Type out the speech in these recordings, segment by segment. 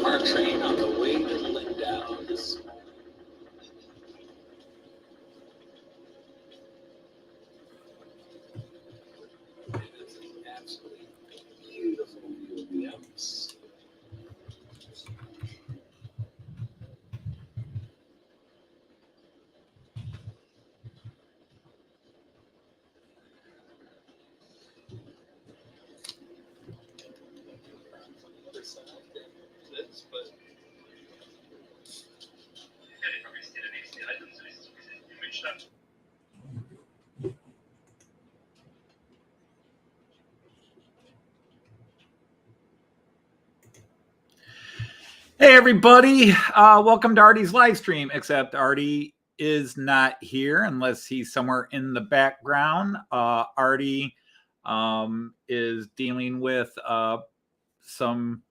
Our train on the way to Lindau's. It's an absolutely beautiful view of the Alps. Hey everybody, welcome to Artie's live stream, except Artie is not here unless he's somewhere in the background. Artie is dealing with some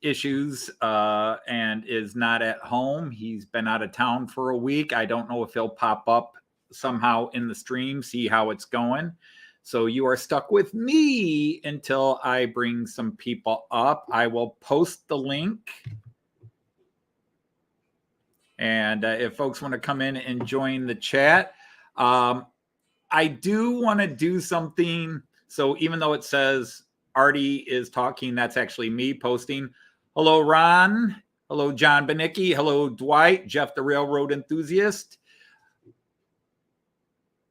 issues and is not at home. He's been out of town for a week. I don't know if he'll pop up somehow in the stream, see how it's going. So you are stuck with me until I bring some people up. I will post the link. And if folks want to come in and join the chat, I do want to do something. So even though it says Artie is talking, that's actually me posting. Hello, Ron. Hello, John Benicki. Hello, Dwight. Jeff, the railroad enthusiast.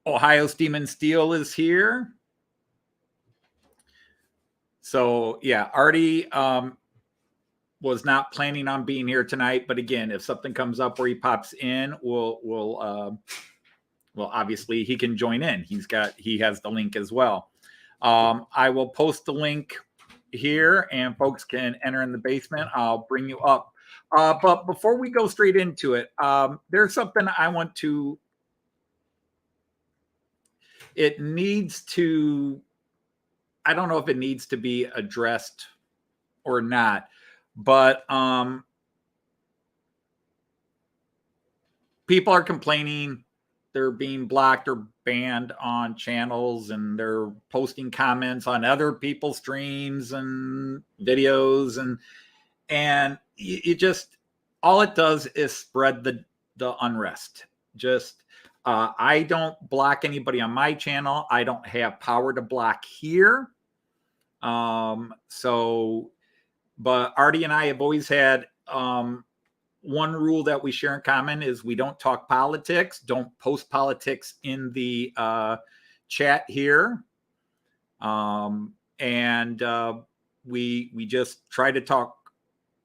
Ohio Steam and Steel is here. So yeah, Artie was not planning on being here tonight, but again, if something comes up where he pops in, well, obviously he can join in. He has the link as well. I will post the link here and folks can enter in the basement. I'll bring you up. But before we go straight into it, there's something I want to, I don't know if it needs to be addressed or not. But people are complaining they're being blocked or banned on channels, and they're posting comments on other people's streams and videos, and you just, all it does is spread the unrest. Just I don't block anybody on my channel. I don't have power to block here. But Artie and I have always had one rule that we share in common is we don't talk politics, don't post politics in the chat here. We just try to talk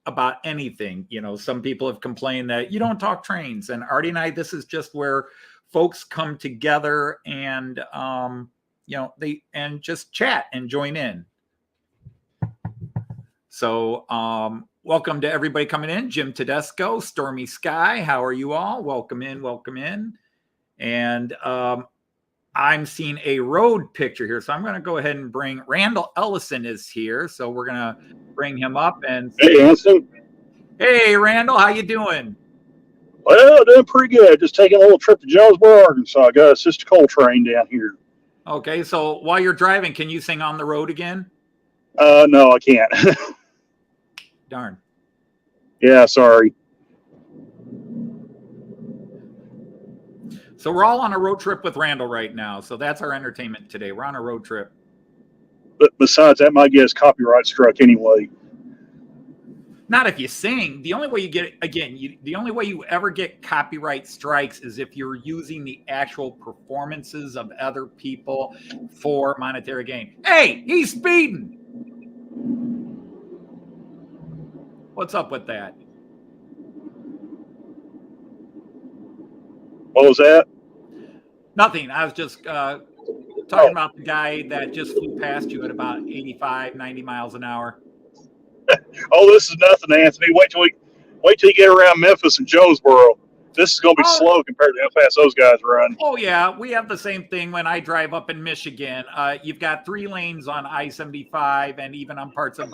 about anything. You know, some people have complained that you don't talk trains, and Artie and I, this is just where folks come together and, and just chat and join in. So welcome to everybody coming in. Jim Tedesco, Stormy Sky, how are you all? Welcome in, welcome in. And I'm seeing a road picture here. So I'm going to go ahead and bring, Randall Ellison is here. So we're going to bring him up. And hey, Anson. Hey, Randall, how you doing? Well, doing pretty good. Just taking a little trip to Jonesboro, Arkansas. I got a sister coal train down here. Okay, so while you're driving, can you sing On the Road again? No, I can't. Darn. Yeah, sorry. So we're all on a road trip with Randall right now. So that's our entertainment today. We're on a road trip. But besides, that might get us copyright struck anyway. Not if you sing. The only way you get, again, the only way you ever get copyright strikes is if you're using the actual performances of other people for monetary gain. Hey, he's speeding. What's up with that? What was that? Nothing. I was just talking about the guy that just flew past you at about 85, 90 miles an hour. Oh, this is nothing, Anthony. Wait till you get around Memphis and Jonesboro. This is going to be slow compared to how fast those guys run. Oh, yeah. We have the same thing when I drive up in Michigan. You've got 3 lanes on I-75 and even on parts of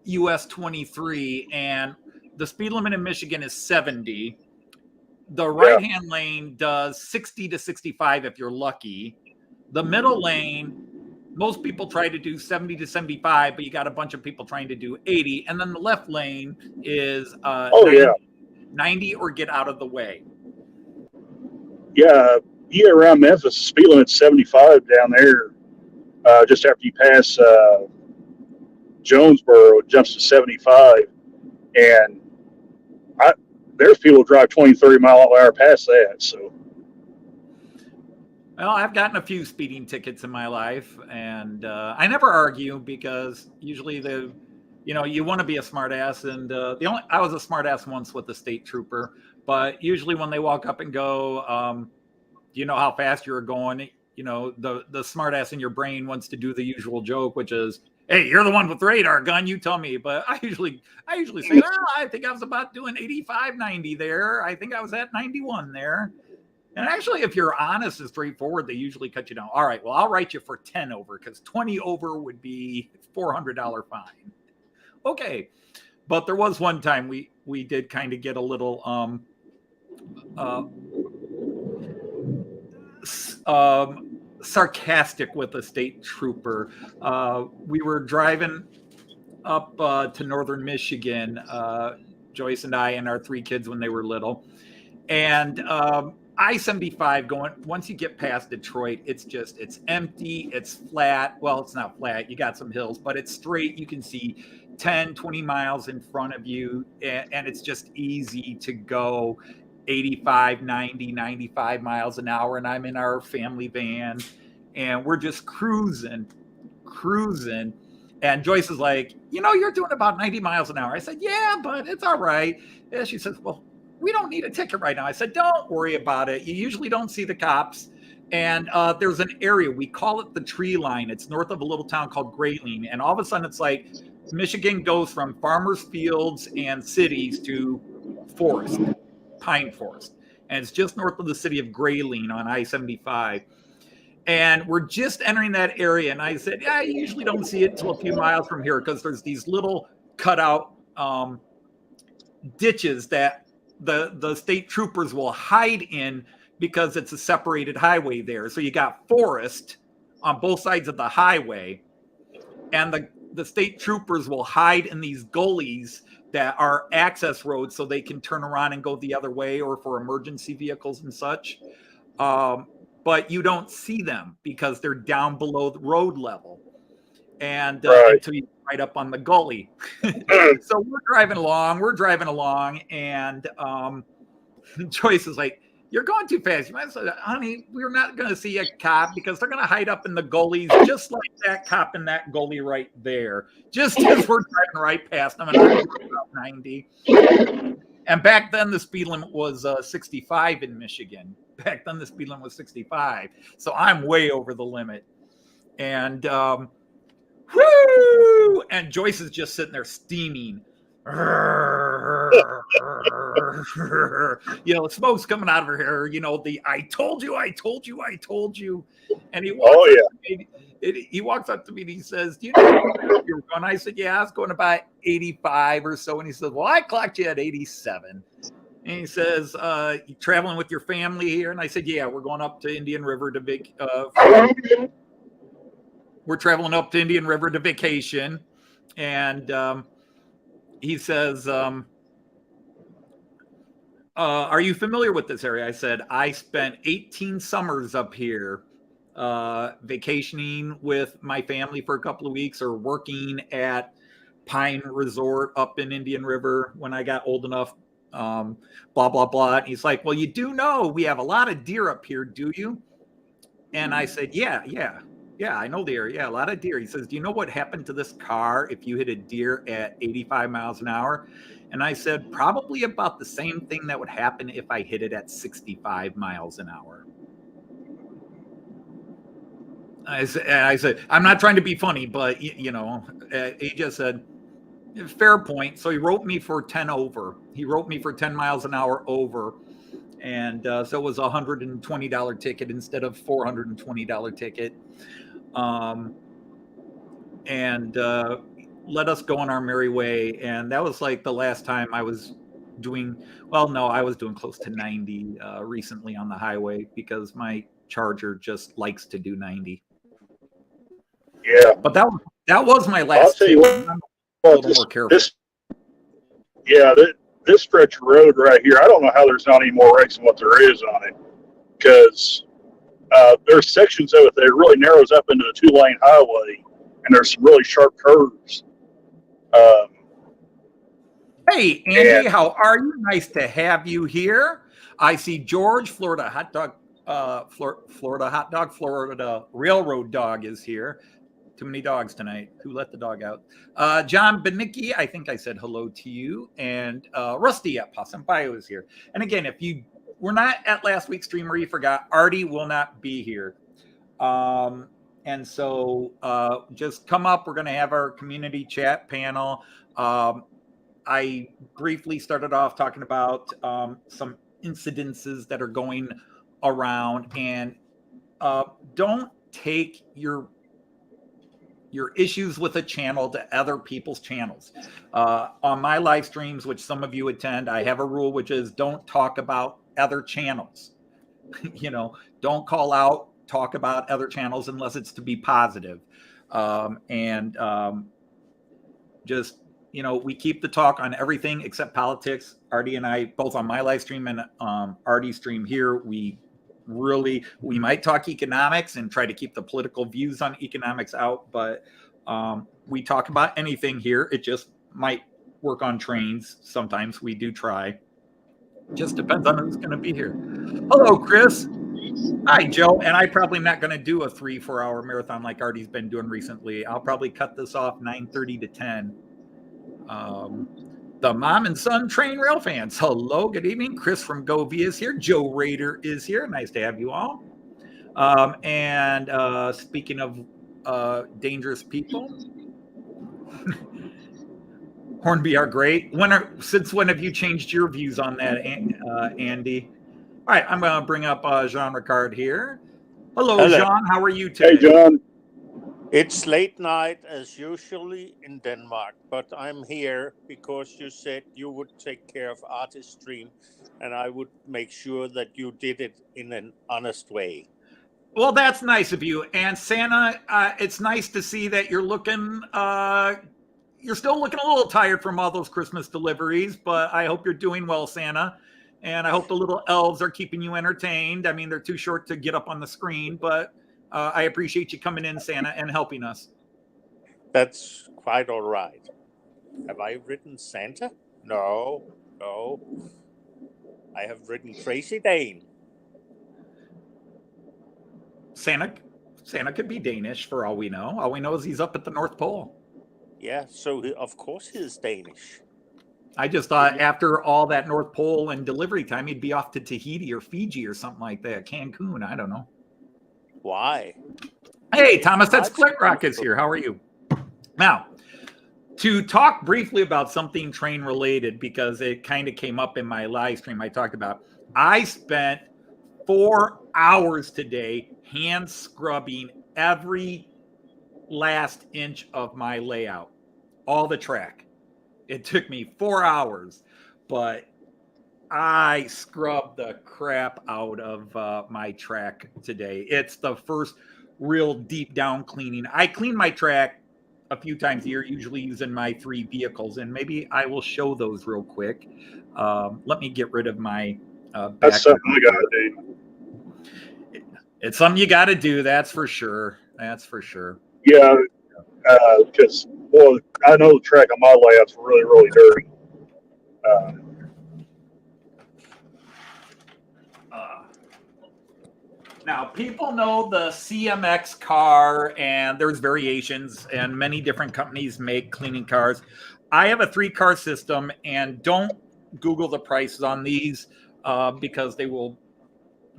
US 23, and the speed limit in Michigan is 70. The right-hand lane does 60 to 65 if you're lucky. The middle lane Most people try to do 70 to 75, but you got a bunch of people trying to do 80. And then the left lane is 90 or get out of the way. Yeah, you get around Memphis, speed limit's 75 down there. Just after you pass Jonesboro, it jumps to 75. And there's people who drive 20, 30 mile an hour past that. So, well, I've gotten a few speeding tickets in my life, and I never argue because usually you want to be a smartass, and I was a smartass once with the state trooper, but usually when they walk up and go, do you know how fast you're going? The smartass in your brain wants to do the usual joke, which is, hey, you're the one with the radar gun, you tell me. But I usually say, well, I think I was about doing 85, 90 there. I think I was at 91 there. And actually, if you're honest and straightforward, they usually cut you down. All right, well, I'll write you for 10 over because 20 over would be $400 fine. Okay. But there was one time we did kind of get a little sarcastic with a state trooper. We were driving up to northern Michigan, Joyce and I and our 3 kids when they were little. And I-75 going, once you get past Detroit, it's empty, it's flat. Well, it's not flat. You got some hills, but it's straight. You can see 10, 20 miles in front of you, and it's just easy to go 85, 90, 95 miles an hour. And I'm in our family van, and we're just cruising. And Joyce is like, you're doing about 90 miles an hour. I said, yeah, but it's all right. And she says, well, we don't need a ticket right now. I said, don't worry about it. You usually don't see the cops. And there's an area, we call it the tree line. It's north of a little town called Grayling. And all of a sudden it's like Michigan goes from farmers' fields and cities to forest, pine forest. And it's just north of the city of Grayling on I-75. And we're just entering that area. And I said, yeah, you usually don't see it until a few miles from here because there's these little cutout ditches that the state troopers will hide in because it's a separated highway there. So you got forest on both sides of the highway, and the state troopers will hide in these gullies that are access roads so they can turn around and go the other way or for emergency vehicles and such. But you don't see them because they're down below the road level. And until you right up on the gully. So we're driving along, and Joyce is like, you're going too fast. You might say, honey, we're not going to see a cop because they're going to hide up in the gullies just like that cop in that gully right there. Just as we're driving right past them, and I'm about 90. And back then the speed limit was 65 in Michigan. Back then the speed limit was 65. So I'm way over the limit. And whoo! And Joyce is just sitting there steaming. Smoke's coming out of her hair. I told you. And he walks up to me and he says, do you know where you're going? I said, yeah, I was going about 85 or so. And he says, well, I clocked you at 87. And he says, you traveling with your family here? And I said, yeah, we're going up to Indian River to we're traveling up to Indian River to vacation. And he says, are you familiar with this area? I said, I spent 18 summers up here vacationing with my family for a couple of weeks or working at Pine Resort up in Indian River when I got old enough, blah, blah, blah. And he's like, well, you do know we have a lot of deer up here, do you? And I said, yeah, I know the area. Yeah, a lot of deer. He says, do you know what happened to this car if you hit a deer at 85 miles an hour? And I said, probably about the same thing that would happen if I hit it at 65 miles an hour. I said, I'm not trying to be funny, but, he just said, fair point. So he wrote me for 10 over. He wrote me for 10 miles an hour over. And so it was a $120 ticket instead of $420 ticket. And let us go on our merry way. And that was like the last time I was doing, I was doing close to 90 recently on the highway because my Charger just likes to do 90. Yeah. But that was my I'll last tell you tip. I'm a what, little more careful. this stretch of road right here, I don't know how there's not any more wrecks than what there is on it, because there's sections of it that really narrows up into a 2-lane highway, and there's some really sharp curves. Hey, Andy, how are you? Nice to have you here. I see George, Florida hot dog, Florida railroad dog is here. Too many dogs tonight. Who let the dog out? John Benicki, I think I said hello to you. And Rusty at Possum Bio is here. And again, if you were not at last week's stream or you forgot, Artie will not be here. And so just come up. We're going to have our community chat panel. I briefly started off talking about some incidences that are going around, and don't take your issues with a channel to other people's channels. On my live streams, which some of you attend, I have a rule, which is don't talk about other channels. Don't call out, talk about other channels unless it's to be positive. Just, we keep the talk on everything except politics. Artie and I, both on my live stream and Artie's stream here, we might talk economics and try to keep the political views on economics out, but we talk about anything here. It just might work on trains. Sometimes we do try. Just depends on who's going to be here. Hello, Chris. Hi, Joe. And I'm probably not going to do a 3-4 hour marathon like Artie's been doing recently. I'll probably cut this off 9:30 to 10. The mom and son train rail fans. Hello, good evening. Chris from Govia is here. Joe Rader is here. Nice to have you all. And speaking of dangerous people, Hornby are great. Since when have you changed your views on that, Andy? All right, I'm going to bring up Jean Ricard here. Hello, Jean. How are you today? Hey, John. It's late night as usually in Denmark, but I'm here because you said you would take care of Artist stream, and I would make sure that you did it in an honest way. Well, that's nice of you. And Santa, it's nice to see that you're still looking a little tired from all those Christmas deliveries, but I hope you're doing well, Santa. And I hope the little elves are keeping you entertained. I mean, they're too short to get up on the screen, but I appreciate you coming in, Santa, and helping us. That's quite all right. Have I written Santa? No. I have written Crazy Dane. Santa could be Danish for all we know. All we know is he's up at the North Pole. Yeah, so of course he is Danish. I just thought after all that North Pole and delivery time, he'd be off to Tahiti or Fiji or something like that. Cancun, I don't know. Why? Hey, Thomas, that's Click Rock is here. How are you? Now, to talk briefly about something train related, because it kind of came up in my live stream I talked about. I spent 4 hours today hand scrubbing every last inch of my layout, all the track. It took me 4 hours, but I scrubbed the crap out of my track today. It's the first real deep down cleaning. I clean my track a few times a year, usually using my 3 vehicles, and maybe I will show those real quick. Let me get rid of my That's something I got to do. It's something you got to do. That's for sure. Yeah, because I know the track on my layout's really, really dirty. Now, people know the CMX car, and there's variations, and many different companies make cleaning cars. I have a 3-car system, and don't Google the prices on these because they will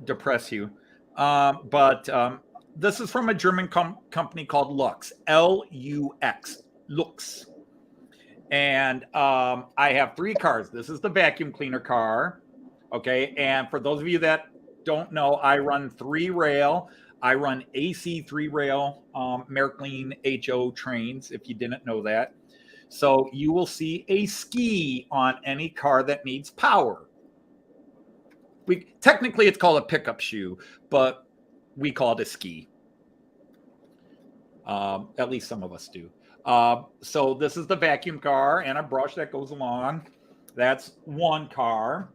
depress you. But this is from a German company called Lux, Lux, Lux. And I have 3 cars. This is the vacuum cleaner car. Okay. And for those of you that don't know, I run 3-rail. I run AC 3-rail Märklin HO trains, if you didn't know that. So you will see a ski on any car that needs power. Technically, it's called a pickup shoe, but we call it a ski. At least some of us do. So this is the vacuum car and a brush that goes along. That's one car.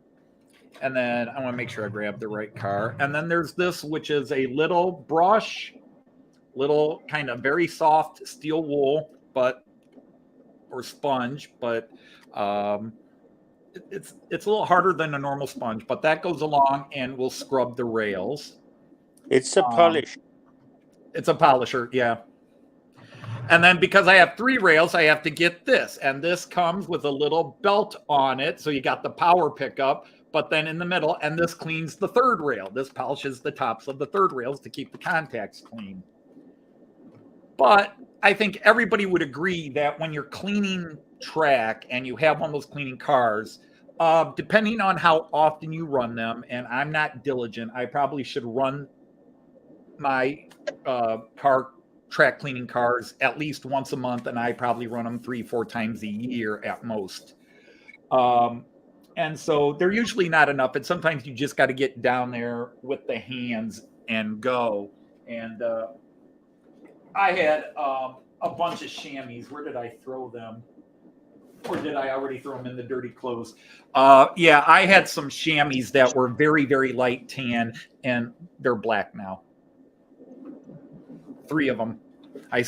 And then I want to make sure I grab the right car. And then there's this, which is a little brush, little kind of very soft steel wool, or sponge, but it's a little harder than a normal sponge. But that goes along and will scrub the rails. It's a polish. It's a polisher, yeah. And then because I have 3 rails, I have to get this. And this comes with a little belt on it. So you got the power pickup, but then in the middle, and this cleans the 3rd rail. This polishes the tops of the 3rd rails to keep the contacts clean. But I think everybody would agree that when you're cleaning track and you have one of those cleaning cars, depending on how often you run them, and I'm not diligent, I probably should run my track cleaning cars at least once a month, and I probably run them 3-4 times a year at most. And so they're usually not enough, and sometimes you just got to get down there with the hands and go. And I had a bunch of chamois. Where did I throw them? Or did I already throw them in the dirty clothes? Yeah, I had some chamois that were very, very light tan, and they're black now. 3 of them. I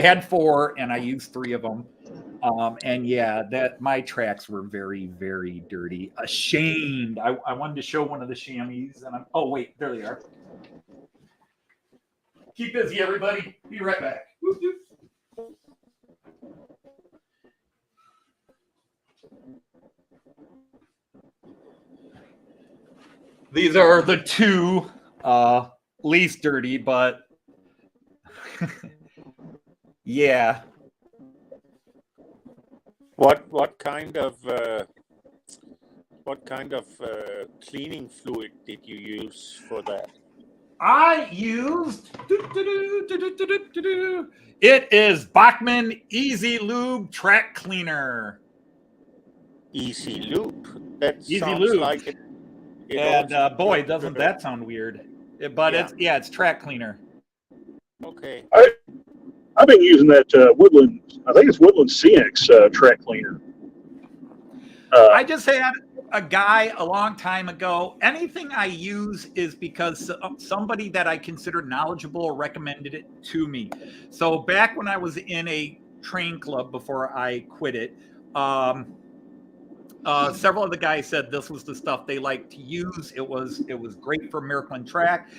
had 4, and I used 3 of them. And yeah, my tracks were very, very dirty. Ashamed. I wanted to show one of the chamois, and oh wait, there they are. Keep busy, everybody. Be right back. Whoop, whoop. These are the 2 least dirty, but yeah. What kind of cleaning fluid did you use for that? I used it is Bachmann Easy Lube Track Cleaner. Easy Lube. That Easy sounds Lube. like it. And boy, doesn't that sound weird? But yeah. it's track cleaner. Okay. I've been using that Woodland. I think it's Woodland CX track cleaner. I just had a guy a long time ago. Anything I use is because somebody that I consider knowledgeable recommended it to me. So back when I was in a train club before I quit it, several of the guys said this was the stuff they liked to use. It was great for Miracle Track.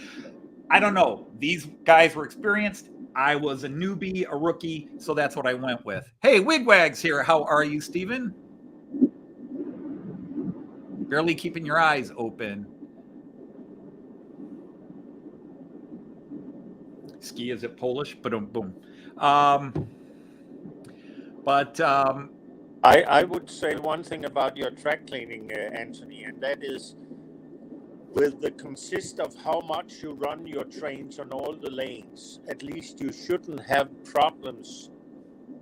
I don't know. These guys were experienced. I was a newbie, a rookie, so that's what I went with. Hey, Wigwags here. How are you, Steven? Barely keeping your eyes open. Ski, is it Polish? Boom, boom. I would say one thing about your track cleaning, Anthony, and that is with the consist of how much you run your trains on all the lanes, at least you shouldn't have problems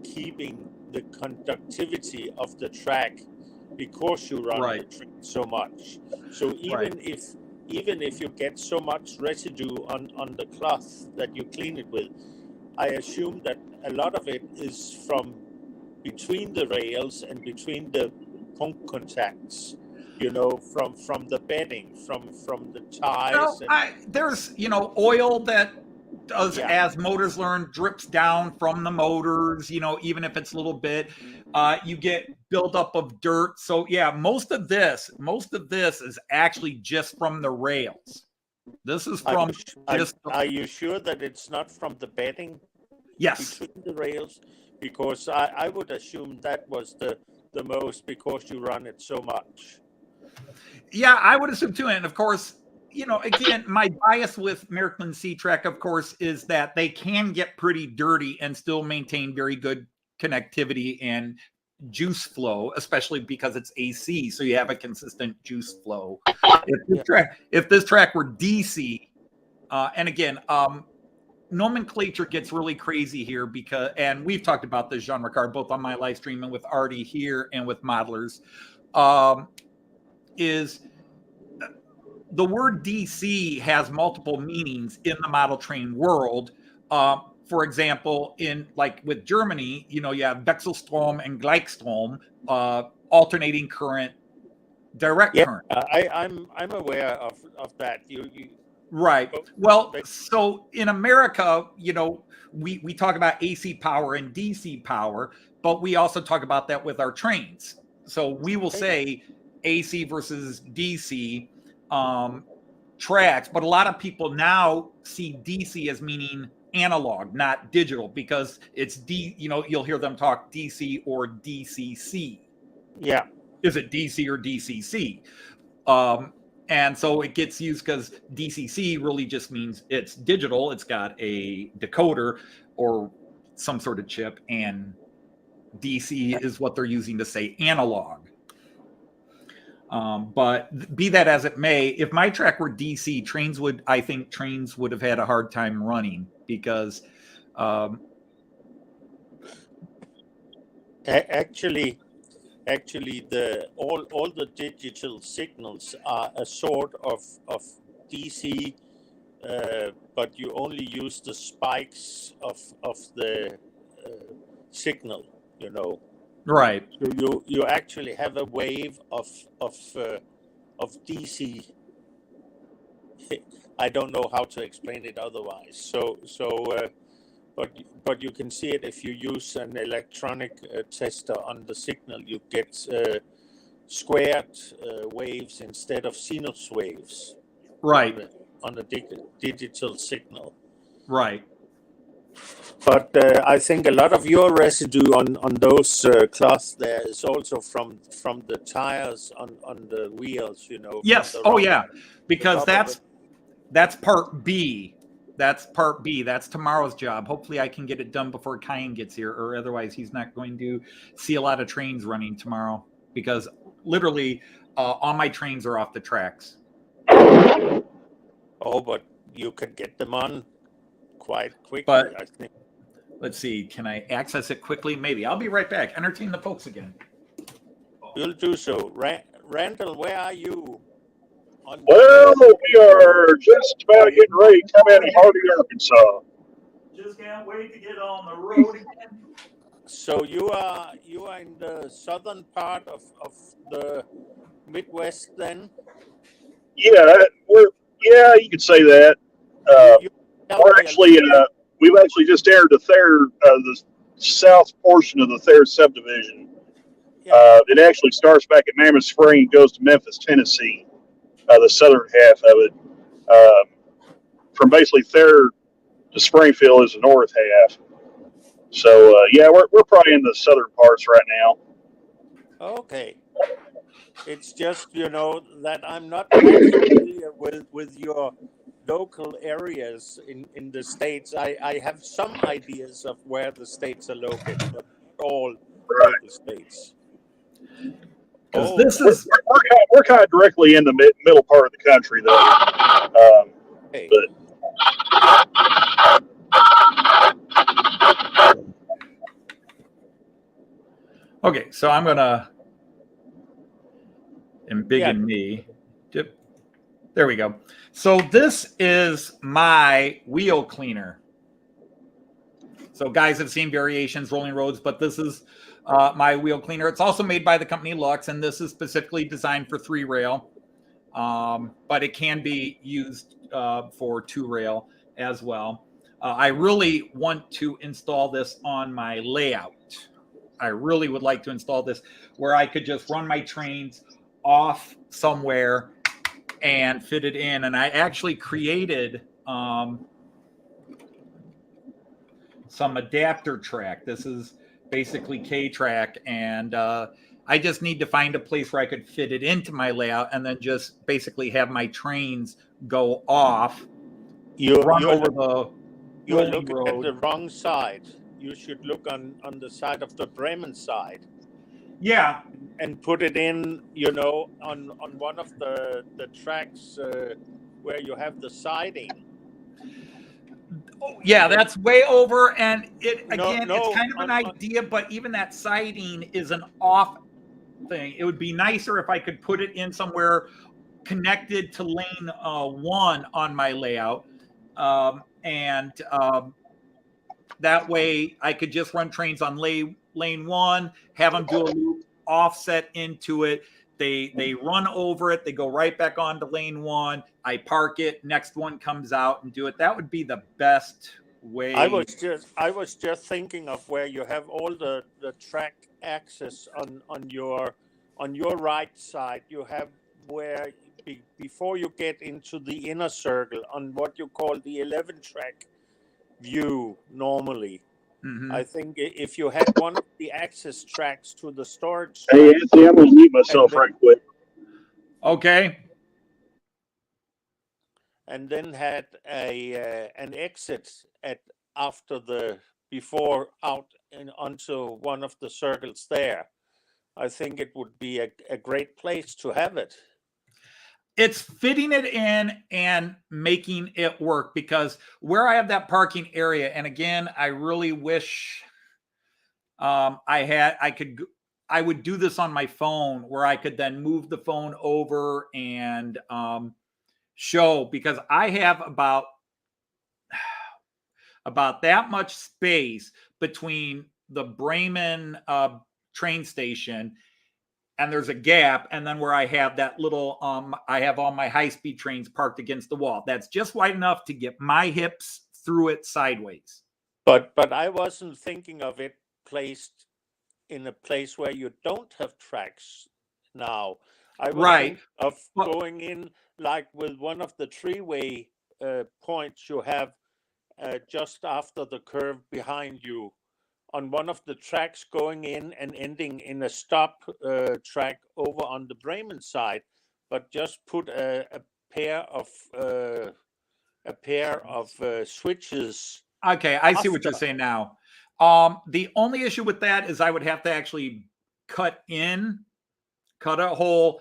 keeping the conductivity of the track because you run the train so much. So even if you get so much residue on the cloth that you clean it with, I assume that a lot of it is from between the rails and between the punk contacts, from the bedding, from the ties. There's, oil that does, as motors learn, drips down from the motors, even if it's a little bit, you get buildup of dirt. So yeah, most of this is actually just from the rails. This is from Are you sure that it's not from the bedding? Yes. Between the rails? Because I would assume that was the most, because you run it so much. Yeah, I would assume too. And of course, again, my bias with Miracle C-Track, of course, is that they can get pretty dirty and still maintain very good connectivity and juice flow, especially because it's AC, so you have a consistent juice flow. If this track were DC, and again, nomenclature gets really crazy here because, and we've talked about this, Jean-Ricard, both on my live stream and with Artie here and with modelers, is the word DC has multiple meanings in the model train world. for example, in like with Germany, you have Wechselstrom and Gleichstrom, alternating current, direct current. I'm aware of that. You Right. Well, so in America, we talk about AC power and DC power, but we also talk about that with our trains. So we will say AC versus DC tracks, but a lot of people now see DC as meaning analog, not digital, because it's you'll hear them talk DC or DCC. Yeah. Is it DC or DCC? And so it gets used because DCC really just means it's digital. It's got a decoder or some sort of chip, and DC is what they're using to say analog. But be that as it may, if my track were DC, I think trains would have had a hard time running because actually all the digital signals are a sort of DC, but you only use the spikes of the signal, Right. So you actually have a wave of DC. I don't know how to explain it otherwise. But you can see it if you use an electronic tester on the signal. You get squared waves instead of sinus waves. Right. On a digital signal. Right. But I think a lot of your residue on those cloths there is also from the tires on the wheels, Yes. Oh, yeah. Because that's part B. That's part B. That's tomorrow's job. Hopefully I can get it done before Kyan gets here, or otherwise he's not going to see a lot of trains running tomorrow, because literally all my trains are off the tracks. Oh, but you can get them on quite quickly, but I think. Let's see. Can I access it quickly? Maybe. I'll be right back. Entertain the folks again. You'll do so. Randall, where are you? Well, we are just about getting ready to come out of Hardy, Arkansas. Just can't wait to get on the road again. So you are in the southern part of the Midwest then? Yeah, you could say that. We're actually we've actually just entered the south portion of the Thayer subdivision. Yeah. It actually starts back at Mammoth Spring and goes to Memphis, Tennessee. The southern half of it, from basically Thayer to Springfield, is the north half. So we're probably in the southern parts right now. Okay. It's just that I'm not familiar with your local areas in the states. I have some ideas of where the states are located, but not all local states. This is we're kind of directly in the middle part of the country, though. Hey. Okay, so I'm gonna embiggen me. There we go. So this is my wheel cleaner. So guys have seen variations, rolling roads, but this is my wheel cleaner. It's also made by the company Lux, and this is specifically designed for 3-rail, but it can be used for 2-rail as well. I really want to install this on my layout. I really would like to install this where I could just run my trains off somewhere and fit it in. And I actually created some adapter track. This is basically K-track, and I just need to find a place where I could fit it into my layout and then just basically have my trains go off. You're looking at road. the wrong side. You should look on the side of the Bremen side. Yeah. And put it in, on one of the tracks where you have the siding. Oh, yeah, that's way over, and it's kind of an idea, but even that siding is an off thing. It would be nicer if I could put it in somewhere connected to lane 1 on my layout, and That way I could just run trains on lane one, have them do a loop, offset into it. They run over it. They go right back onto lane one. I park it. Next one comes out and do it. That would be the best way. I was just thinking of where you have all the track access on your right side. You have where before you get into the inner circle on what you call the 11 track view normally. Mhm. I think if you had one of the access tracks to the storage Hey, track, Anthony, I'm going to mute myself then- right quick. Okay. and then had an exit after the before out and onto one of the circles there, I think it would be a great place to have it. It's fitting it in and making it work, because where I have that parking area, and again, I really wish I would do this on my phone, where I could then move the phone over and show, because I have about that much space between the Bremen train station, and there's a gap, and then where I have that little I have all my high-speed trains parked against the wall. That's just wide enough to get my hips through it sideways. But I wasn't thinking of it placed in a place where you don't have tracks now. I was thinking of going in like with one of the three-way points you have just after the curve behind you, on one of the tracks going in and ending in a stop track over on the Bremen side, but just put a pair of switches. Okay, I see what you're saying now. The only issue with that is I would have to actually cut a hole,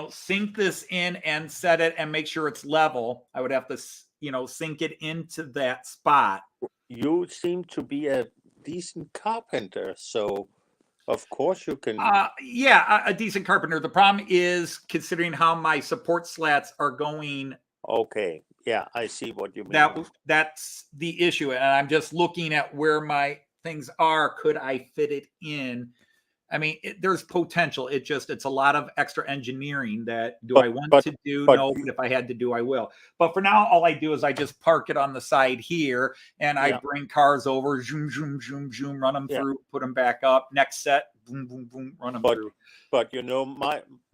sink this in and set it and make sure it's level. I would have to, sink it into that spot. You seem to be a decent carpenter, so of course you can. Yeah, a decent carpenter. The problem is considering how my support slats are going. Okay, yeah, I see what you mean. That's the issue, and I'm just looking at where my things are. Could I fit it in? I mean, there's potential. It's a lot of extra engineering that I want to do? No, but if I had to do, I will. But for now, all I do is I just park it on the side here, and I bring cars over, zoom, zoom, zoom, zoom, run them through, put them back up. Next set, boom, boom, boom, run them through. But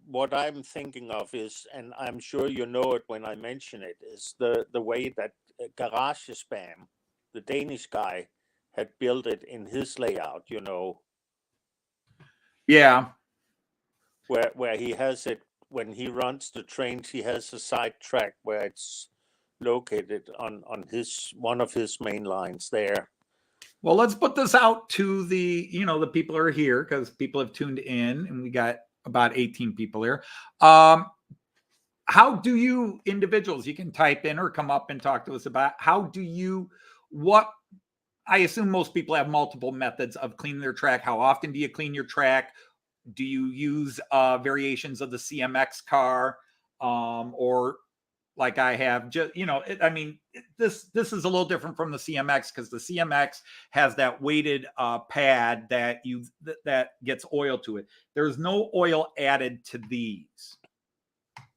what I'm thinking of is, and I'm sure you know it when I mention it, is the way that GarageSpam, the Danish guy, had built it in his layout, Yeah. Where he has it, when he runs the trains, he has a side track where it's located on one of his main lines there. Well, let's put this out to the people who are here, because people have tuned in, and we got about 18 people here. How do you individuals, you can type in or come up and talk to us about what I assume most people have multiple methods of cleaning their track. How often do you clean your track? Do you use variations of the CMX car, or like I have? Just this is a little different from the CMX, because the CMX has that weighted pad that gets oil to it. There's no oil added to these.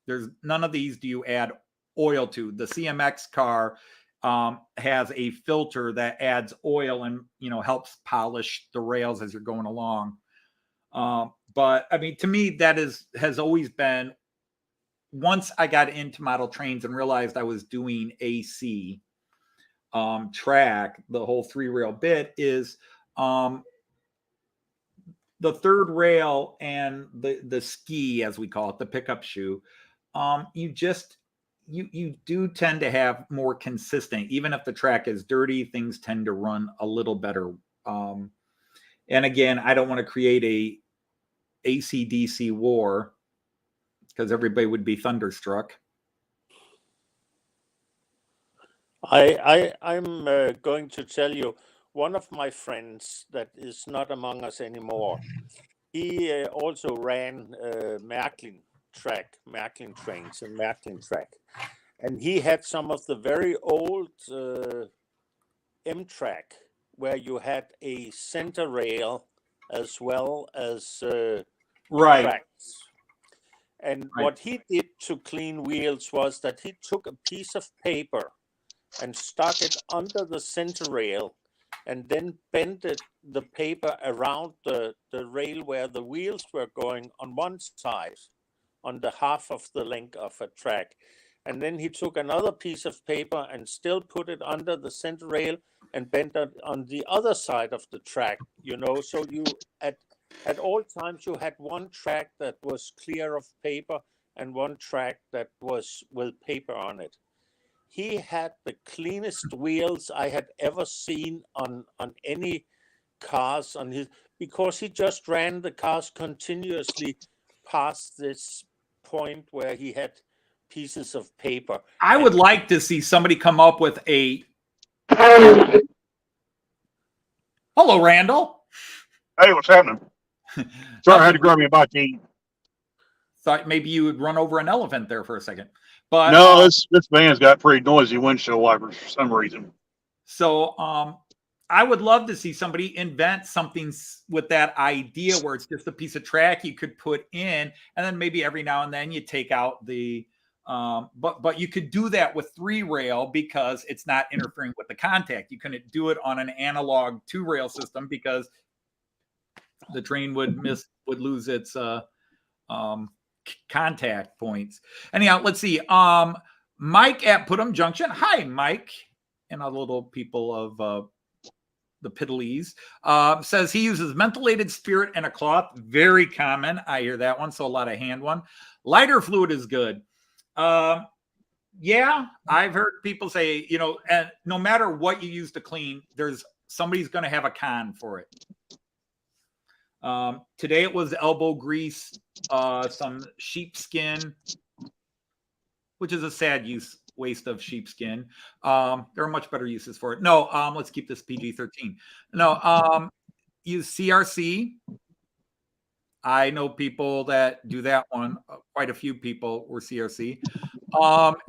There's none of these do you add oil to. The CMX car has a filter that adds oil and helps polish the rails as you're going along. But I mean, to me, that has always been, once I got into model trains and realized I was doing AC track, the whole 3-rail bit is the third rail and the ski, as we call it, the pickup shoe. You do tend to have more consistent, even if the track is dirty, things tend to run a little better. And again, I don't want to create a AC/DC war, because everybody would be thunderstruck. I'm going to tell you, one of my friends that is not among us anymore, he also ran Märklin trains and Märklin track, and he had some of the very old M track where you had a center rail as well as Right. tracks. And what he did to clean wheels was that he took a piece of paper and stuck it under the center rail and then bended the paper around the rail where the wheels were going on one side, on the half of the length of a track. And then he took another piece of paper and still put it under the center rail and bent it on the other side of the track, so you at all times you had one track that was clear of paper and one track that was with paper on it. He had the cleanest wheels I had ever seen on any cars because he just ran the cars continuously past this point where he had pieces of paper. I would like to see somebody come up with a... Hello, Randall. Hey, what's happening? Sorry, I had to grab me a bite to eat. Thought maybe you would run over an elephant there for a second. But no, this van's got pretty noisy windshield wipers for some reason. So I would love to see somebody invent something with that idea where it's just a piece of track you could put in, and then maybe every now and then you take out the but you could do that with 3-rail because it's not interfering with the contact. You couldn't do it on an analog 2-rail system because the train would lose its contact points. Anyhow, let's see. Mike at Putnam Junction. Hi, Mike. And a little people of the Piddlies says he uses mentholated spirit and a cloth. Very common. I hear that one. So a lot of hand one. Lighter fluid is good. Yeah, I've heard people say, and no matter what you use to clean, somebody's going to have a con for it. Today it was elbow grease, some sheepskin, which is a sad waste of sheepskin. There are much better uses for it. No, let's keep this PG-13. No, use CRC. I know people that do that one. Quite a few people were CRC.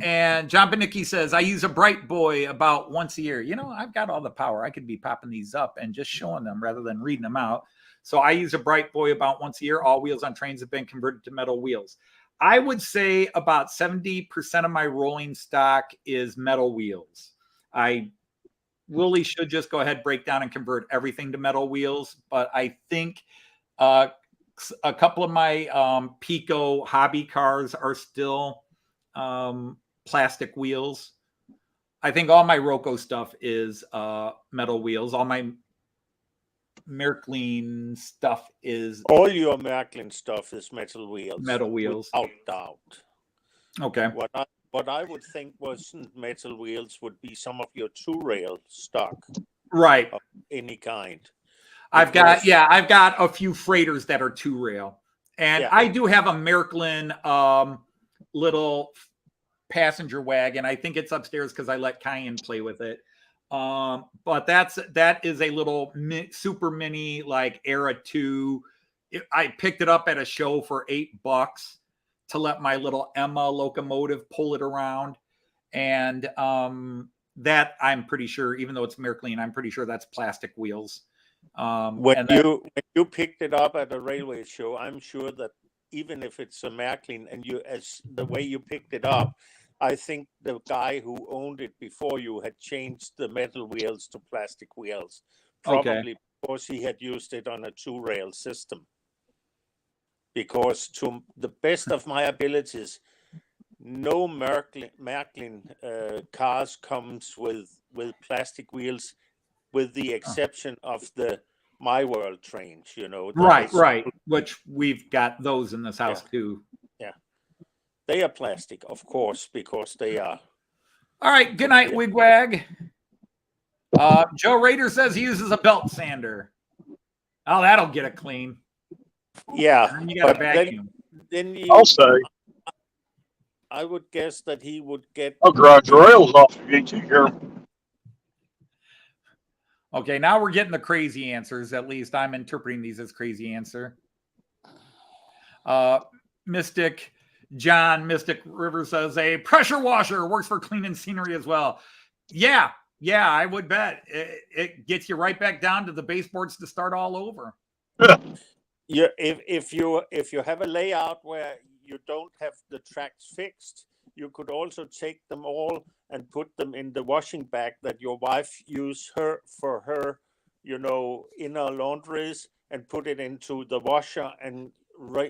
And John Benicki says, I use a Bright Boy about once a year. I've got all the power. I could be popping these up and just showing them rather than reading them out. So I use a Bright Boy about once a year. All wheels on trains have been converted to metal wheels. I would say about 70% of my rolling stock is metal wheels. I really should just go ahead, break down and convert everything to metal wheels. But I think a couple of my Pico hobby cars are still plastic wheels. I think all my Roco stuff is metal wheels. All my Märklin stuff is... All your Märklin stuff is metal wheels. Metal wheels. Without doubt. Okay. What I would think wasn't metal wheels would be some of your 2-rail stock. Right. Of any kind. I've got a few freighters that are 2-rail. And I do have a Märklin little passenger wagon. I think it's upstairs because I let Cayenne play with it. But that is a little super mini, like Era 2. I picked it up at a show for $8 to let my little Emma locomotive pull it around. And that I'm pretty sure, even though it's Märklin, I'm pretty sure that's plastic wheels. When you picked it up at a railway show, I'm sure that even if it's a Märklin and as the way you picked it up, I think the guy who owned it before you had changed the metal wheels to plastic wheels, probably because he had used it on a 2-rail system. Because to the best of my abilities, no Märklin cars comes with plastic wheels, with the exception of the My World trains, Right. Which we've got those in this house too. Yeah. They are plastic, of course, because they are. All right. Good night, Wigwag. Joe Rader says he uses a belt sander. Oh, that'll get it clean. Yeah. And you got a vacuum. Then I'll say. I would guess that he would get. I'll drive the rails off if you ain't too careful. Okay, now we're getting the crazy answers. At least I'm interpreting these as crazy answer. Mystic Rivers says a pressure washer works for cleaning scenery as well. Yeah, Yeah, I would bet it gets you right back down to the baseboards to start all over. Yeah, if you have a layout where you don't have the tracks fixed, you could also take them all and put them in the washing bag that your wife use for her, inner laundries, and put it into the washer and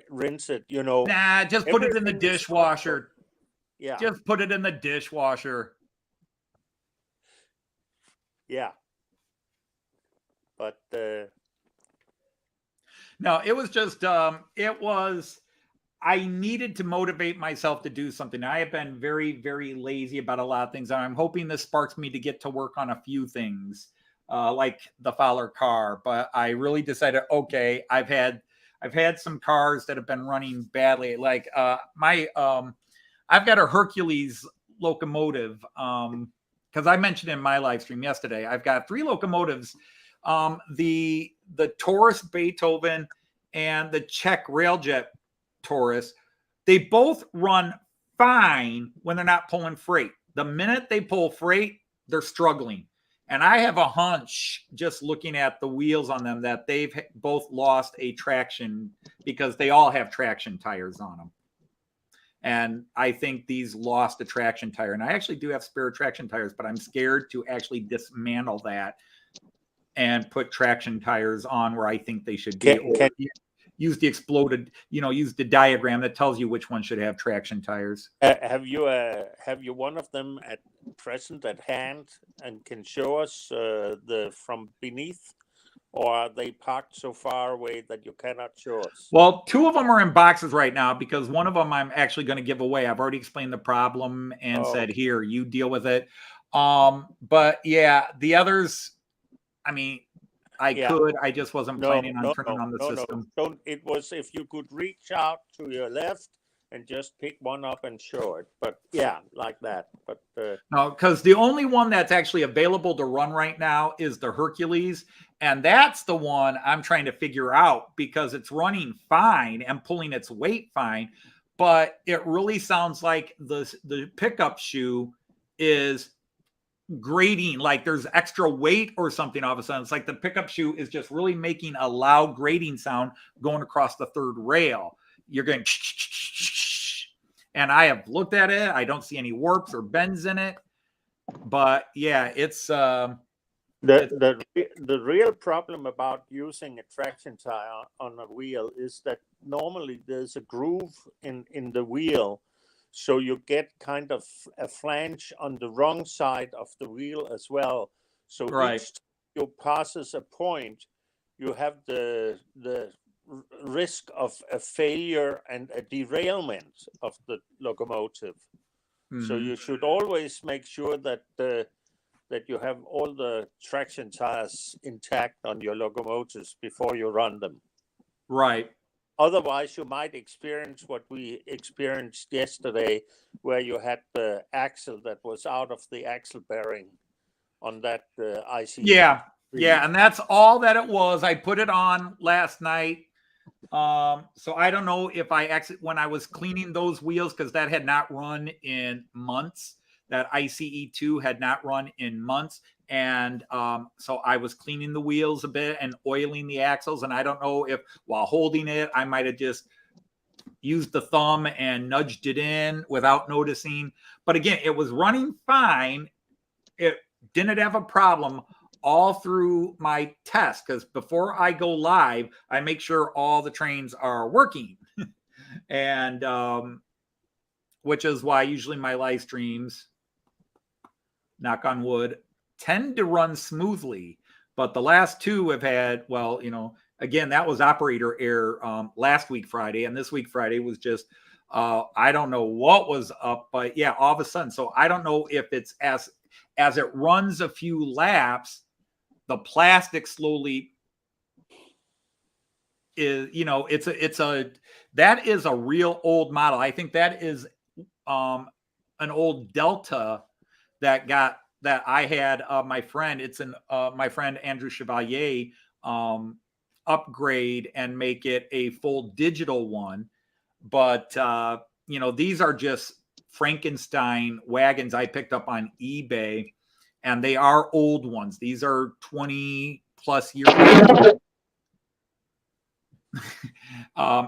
rinse it. Nah, just put it in the Everything is structured. dishwasher. Yeah, Just put it in the dishwasher. yeah. But No, it was just I needed to motivate myself to do something. I have been very, very lazy about a lot of things. And I'm hoping this sparks me to get to work on a few things, like the Fowler car. But I really decided, okay, I've had some cars that have been running badly. Like I've got a Hercules locomotive. Because I mentioned in my live stream yesterday, I've got 3 locomotives. The Taurus Beethoven and the Czech Railjet Taurus, they both run fine when they're not pulling freight. The minute they pull freight, they're struggling. And I have a hunch, just looking at the wheels on them, that they've both lost a traction, because they all have traction tires on them. And I think these lost a traction tire. And I actually do have spare traction tires, but I'm scared to actually dismantle that and put traction tires on where I think they should be. Or use the exploded, use the diagram that tells you which one should have traction tires. have you one of them at present at hand and can show us the from beneath, or are they parked so far away that you cannot show us? Well, 2 of them are in boxes right now, because one of them I'm actually going to give away. I've already explained the problem and said, here, you deal with it. But yeah, the others, I mean, I just wasn't planning on turning on the system. It was if you could reach out to your left and just pick one up and show it. But yeah, like that. But no, because the only one that's actually available to run right now is the Hercules. And that's the one I'm trying to figure out, because it's running fine and pulling its weight fine. But it really sounds like the pickup shoe is grating, like there's extra weight or something. All of a sudden, it's like the pickup shoe is just really making a loud grating sound going across the 3rd rail. You're going, and I have looked at it. I don't see any warps or bends in it. But yeah, it's the real problem about using a traction tire on a wheel is that normally there's a groove in the wheel. So you get kind of a flange on the wrong side of the wheel as well. So each time you passes a point, you have the risk of a failure and a derailment of the locomotive. Mm-hmm. So you should always make sure that you have all the traction tires intact on your locomotives before you run them. Right. Otherwise, you might experience what we experienced yesterday, where you had the axle that was out of the axle bearing on that IC. Yeah, and that's all that it was. I put it on last night. So I don't know if when I was cleaning those wheels, because that had not run in months. That ICE2 had not run in months. And so I was cleaning the wheels a bit and oiling the axles. And I don't know if while holding it, I might have just used the thumb and nudged it in without noticing. But again, it was running fine. It didn't have a problem all through my test, because before I go live, I make sure all the trains are working. And which is why usually my live streams, knock on wood, tend to run smoothly. But the last 2 have had, well, again, that was operator error last week Friday, and this week Friday was just I don't know what was up, but yeah, all of a sudden. So I don't know if it's as it runs a few laps, the plastic slowly is, that is a real old model. I think that is an old Delta that I had my friend. It's my friend Andrew Chevalier upgrade and make it a full digital one. But these are just Frankenstein wagons I picked up on eBay. and they are old ones. These are 20 plus years old.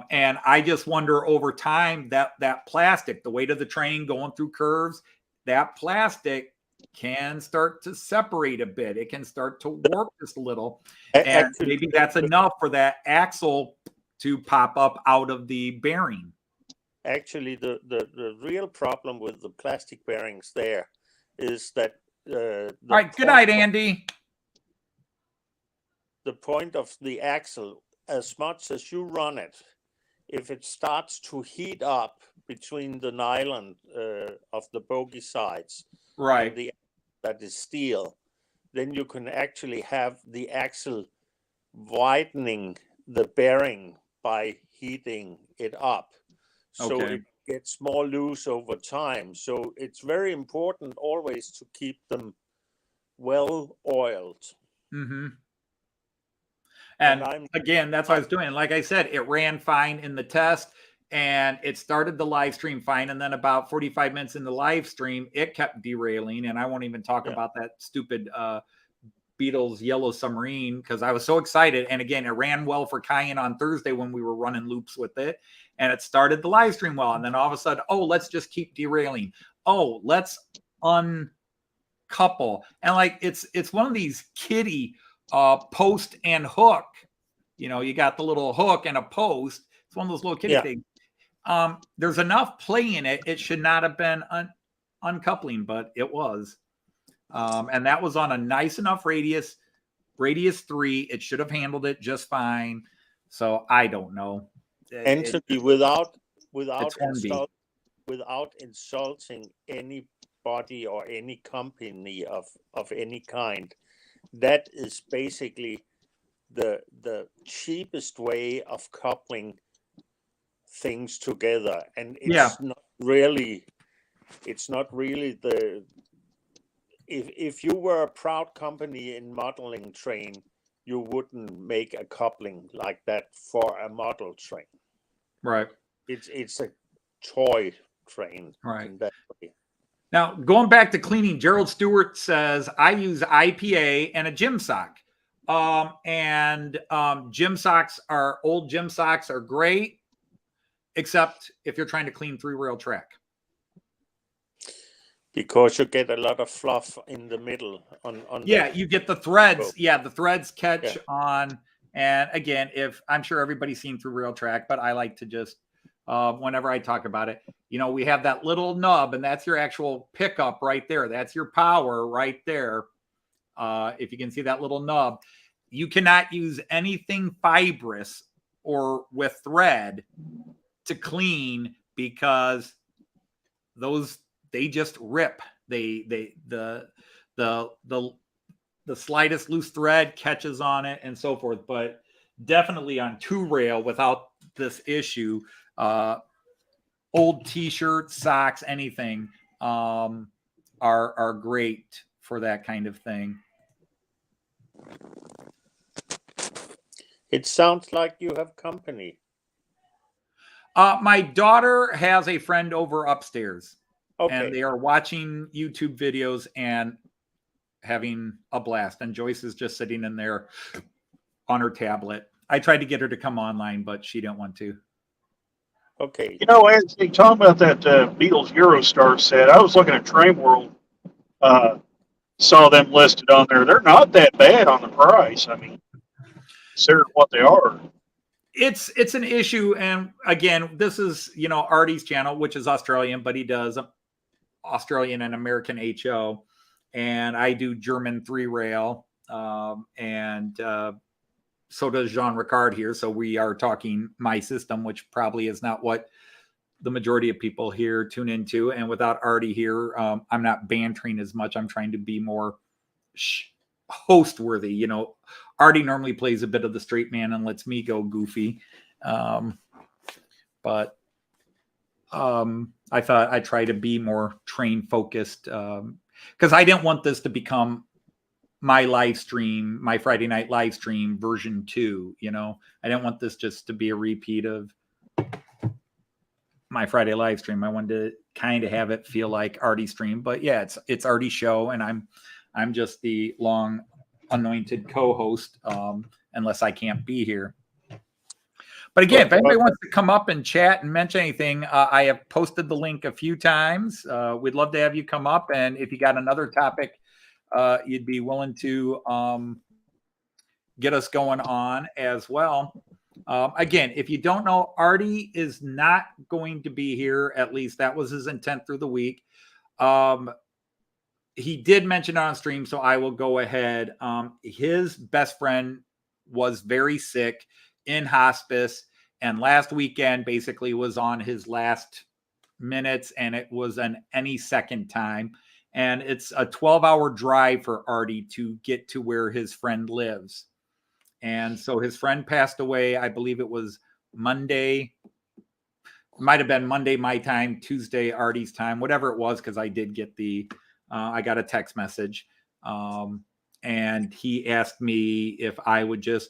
And I just wonder over time that plastic, the weight of the train going through curves, that plastic can start to separate a bit. It can start to warp just a little. And Actually, maybe that's enough for that axle to pop up out of the bearing. actually, the real problem with the plastic bearings there is that All right, good night, Andy. the point of the axle, as much as you run it, if it starts to heat up between the nylon of the bogie sides Right. and the that is steel, then you can actually have the axle widening the bearing by heating it up. So Okay. it gets more loose over time. So it's very important always to keep them well oiled. Mm-hmm. And And again, that's what I was doing. Like I said, it ran fine in the test and it started the live stream fine. And then about 45 minutes in the live stream, it kept derailing. And I won't even talk about that stupid Beatles Yellow Submarine because I was so excited. And again, it ran well for Cayenne on Thursday when we were running loops with it. And it started the live stream well. And then all of a sudden, oh, let's just keep derailing. Oh, let's uncouple. And like it's one of these kiddie post and hook. You know, you got the little hook and a post. It's one of those little kiddie things. There's enough play in it. It should not have been uncoupling, but it was. And that was on a nice enough radius 3. It should have handled it just fine. So I don't know. Anthony, without insulting anybody or any company of any kind, that is basically the cheapest way of coupling things together, and it's not really the if you were a proud company in modeling train, you wouldn't make a coupling like that for a model train. Right. It's a toy train. Right. In that way. Now, going back to cleaning, Gerald Stewart says, I use IPA and a gym sock. Gym socks old gym socks are great, except if you're trying to clean 3-rail track. Because you get a lot of fluff in the middle on you get the threads. Yeah, the threads catch on. And again, if I'm sure everybody's seen 3-rail track, but I like to just whenever I talk about it, you know, we have that little nub, and that's your actual pickup right there. That's your power right there. If you can see that little nub, you cannot use anything fibrous or with thread to clean because they just rip. The slightest loose thread catches on it and so forth. But definitely on 2-rail without this issue, old t-shirts, socks, anything are great for that kind of thing. It sounds like you have company. My daughter has a friend over upstairs. Okay. And they are watching YouTube videos and having a blast. And Joyce is just sitting in there on her tablet. I tried to get her to come online, but she didn't want to. Okay. You know, Anthony, talking about that Beatles Eurostar set, I was looking at Train World, saw them listed on there. They're not that bad on the price. I mean, consider what they are. It's an issue. And again, this is, you know, Artie's channel, which is Australian, but he does Australian and American HO. And I do German 3-rail. And so does Jean Ricard here. So we are talking my system, which probably is not what the majority of people here tune into. And without Artie here, I'm not bantering as much. I'm trying to be more host worthy. You know, Artie normally plays a bit of the straight man and lets me go goofy. But I thought I'd try to be more train focused because I didn't want this to become my live stream, my Friday night live stream version 2. You know, I didn't want this just to be a repeat of my Friday live stream. I wanted to kind of have it feel like Artie's stream, but yeah, it's Artie's show, and I'm just the long anointed co-host, unless I can't be here. But again, if anybody wants to come up and chat and mention anything, I have posted the link a few times. We'd love to have you come up. And if you got another topic you'd be willing to get us going on as well. Again, if you don't know, Artie is not going to be here. At least that was his intent through the week. He did mention it on stream, so I will go ahead. His best friend was very sick in hospice, and last weekend basically was on his last minutes, and it was an any second time. And it's a 12-hour drive for Artie to get to where his friend lives. And so his friend passed away. I believe it was Monday. Might have been Monday my time, Tuesday Artie's time, whatever it was, because I did get I got a text message. And he asked me if I would just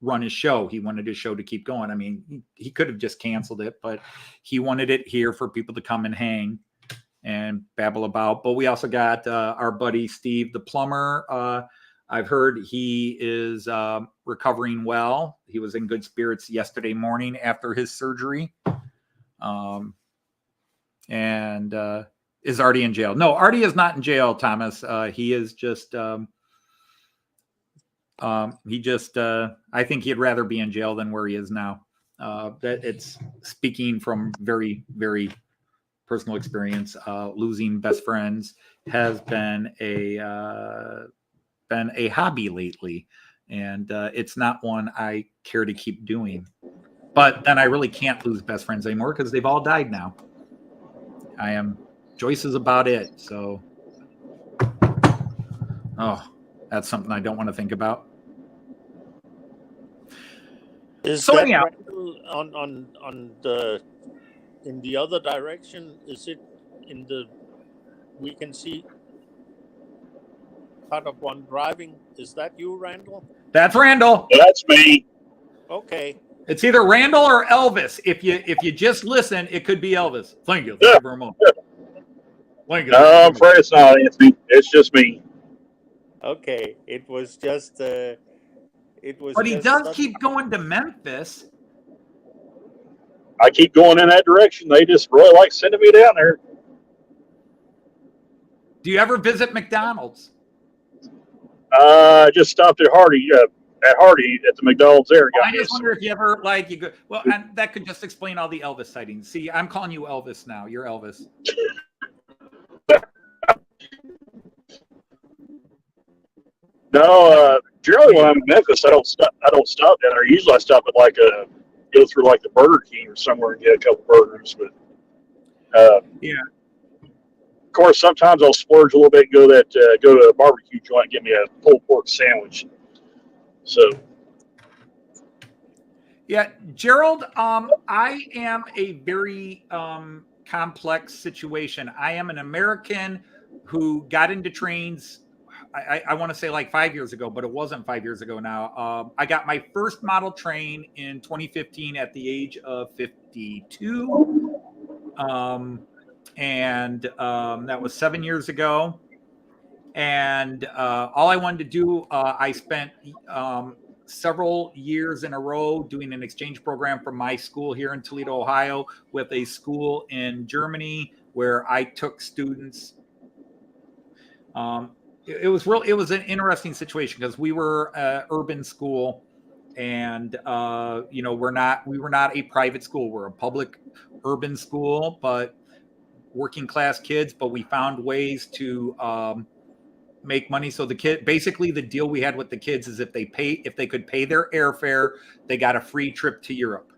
run his show. He wanted his show to keep going. I mean, he could have just canceled it, but he wanted it here for people to come and hang and babble about. But we also got our buddy Steve, the plumber. I've heard he is recovering well. He was in good spirits yesterday morning after his surgery. And is Artie in jail? No, Artie is not in jail, Thomas. He is just, I think he'd rather be in jail than where he is now. That it's speaking from very, very personal experience. Losing best friends has been a hobby lately, and it's not one I care to keep doing. But then I really can't lose best friends anymore because they've all died now. Joyce is about it. So, that's something I don't want to think about. Is so that anyhow, on the in the other direction? Is it in the we can see part of one driving? Is that you, Randall? That's Randall. That's me. Okay. It's either Randall or Elvis. If you just listen, it could be Elvis. Thank you. Thank you very much. Thank you. No, I'm afraid it's not, Anthony. It's just me. Okay. It was just But he does keep going to Memphis. I keep going in that direction. They just really like sending me down there. Do you ever visit McDonald's? I just stopped at Hardy at the McDonald's there. I just wonder if you ever you go. Well, and that could just explain all the Elvis sightings. See, I'm calling you Elvis now. You're Elvis. No, generally when I'm in Memphis, I don't stop down there. Usually I stop at go through the Burger King or somewhere and get a couple burgers. But yeah. Of course, sometimes I'll splurge a little bit and go to a barbecue joint and get me a pulled pork sandwich. So. Yeah, Gerald, I am a very complex situation. I am an American who got into trains, I want to say 5 years ago, but it wasn't 5 years ago now. I got my first model train in 2015 at the age of 52. And that was 7 years ago. And all I wanted to do, I spent several years in a row doing an exchange program from my school here in Toledo, Ohio, with a school in Germany where I took students. It was an interesting situation because we were an urban school, and we were not a private school. We're a public urban school, but working class kids. But we found ways to make money. So basically the deal we had with the kids is if they could pay their airfare, they got a free trip to Europe.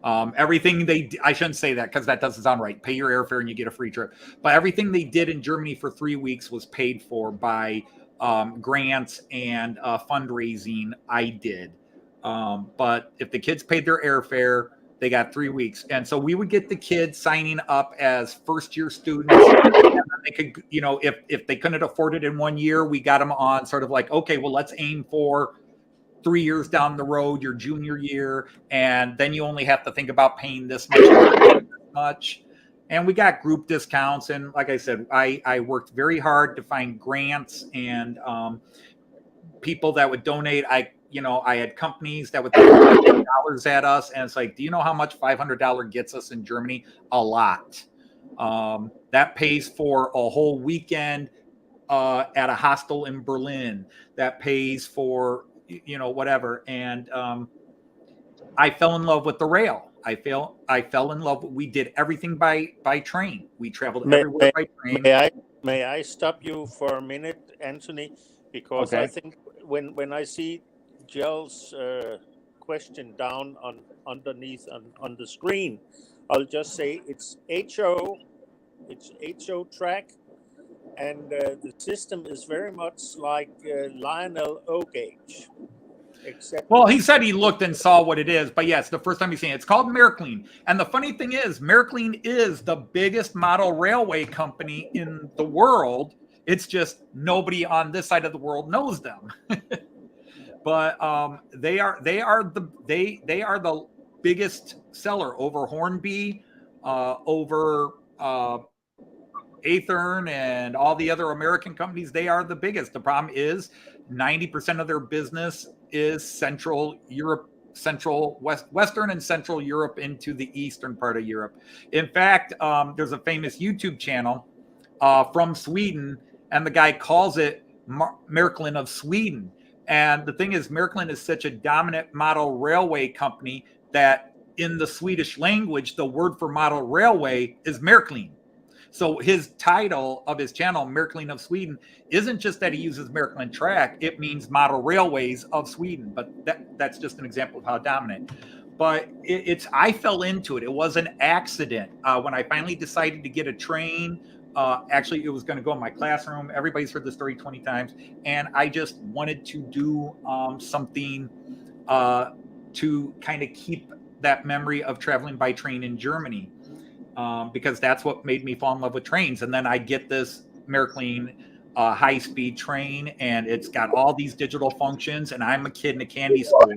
I shouldn't say that because that doesn't sound right. Pay your airfare and you get a free trip. But everything they did in Germany for 3 weeks was paid for by grants and fundraising I did. But if the kids paid their airfare, they got 3 weeks. And so we would get the kids signing up as first-year students. And they could, if they couldn't afford it in 1 year, we got them on sort of okay, well, let's aim for 3 years down the road, your junior year. And then you only have to think about paying this much. And we got group discounts. And like I said, I worked very hard to find grants and people that would donate. I had companies that would throw $500 at us, and it's like, do you know how much $500 gets us in Germany? A lot. That pays for a whole weekend at a hostel in Berlin. That pays for whatever. And I fell in love with the rail. I fell in love. We did everything by train. We traveled everywhere by train. May I stop you for a minute, Anthony? Because I think when I see Jell's question down underneath on the screen, I'll just say it's HO track, and the system is very much like Lionel O gauge. Well, he said he looked and saw what it is, but yes, the first time he's seen it. It's called Märklin. And the funny thing is, Märklin is the biggest model railway company in the world. It's just nobody on this side of the world knows them. But they are the biggest seller over Hornby, over Aethern, and all the other American companies. They are the biggest. The problem is 90% of their business is Central Europe, Western and Central Europe into the eastern part of Europe. In fact, there's a famous YouTube channel from Sweden, and the guy calls it Märklin of Sweden. And the thing is, Märklin is such a dominant model railway company that in the Swedish language, the word for model railway is Märklin. So his title of his channel, Märklin of Sweden, isn't just that he uses Märklin track, it means model railways of Sweden. But that's just an example of how dominant. But I fell into it. It was an accident. When I finally decided to get a train, actually it was going to go in my classroom. Everybody's heard the story 20 times. And I just wanted to do something to kind of keep that memory of traveling by train in Germany. Because that's what made me fall in love with trains. And then I get this Märklin high-speed train, and it's got all these digital functions, and I'm a kid in a candy store.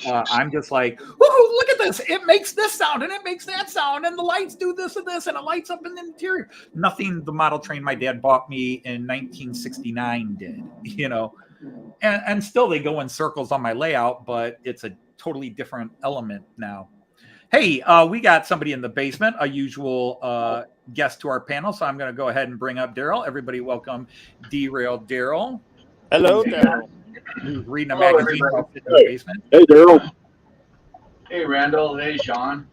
I'm just like, whoa, look at this. It makes this sound, and it makes that sound, and the lights do this and this, and it lights up in the interior. Nothing the model train my dad bought me in 1969 did, And still they go in circles on my layout, but it's a totally different element now. Hey, we got somebody in the basement, a usual guest to our panel. So I'm going to go ahead and bring up Daryl. Everybody welcome Derail Daryl. Hello, Daryl. Who's reading a magazine while sitting in the basement. Hey, Daryl. Hey, Randall. Hey, Sean.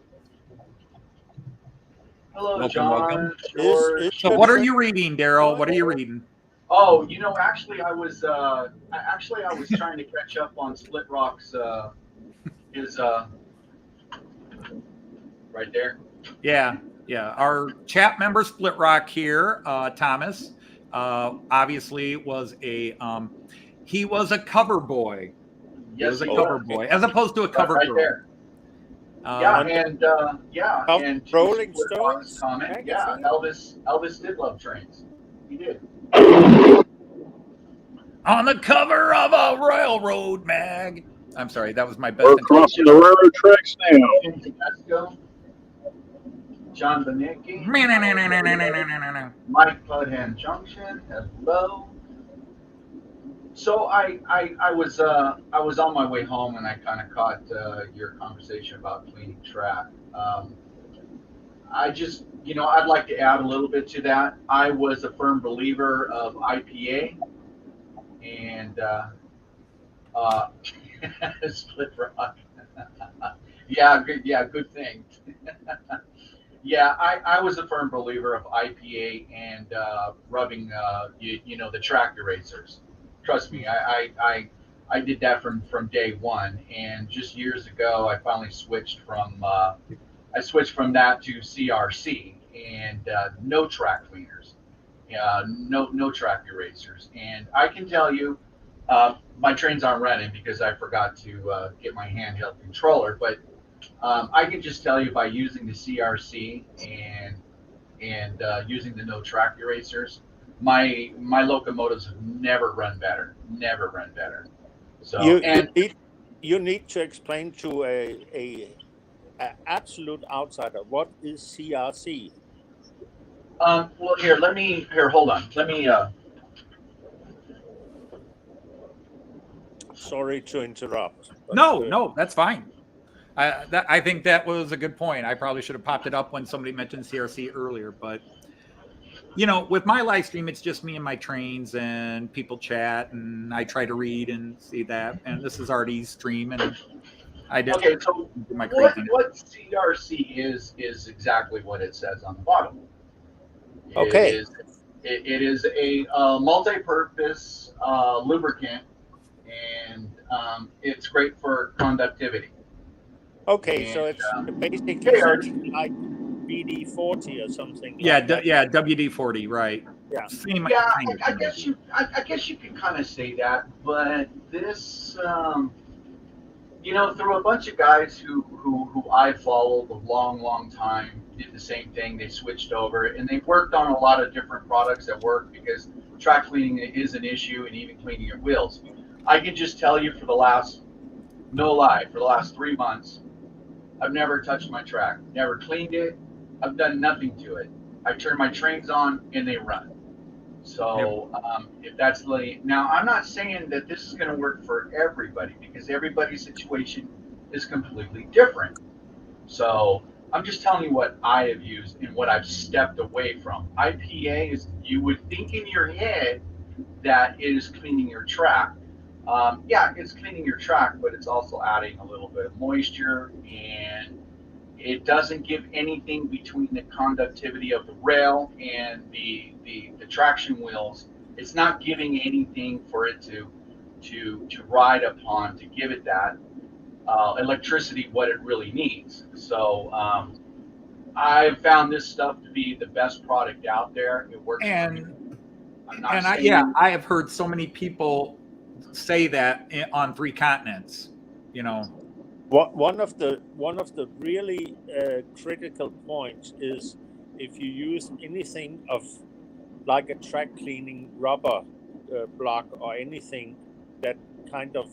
Hello, Welcome, John. welcome. So what are you reading, Daryl? What are you reading? Oh, actually, I was trying to catch up on Split Rock's his right there. Yeah. Our chat member Split Rock here, Thomas, obviously was he was a cover boy. He was a cover boy, as opposed to a cover right girl. There. And Rolling Split Stones Rock's comment. magazine? Yeah, Elvis did love trains. He did. On the cover of a railroad mag. I'm sorry, that was my best. We're crossing the railroad tracks now. Tedesco, John Benicki, Mike Pudham Junction. Hello. So I was on my way home, and I kind of caught your conversation about cleaning track. I just I'd like to add a little bit to that. I was a firm believer of IPA, and Split Rock. Good thing. I was a firm believer of IPA and rubbing the track erasers. Trust me, I did that from day one, and just years ago I finally switched from that to CRC and no track cleaners, no track erasers. And I can tell you, my trains aren't running because I forgot to get my handheld controller, but I can just tell you by using the CRC and using the no track erasers, my locomotives have never run better. So you need to explain to a absolute outsider what is CRC. Well, hold on. Let me. Sorry to interrupt. But, No, that's fine. I think that was a good point. I probably should have popped it up when somebody mentioned CRC earlier, but with my live stream, it's just me and my trains, and people chat, and I try to read and see that. And this is Artie's stream, and I did Okay, so my what craziness. CRC is exactly what it says on the bottom. Okay. It is a multi-purpose lubricant, and it's great for conductivity. Okay, And, so it's basically hey, Art. something like BD40 or something Yeah, like that. yeah, WD-40, right? Yeah. Same Yeah, kind of I guess you could kind of say that, but this, through a bunch of guys who I followed a long time, did the same thing. They switched over, and they worked on a lot of different products that work because track cleaning is an issue, and even cleaning your wheels. I can just tell you, for the last 3 months, I've never touched my track, never cleaned it. I've done nothing to it. I turn my trains on and they run. So if that's now, I'm not saying that this is going to work for everybody, because everybody's situation is completely different. So I'm just telling you what I have used and what I've stepped away from. IPA is, you would think in your head that it is cleaning your track. Yeah, it's cleaning your track, but it's also adding a little bit of moisture, and it doesn't give anything between the conductivity of the rail and the traction wheels. It's not giving anything for it to ride upon, to give it that electricity what it really needs. So I've found this stuff to be the best product out there. It works for me. I'm not saying, I have heard so many people say that on 3 continents. One of the really critical points is, if you use anything of like a track cleaning rubber block or anything that kind of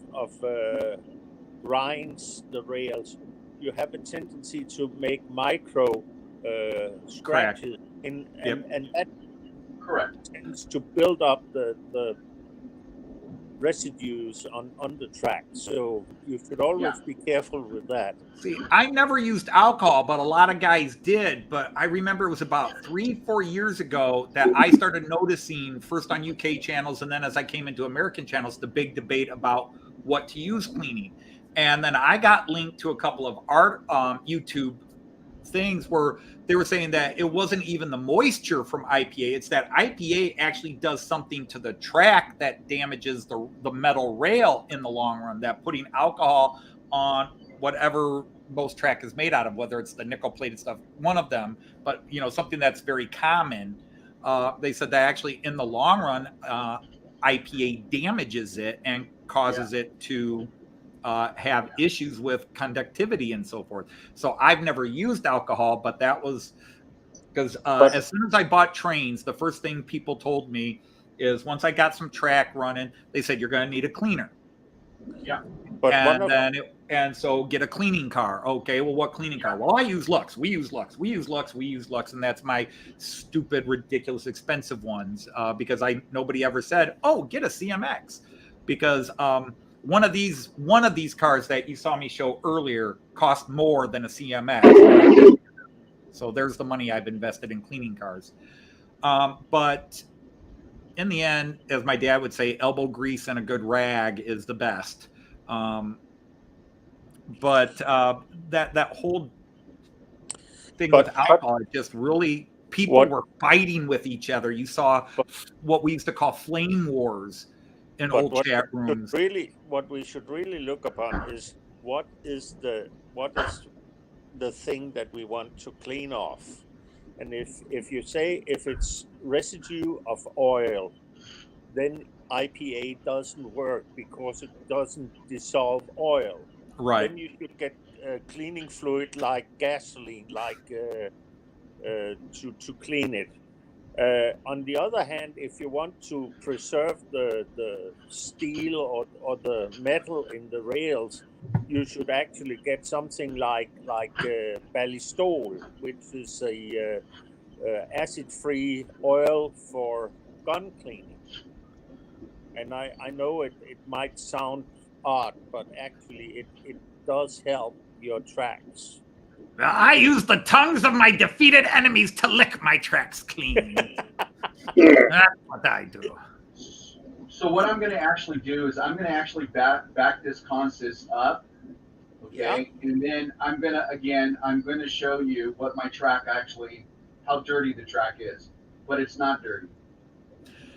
grinds the rails, you have a tendency to make micro scratches and that correct. tends to build up the residues on the track. So you should always be careful with that. See, I never used alcohol, but a lot of guys did. But I remember it was about 3-4 years ago that I started noticing, first on UK channels, and then as I came into American channels, the big debate about what to use cleaning. And then I got linked to a couple of YouTube things where they were saying that it wasn't even the moisture from IPA. It's that IPA actually does something to the track that damages the metal rail in the long run, that putting alcohol on whatever most track is made out of, whether it's the nickel plated stuff, one of them, but something that's very common. They said that actually in the long run, IPA damages it and causes it to have issues with conductivity and so forth. So I've never used alcohol, but that was because as soon as I bought trains, the first thing people told me is, once I got some track running, they said, you're going to need a cleaner. Yeah. And so get a cleaning car. Okay, well, what cleaning car? Well, I use Lux. We use Lux. And that's my stupid, ridiculous, expensive ones, because nobody ever said, oh, get a CMX, because one of these cars that you saw me show earlier cost more than a CMX. So there's the money I've invested in cleaning cars. But in the end, as my dad would say, elbow grease and a good rag is the best. But that whole thing with alcohol, it just really, people were fighting with each other. You saw what we used to call flame wars in old chat rooms. What we should really look upon is what is the thing that we want to clean off. And if you say, if it's residue of oil, then IPA doesn't work because it doesn't dissolve oil. Right. Then you should get cleaning fluid like gasoline, to clean it. On the other hand, if you want to preserve the steel or the metal in the rails, you should actually get something like ballistol, which is acid-free oil for gun cleaning. And I know it might sound odd, but actually it does help your tracks. I use the tongues of my defeated enemies to lick my tracks clean. That's what I do. So what I'm going to actually do is I'm going to actually back this consist up, okay, and then I'm going to show you what my track actually, how dirty the track is, but it's not dirty.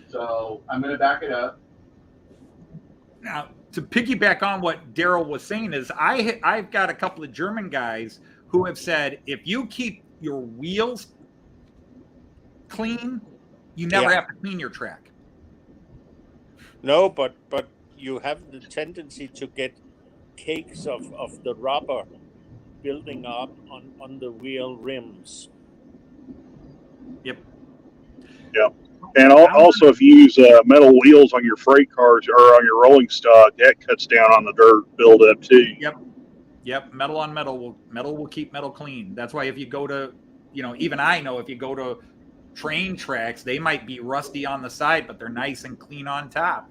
So I'm going to back it up. Now, to piggyback on what Daryl was saying is I've got a couple of German guys who have said, if you keep your wheels clean, you never have to clean your track. No, but you have the tendency to get cakes of the rubber building up on the wheel rims. Yep. Yep. And also, if you use metal wheels on your freight cars or on your rolling stock, that cuts down on the dirt buildup too. Yep. Metal on metal will keep metal clean. That's why if you go to, even I know if you go to train tracks, they might be rusty on the side, but they're nice and clean on top.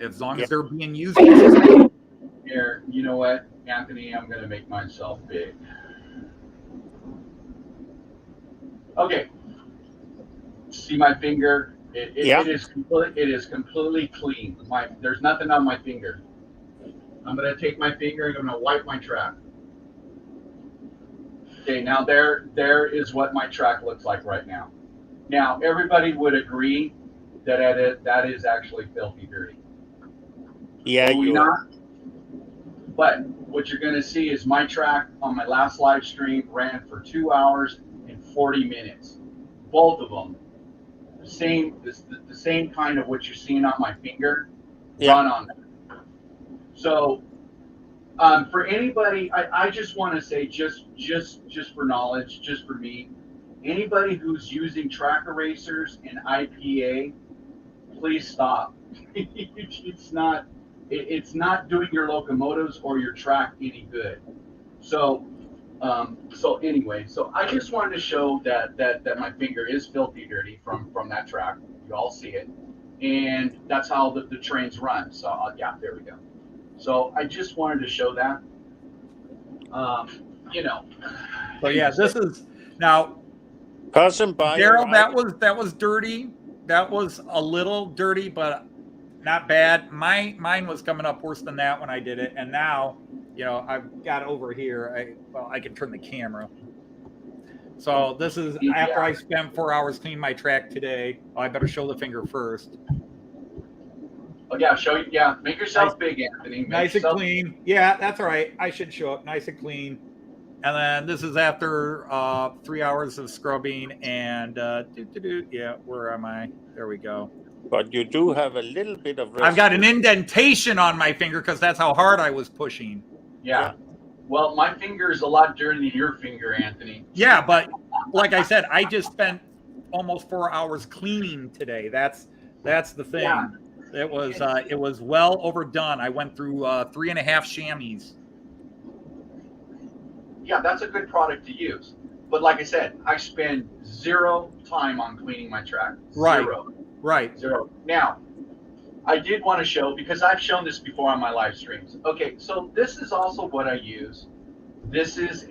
As long as they're being used. Here, you know what, Anthony? I'm going to make myself big. Okay. See my finger? It is completely clean. There's nothing on my finger. I'm going to take my finger and I'm going to wipe my track. Okay, now there is what my track looks like right now. Now, everybody would agree that is actually filthy dirty. Yeah, you not. But what you're going to see is my track on my last live stream ran for 2 hours and 40 minutes. Both of them. The same kind of what you're seeing on my finger, run on that. So for anybody, I just want to say, just for knowledge, just for me, anybody who's using track erasers and IPA, please stop. It's not doing your locomotives or your track any good. So anyway, so I just wanted to show that my finger is filthy dirty from that track. You all see it, and that's how the trains run. So there we go. So I just wanted to show that. So yeah, this is now. Cousin Daryl, that was dirty. That was a little dirty, but not bad. Mine was coming up worse than that when I did it, and now, I've got over here. I can turn the camera. So this is after I spent 4 hours cleaning my track today. Oh, I better show the finger first. Oh yeah, show you. Yeah, make yourself big, Anthony. Nice and clean. Yeah, that's all right. I should show up nice and clean. And then this is after 3 hours of scrubbing and where am I? There we go. But you do have a little bit of residue. I've got an indentation on my finger because that's how hard I was pushing. Yeah. Well, my finger is a lot dirtier than your finger, Anthony. Yeah, but like I said, I just spent almost 4 hours cleaning today. That's the thing. Yeah. It was well overdone. I went through 3.5 chamois. Yeah, that's a good product to use. But like I said, I spend 0 time on cleaning my track. Zero. Right. 0. Now, I did want to show, because I've shown this before on my live streams. Okay, so this is also what I use. This is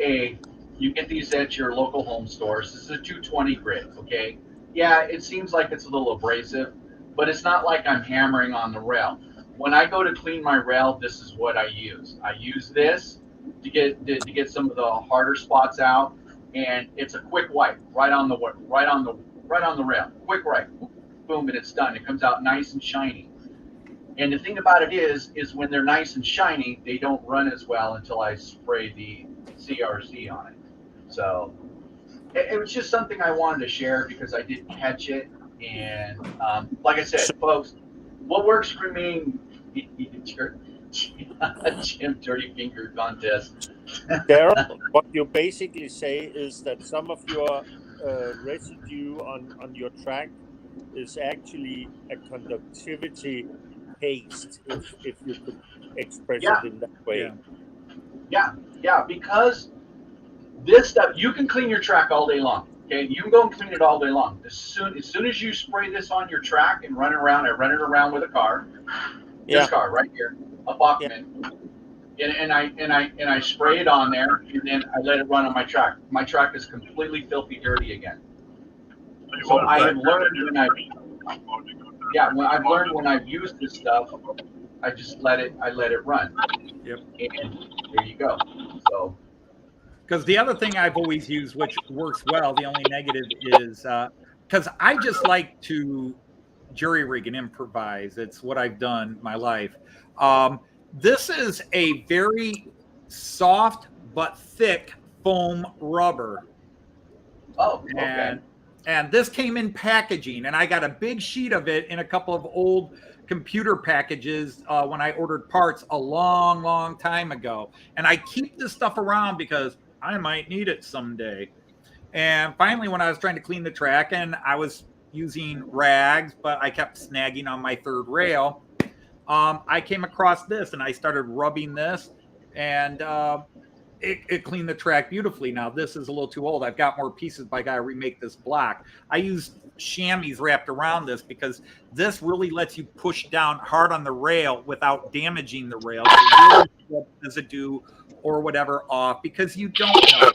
you get these at your local home stores. This is a 220 grit, okay? Yeah, it seems like it's a little abrasive, but it's not like I'm hammering on the rail. When I go to clean my rail, this is what I use. I use this to get some of the harder spots out, and it's a quick wipe right on the rail. Quick wipe, boom, and it's done. It comes out nice and shiny. And the thing about it is when they're nice and shiny, they don't run as well until I spray the CRC on it. So it was just something I wanted to share because I did catch it. And like I said, folks, what works for me, Jim Dirty Finger Contest. Daryl, what you basically say is that some of your residue on your track is actually a conductivity paste, if you could express it in that way. Yeah, because this stuff, you can clean your track all day long. Okay, you can go and clean it all day long. As soon as you spray this on your track and run it around, I run it around with a car. Yeah. This car right here, a Bachman, and I spray it on there, and then I let it run on my track. My track is completely filthy dirty again. So I have learned when I've used this stuff, I just let it run. Yep. And there you go. So. Because the other thing I've always used, which works well, the only negative is because I just like to jury rig and improvise. It's what I've done my life. This is a very soft but thick foam rubber. Oh, okay. And this came in packaging, and I got a big sheet of it in a couple of old computer packages when I ordered parts a long, long time ago. And I keep this stuff around because I might need it someday. And finally, when I was trying to clean the track, and I was using rags, but I kept snagging on my third rail, I came across this, and I started rubbing this, and it cleaned the track beautifully. Now, this is a little too old. I've got more pieces, but I got to remake this block. I used chamois wrapped around this because this really lets you push down hard on the rail without damaging the rail. So really residue or whatever off, because you don't know.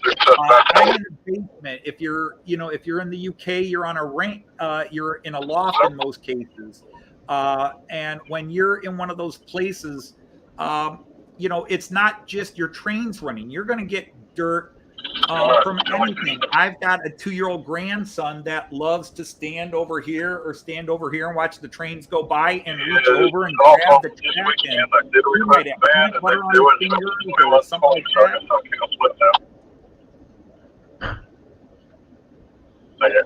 I'm in the basement. If you're in the UK, you're on a rank. You're in a loft in most cases. And when you're in one of those places, it's not just your trains running. You're going to get dirt from anything. I've got a 2-year-old grandson that loves to stand over here and watch the trains go by and reach over and grab the track, and he might have peanut butter on his fingers or something like that.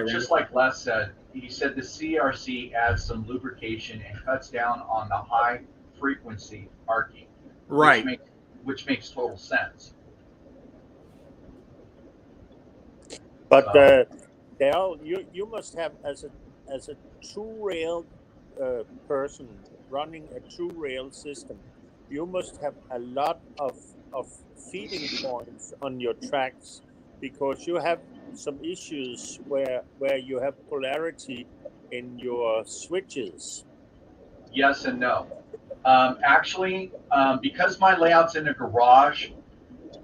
Just like Les said, he said the CRC adds some lubrication and cuts down on the high frequency arcing, right? Which makes total sense. But Dale, you must have, as a 2-rail person running a 2-rail system, you must have a lot of feeding points on your tracks, because you have some issues where you have polarity in your switches. Yes and no. Actually, because my layout's in a garage,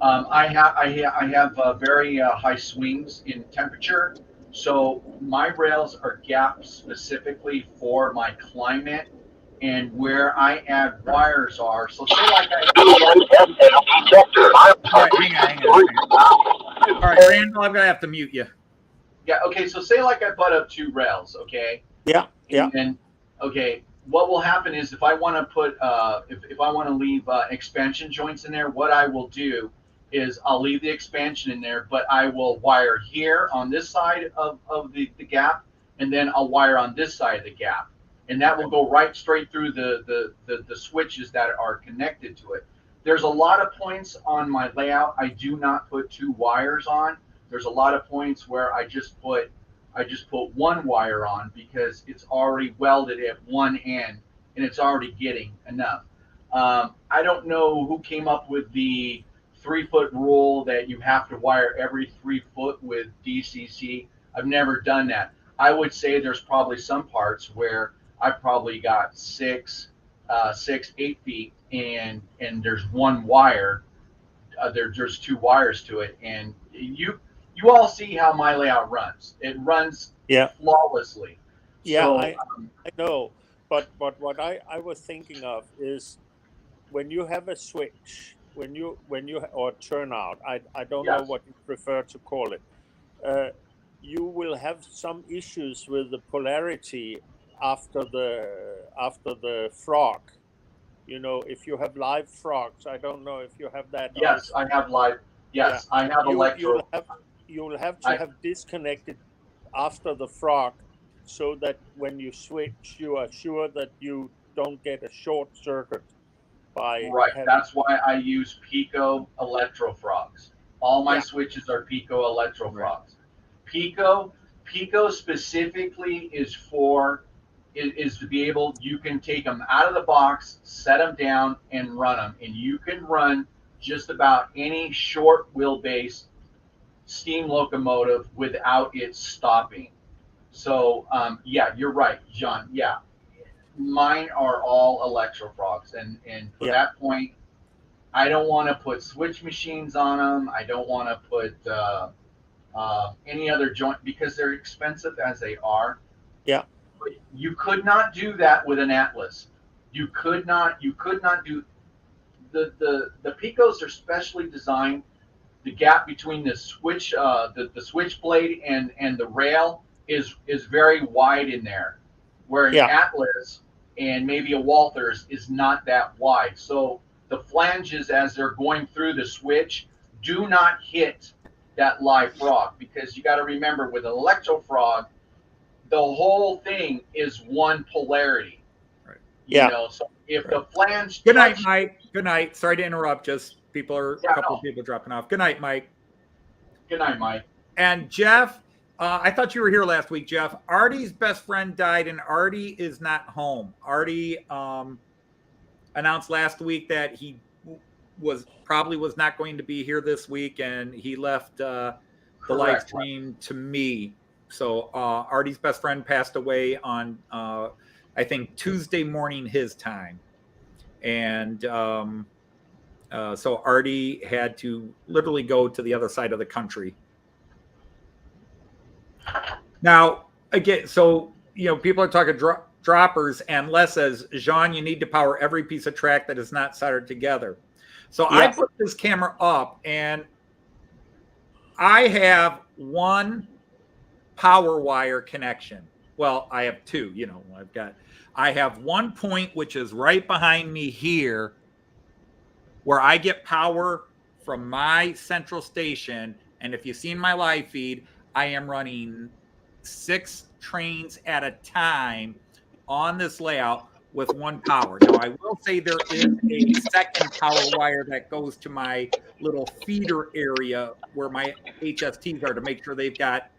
I have very high swings in temperature, so my rails are gapped specifically for my climate and where I add wires are. So say like Hang on. All right, Randall, I'm gonna have to mute you. Yeah. Okay. So say like I butt up 2 rails. Okay. Yeah. And okay, what will happen is if I want to put if I want to leave expansion joints in there, what I will do is I'll leave the expansion in there, but I will wire here on this side of the gap, and then I'll wire on this side of the gap, and that will go right straight through the switches that are connected to it. There's a lot of points on my layout I do not put 2 wires on. There's a lot of points where I just put 1 wire on because it's already welded at one end and it's already getting enough. I don't know who came up with the 3-foot rule that you have to wire every 3 foot with DCC. I've never done that. I would say there's probably some parts where I probably got 6, 8 feet, and there's 1 wire. There's 2 wires to it, and you all see how my layout runs. It runs flawlessly. Yeah, so, I know. But what I was thinking of is when you have a switch, when you or turnout, I don't know what you prefer to call it. You will have some issues with the polarity after the frog. If you have live frogs, I don't know if you have that. Yes, I have live. Yes, I have electro. You'll have to have disconnected after the frog, so that when you switch, you are sure that you don't get a short circuit. That's why I use Pico electro frogs. All my switches are Pico electro frogs. Pico specifically is for is to be able, you can take them out of the box, set them down, and run them. And you can run just about any short wheelbase steam locomotive without it stopping. So, yeah, you're right, John. Yeah, mine are all electrofrogs. And for Yeah. that point, I don't want to put switch machines on them. I don't want to put any other joint because they're expensive as they are. Yeah. You could not do that with an Atlas. You could not do the Picos are specially designed. The gap between the switch the switch blade and the rail is very wide in there, where an Yeah. Atlas and maybe a Walthers is not that wide. So the flanges, as they're going through the switch, do not hit that live frog, because you got to remember, with an electro frog, the whole thing is one polarity. Right. Yeah. So if the flange. Good night, Mike. Good night. Sorry to interrupt. Just a couple of people dropping off. Good night, Mike. Good night, Mike. And Jeff, I thought you were here last week, Jeff. Artie's best friend died, and Artie is not home. Artie announced last week that he was not going to be here this week, and he left the live stream to me. So Artie's best friend passed away on I think Tuesday morning his time, and so Artie had to literally go to the other side of the country. Now, again, so, people are talking droppers, and Les says, Jean, you need to power every piece of track that is not soldered together. So I put this camera up, and I have one power wire connection. Well, I have two, I have one point, which is right behind me here, where I get power from my central station. And if you've seen my live feed, I am running 6 trains at a time on this layout with one power. Now, I will say there is a second power wire that goes to my little feeder area where my HSTs are, to make sure they've got,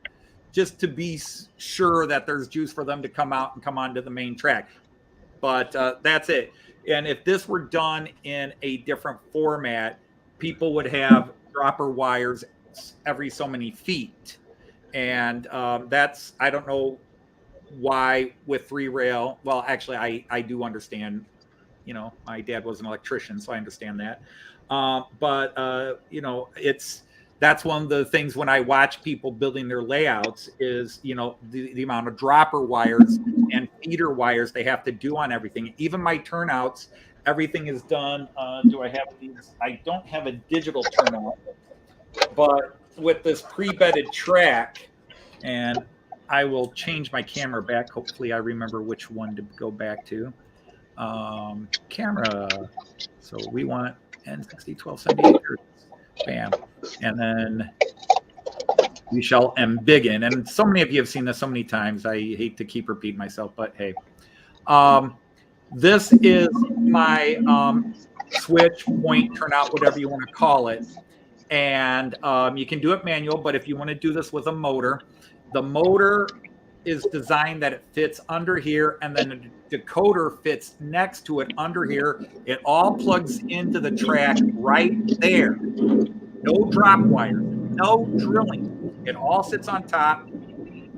just to be sure that there's juice for them to come out and come onto the main track. But that's it. And if this were done in a different format, people would have dropper wires every so many feet. And that's, I don't know why with 3-rail. Well, actually, I do understand. My dad was an electrician, so I understand that. But that's one of the things when I watch people building their layouts is, the amount of dropper wires and feeder wires they have to do on everything. Even my turnouts, everything is done. Do I have these? I don't have a digital turnout, but with this pre-bedded track, and I will change my camera back. Hopefully I remember which one to go back to. Camera. So we want N60 1278 hertz. Bam. And then we shall embiggen. And so many of you have seen this so many times. I hate to keep repeating myself, but hey. This is my switch, point, turnout, whatever you want to call it. And you can do it manual, but if you want to do this with a motor, the motor is designed that it fits under here, and then the decoder fits next to it under here. It all plugs into the track right there. No drop wires, no drilling. It all sits on top,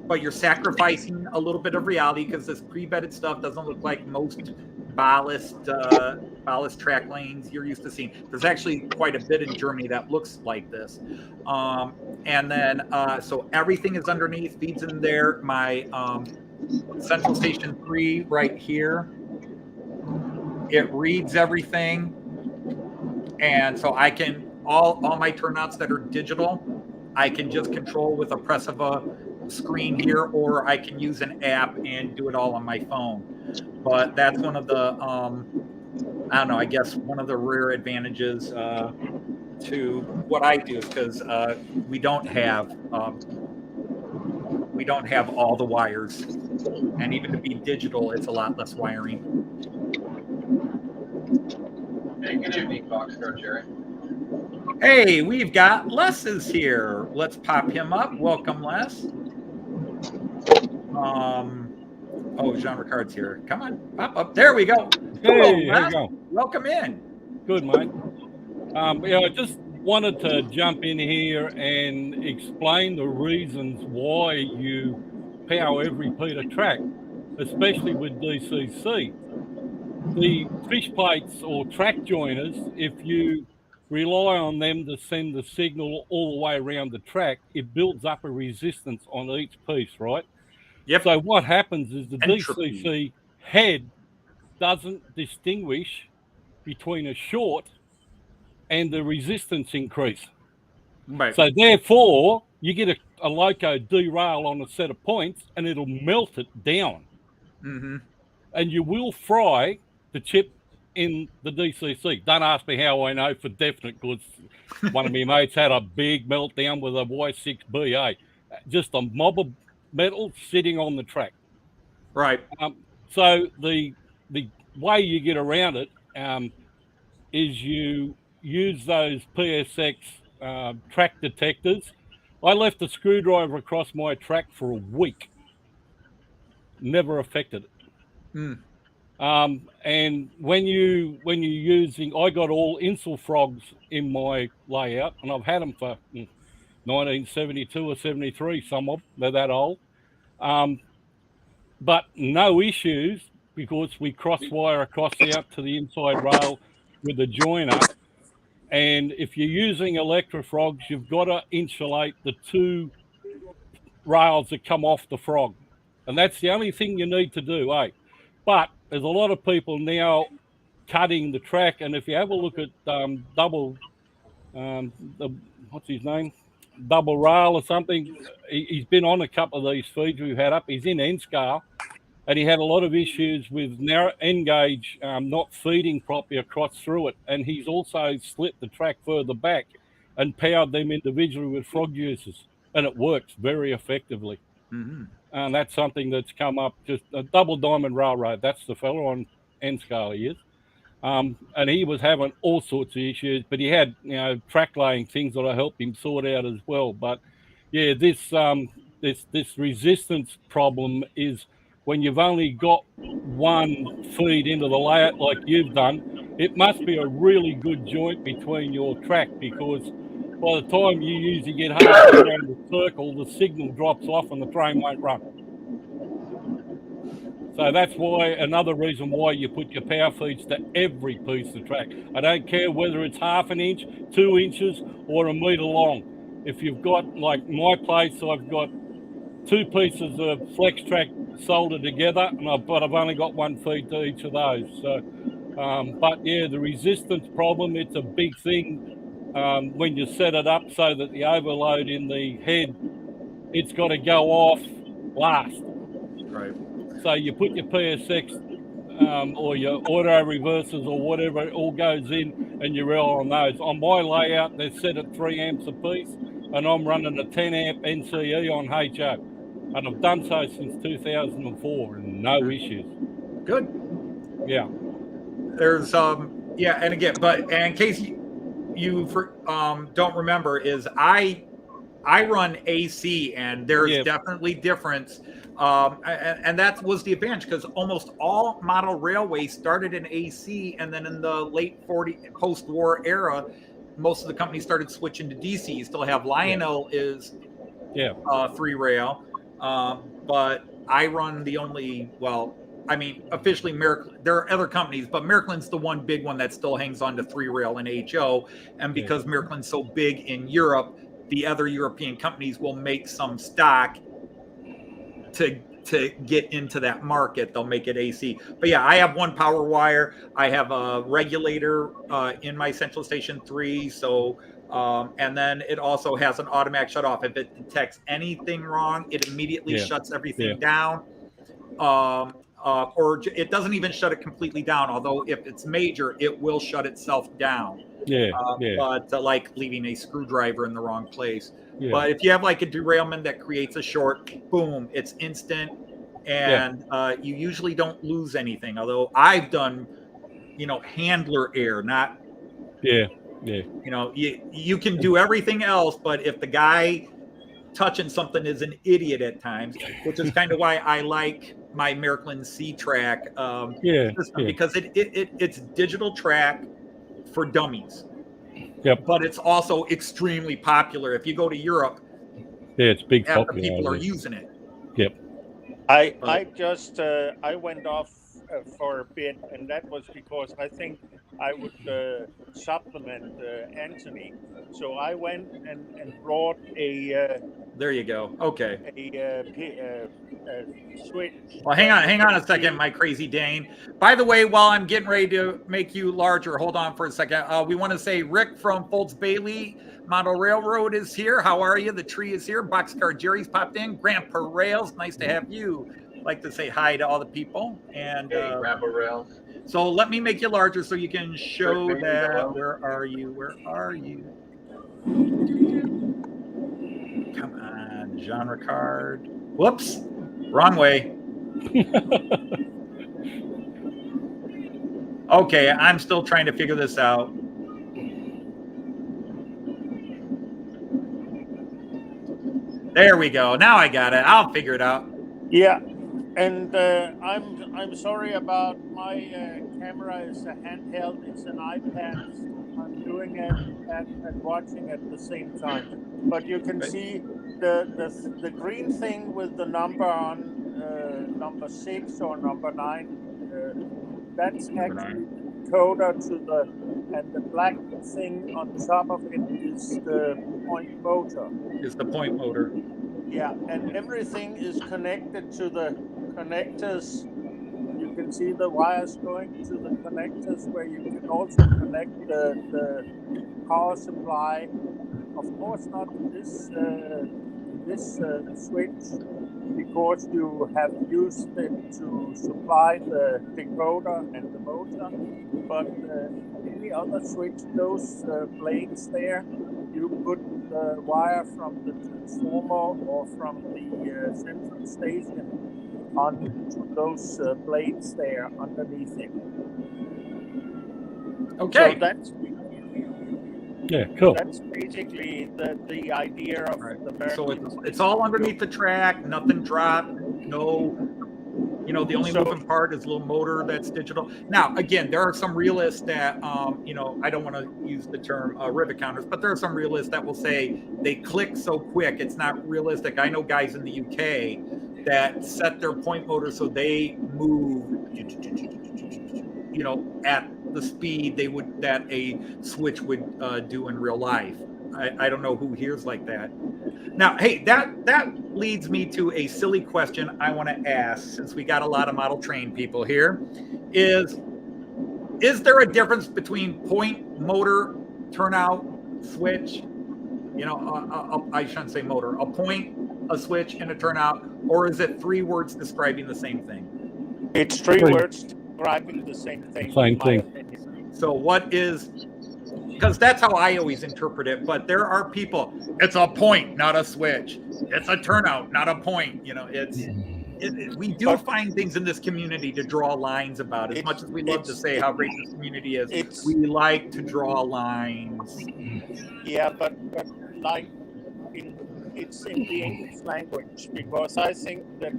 but you're sacrificing a little bit of reality because this pre-bedded stuff doesn't look like most ballast track lanes you're used to seeing. There's actually quite a bit in Germany that looks like this. And then, so everything is underneath, feeds in there. My central station 3 right here, it reads everything. And so I can, all my turnouts that are digital, I can just control with a press of a screen here, or I can use an app and do it all on my phone. But that's one of the, I don't know, I guess one of the rare advantages to what I do is because we don't have all the wires, and even to be digital, it's a lot less wiring. Hey, good evening, Foxcar Jerry. Hey, we've got Les is here. Let's pop him up. Welcome, Les. Oh, Jean Ricard's here. Come on, pop up. There we go. Hello, Hey, how you Les. going? Welcome in. Good, mate. I just wanted to jump in here and explain the reasons why you power every Peter track, especially with DCC. The fish plates or track joiners, if you rely on them to send the signal all the way around the track, it builds up a resistance on each piece, right? Yep. So what happens is the Entropy. DCC head doesn't distinguish between a short and the resistance increase. Right. So therefore, you get a loco derail on a set of points and it'll melt it down. Mm-hmm. And you will fry the chip in the DCC. Don't ask me how I know for definite, because one of my mates had a big meltdown with a Y6BA. Just a mob of metal sitting on the track. Right. So the way you get around it is you use those PSX track detectors. I left a screwdriver across my track for a week. Never affected it. Mm. And when you're using, I got all Insel frogs in my layout, and I've had them for 1972 or 73. Some of them, they're that old. But no issues, because we crosswire across out to the inside rail with the joiner. And if you're using electrofrogs, you've got to insulate the two rails that come off the frog. And that's the only thing you need to do, eh? But there's a lot of people now cutting the track. And if you have a look at what's his name? Double rail or something, he's been on a couple of these feeds we've had up. He's in end scale. And he had a lot of issues with narrow end gauge not feeding properly across through it. And he's also split the track further back and powered them individually with frog juices. And it works very effectively. Mm-hmm. And that's something that's come up, just a Double Diamond Railroad. That's the fellow on end scale he is. And he was having all sorts of issues, but he had, track laying things that I helped him sort out as well. But yeah, this resistance problem is when you've only got one feed into the layout like you've done. It must be a really good joint between your track, because by the time you usually get halfway around the circle, the signal drops off and the train won't run. So that's why, another reason why you put your power feeds to every piece of track. I don't care whether it's half an inch, 2 inches, or a metre long. If you've got, like my place, I've got 2 pieces of flex track soldered together, but I've only got one feed to each of those. So, but yeah, the resistance problem, it's a big thing when you set it up so that the overload in the head, it's got to go off last. Right. So you put your PSX or your auto reversers or whatever, it all goes in, and you rely on those. On my layout, they're set at 3 amps a piece, and I'm running a 10 amp NCE on HO. And I've done so since 2004, and no issues. Good. Yeah. There's and again, but in case you don't remember, is I run AC, and there's definitely difference. And that was the advantage, because almost all model railways started in AC, and then in the late post-war era, most of the companies started switching to DC. You still have Lionel is 3 rail, but I run the only, officially Merklin. There are other companies, but Merklin's the one big one that still hangs on to 3 rail and HO. And because Merklin's so big in Europe, the other European companies will make some stock to get into that market. They'll make it AC. But yeah, I have one power wire. I have a regulator in my Central Station 3. So, and then it also has an automatic shut off. If it detects anything wrong, it immediately shuts everything down. Or it doesn't even shut it completely down. Although if it's major, it will shut itself down. But like leaving a screwdriver in the wrong place. But if you have like a derailment that creates a short, boom, it's instant, and you usually don't lose anything. Although I've done, handler error, not you can do everything else, but if the guy touching something is an idiot at times, which is kind of why I like my Miraklin C-Track Yeah, system yeah. because it's digital track for dummies. Yep. But it's also extremely popular. If you go to Europe, Yeah, it's big half the popular. people are Yeah. using it. Yep. I just I went off for a bit, and that was because I think I would supplement Anthony. So I went and brought a There you go. Okay. switch. Well, where you hang on can a second, see- my crazy Dane. By the way, while I'm getting ready to make you larger, hold on for a second. We want to say Rick from Foltz Bailey Model Railroad is here. How are you? The tree is here. Boxcar Jerry's popped in. Grandpa Rails, nice to have you. Like to say hi to all the people. And Hey, Grandpa Rails. so let me make you larger so you can show Rick Bailey, that. hello. Where are you? Where are you? Come on, genre card. Whoops, wrong way. Okay, I'm still trying to figure this out. There we go. Now I got it. I'll figure it out. Yeah, and I'm sorry about my camera. Is a handheld. It's an iPad. I'm doing it and watching at the same time. But you can see the green thing with the number on number 6 or number 9. That's actually the decoder to and the black thing on top of it is the point motor. Is the point motor. Yeah, and everything is connected to the connectors. You can see the wires going to the connectors where you can also connect the power supply. Of course, not this switch, because you have used it to supply the decoder and the motor. But any other switch, those blades there, you put the wire from the transformer or from the central station onto those blades there underneath it. Okay. So that's Cool. That's basically the idea of Right. the Mercury. So it's all underneath the track, nothing dropped, no, the only moving part is a little motor that's digital. Now, again, there are some realists that, I don't want to use the term rivet counters, but there are some realists that will say they click so quick, it's not realistic. I know guys in the UK that set their point motor so they move, at the speed that a switch would do in real life. I don't know who hears like that. Now, hey, that leads me to a silly question I want to ask, since we got a lot of model train people here. Is there a difference between point, motor, turnout, switch? I shouldn't say motor. A point, a switch, and a turnout, or is it 3 words describing the same thing? It's 3 words describing the same thing. Same thing. So what is? Because that's how I always interpret it. But there are people. It's a point, not a switch. It's a turnout, not a point. We do find things in this community to draw lines about. As much as we love to say how great this community is, we like to draw lines. Yeah, but like it's in the English language, because I think that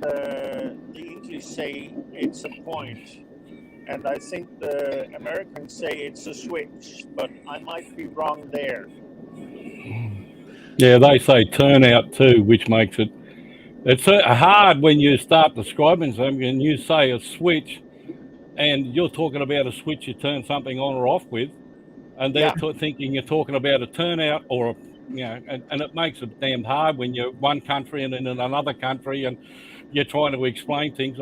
the English say it's a point, and I think the Americans say it's a switch, but I might be wrong there. Yeah, they say turnout too, which makes it's hard when you start describing something and you say a switch, and you're talking about a switch you turn something on or off with, and they're thinking you're talking about a turnout or and it makes it damn hard when you're one country and then in another country and you're trying to explain things.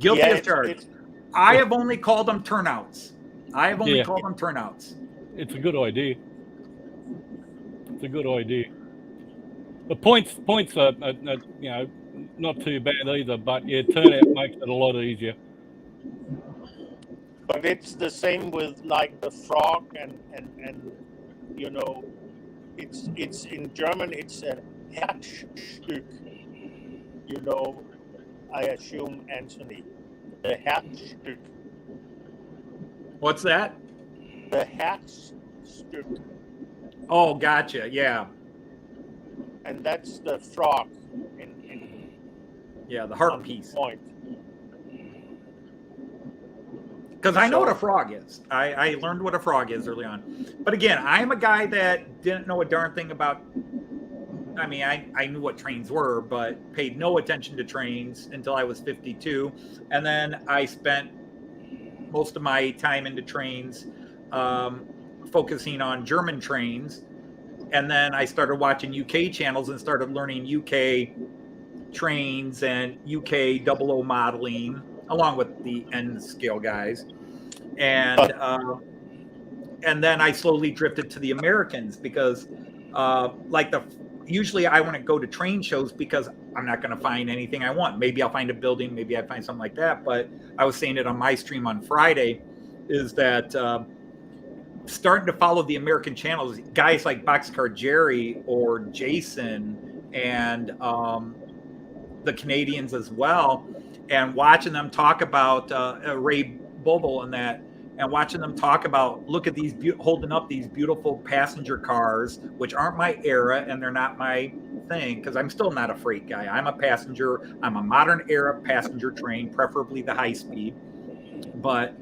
Guilty as charged. I have only called them turnouts. It's a good idea. The points are not too bad either, but turnout makes it a lot easier. But it's the same with like the frog and it's in German it's a Herzstück. I assume, Anthony, the Herzstück. What's that? The Herzstück. Oh, gotcha. Yeah. And that's the frog Yeah, the heart on piece. point. Because I know what a frog is. I learned what a frog is early on. But again, I'm a guy that didn't know a darn thing about. I mean, I knew what trains were, but paid no attention to trains until I was 52. And then I spent most of my time into trains focusing on German trains. And then I started watching UK channels and started learning UK trains and UK 00 modeling, along with the N scale guys. And then I slowly drifted to the Americans because usually I want to go to train shows because I'm not going to find anything I want. Maybe I'll find a building, maybe I find something like that. But I was saying it on my stream on Friday, is that starting to follow the American channels, guys like Boxcar Jerry or Jason and the Canadians as well, and watching them talk about Ray Bobo and that, and watching them talk about, look at these holding up these beautiful passenger cars, which aren't my era and they're not my thing, because I'm still not a freight guy. I'm a passenger. I'm a modern era passenger train, preferably the high speed. But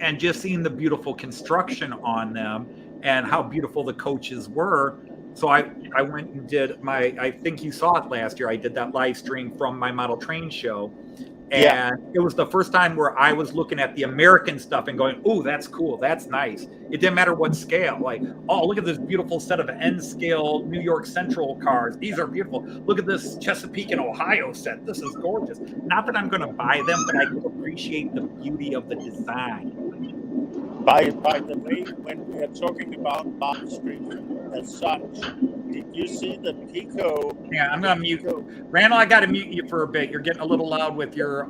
and just seeing the beautiful construction on them and how beautiful the coaches were. So I went and did I think you saw it last year. I did that live stream from my model train show. And it was the first time where I was looking at the American stuff and going, oh, that's cool. That's nice. It didn't matter what scale. Like, oh, look at this beautiful set of N scale New York Central cars. These are beautiful. Look at this Chesapeake and Ohio set. This is gorgeous. Not that I'm going to buy them, but I can appreciate the beauty of the design. By the way, when we are talking about live streaming as such, did you see the Pico? Yeah, I'm going to mute you. Randall, I got to mute you for a bit. You're getting a little loud with your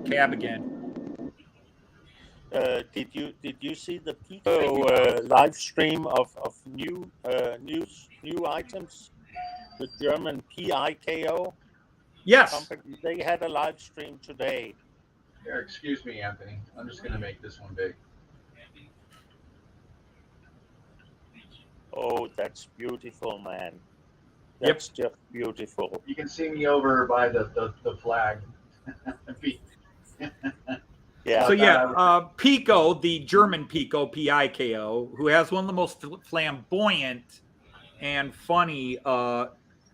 cab again. Did you see the Pico live stream of new items? The German PIKO Yes. company, they had a live stream today. Here, excuse me, Anthony. I'm just going to make this one big. Oh, that's beautiful, man. That's just beautiful. You can see me over by the flag. Yeah. So yeah, Pico, the German Pico, P-I-K-O, who has one of the most flamboyant and funny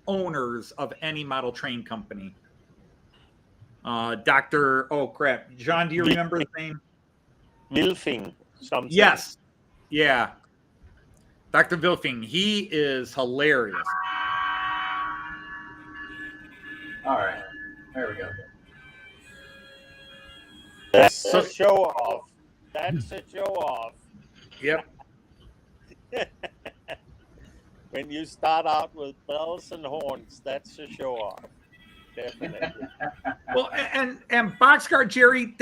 owners of any model train company. Dr. Oh crap, John, do you remember his name? Wilfing, something. Yes. Yeah. Dr. Wilfing, he is hilarious. All right, there we go. That's a show off. That's a show off. Yep. When you start out with bells and horns, that's a show off. Definitely. Well, and Boxcar Jerry,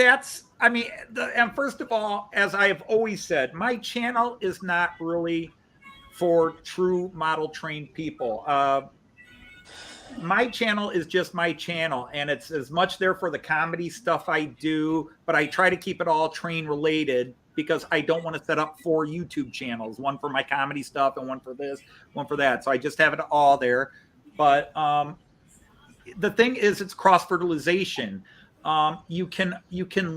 and first of all, as I've always said, my channel is not really for true model trained people. My channel is just my channel, and it's as much there for the comedy stuff I do, but I try to keep it all train related because I don't want to set up 4 YouTube channels, one for my comedy stuff and one for this, one for that. So I just have it all there. But the thing is, it's cross fertilization. You can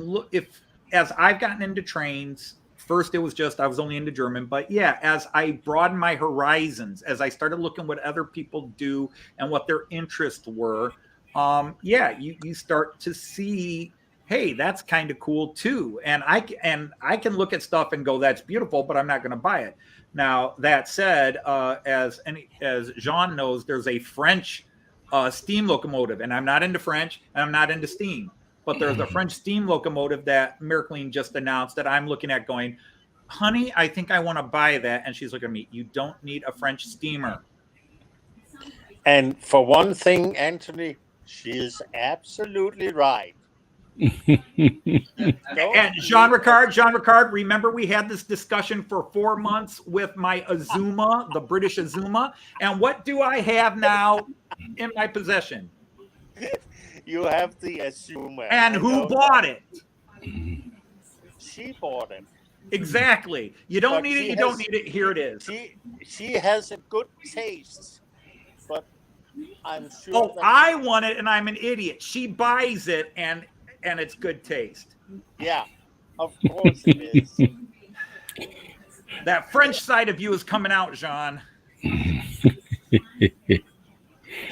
look, if as I've gotten into trains, first it was just I was only into German, but yeah, as I broadened my horizons, as I started looking what other people do and what their interests were, you start to see, hey, that's kind of cool too. And I can look at stuff and go, that's beautiful, but I'm not going to buy it. Now that said, as Jean knows, there's a French steam locomotive, and I'm not into French and I'm not into steam, but there's a French steam locomotive that Miracle just announced that I'm looking at going, honey, I think I want to buy that. And she's looking at me, you don't need a French steamer. And for one thing, Anthony, she is absolutely right. And Jean Ricard, remember we had this discussion for 4 months with my Azuma, the British Azuma. And what do I have now in my possession? You have the Azuma. And who bought it? She bought it. Exactly. You don't need it. You don't need it. Here it is. She has a good taste, but I'm sure. Oh, I want it, and I'm an idiot. She buys it, and it's good taste. Yeah, of course it is. That French side of you is coming out, Jean.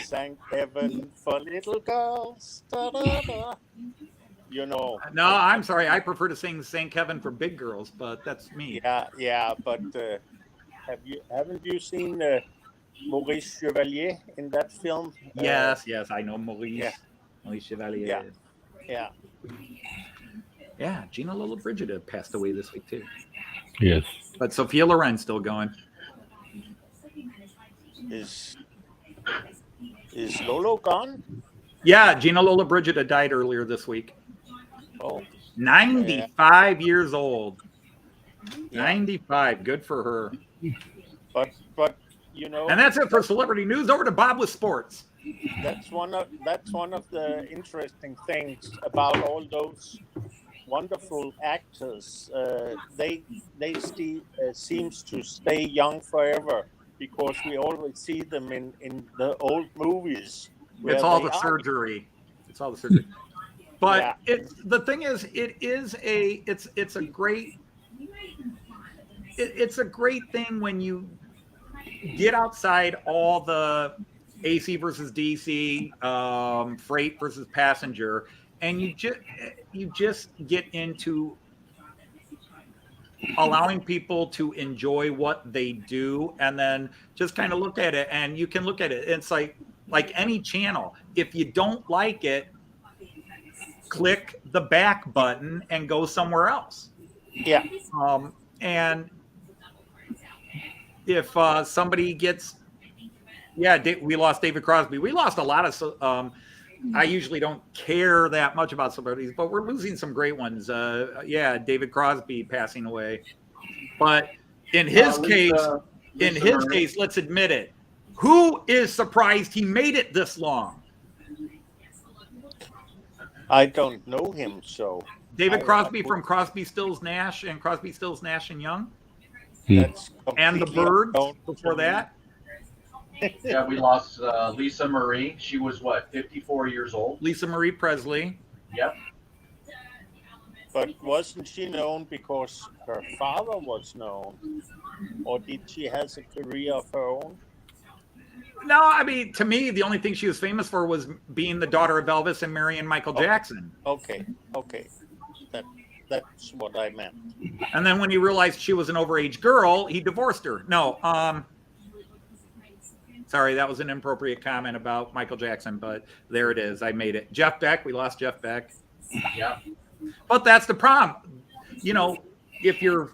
Thank heaven for little girls. Da-da-da. You know. No, I'm sorry. I prefer to sing St. Kevin for big girls, but that's me. Yeah, but haven't you seen Maurice Chevalier in that film? Yes, I know Maurice. Yeah. Maurice Chevalier. Yeah. Yeah, Gina Lollobrigida passed away this week too. Yes. But Sophia Loren's still going. Is Lolo gone? Yeah, Gina Lollobrigida died earlier this week. Oh. 95 years old. Yeah. 95. Good for her. But you know. And that's it for celebrity news. Over to Bob with sports. That's one of the interesting things about all those wonderful actors. They seems to stay young forever because we always see them in the old movies. It's all the surgery. It's all the surgery. But the thing is, it's a great thing when you get outside all the AC versus DC, freight versus passenger, and you just get into allowing people to enjoy what they do, and then just kind of look at it. And you can look at it. It's like any channel. If you don't like it, click the back button and go somewhere else. Yeah. And if somebody gets, we lost David Crosby. We lost a lot of. I usually don't care that much about celebrities, but we're losing some great ones. David Crosby passing away. But in his case, let's admit it. Who is surprised he made it this long? I don't know him, so. David Crosby from Crosby, Stills, Nash, and Crosby, Stills, Nash and Young. That's and the Birds before that. Yeah, we lost Lisa Marie. She was 54 years old. Lisa Marie Presley. Yep. But wasn't she known because her father was known, or did she have a career of her own? No, I mean, to me, the only thing she was famous for was being the daughter of Elvis and marrying Michael Jackson. Okay. That's what I meant. And then when he realized she was an overage girl, he divorced her. No, sorry, that was an inappropriate comment about Michael Jackson, but there it is. I made it. Jeff Beck, we lost Jeff Beck. Yeah. But that's the problem. You know, if you're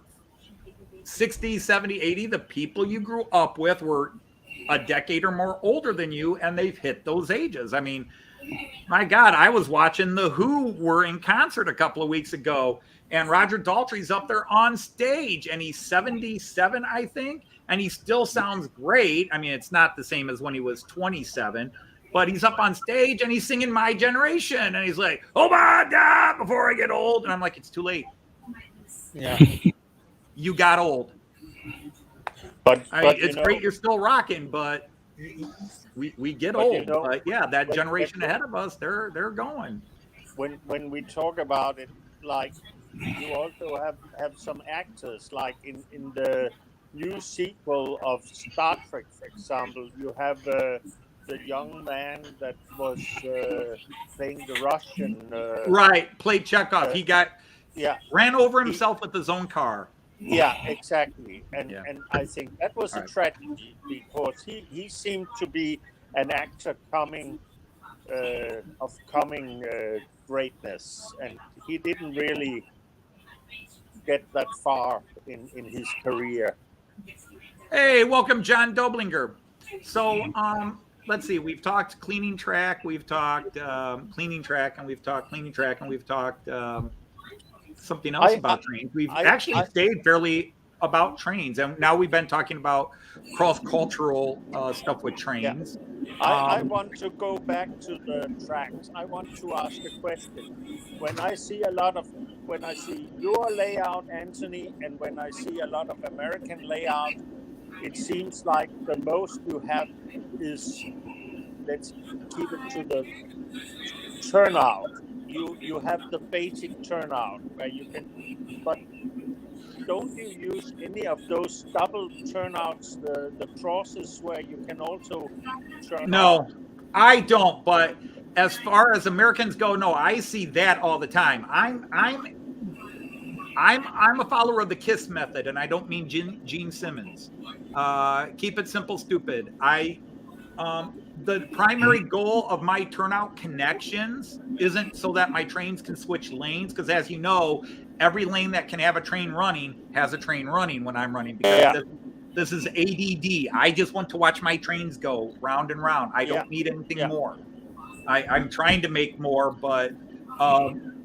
60, 70, 80, the people you grew up with were a decade or more older than you, and they've hit those ages. I mean, my God, I was watching The Who were in concert a couple of weeks ago, and Roger Daltrey's up there on stage, and he's 77, I think, and he still sounds great. I mean, it's not the same as when he was 27, but he's up on stage, and he's singing My Generation, and he's like, oh my God, before I get old. And I'm like, it's too late. Yeah. You got old. But it's great you're still rocking, but we get old. But yeah, that generation ahead of us, they're going. When we talk about it, like you also have some actors, like in the new sequel of Star Trek, for example, you have the young man that was playing the Russian. Right, played Chekhov. He ran over himself with his own car. Yeah, exactly. And I think that was a tragedy because he seemed to be an actor coming greatness, and he didn't really get that far in his career. Hey, welcome, John Doblinger. So, let's see. We've talked cleaning track. We've talked cleaning track, and we've talked cleaning track, and we've talked something else about trains. We've actually stayed fairly about trains, and now we've been talking about cross-cultural stuff with trains. Yeah. I want to go back to the tracks. I want to ask a question. When I see your layout, Anthony, and when I see a lot of American layout, it seems like the most you have is let's keep it to the turnout. You have the basic turnout where you can, but don't you use any of those double turnouts, the crosses where you can also turn No, off? I don't. But as far as Americans go, no, I see that all the time. I'm a follower of the KISS method, and I don't mean Gene Simmons. Keep it simple, stupid. The primary goal of my turnout connections isn't so that my trains can switch lanes, because as you know, every lane that can have a train running has a train running when I'm running, because this is ADD. I just want to watch my trains go round and round. I don't need anything more. I'm trying to make more, but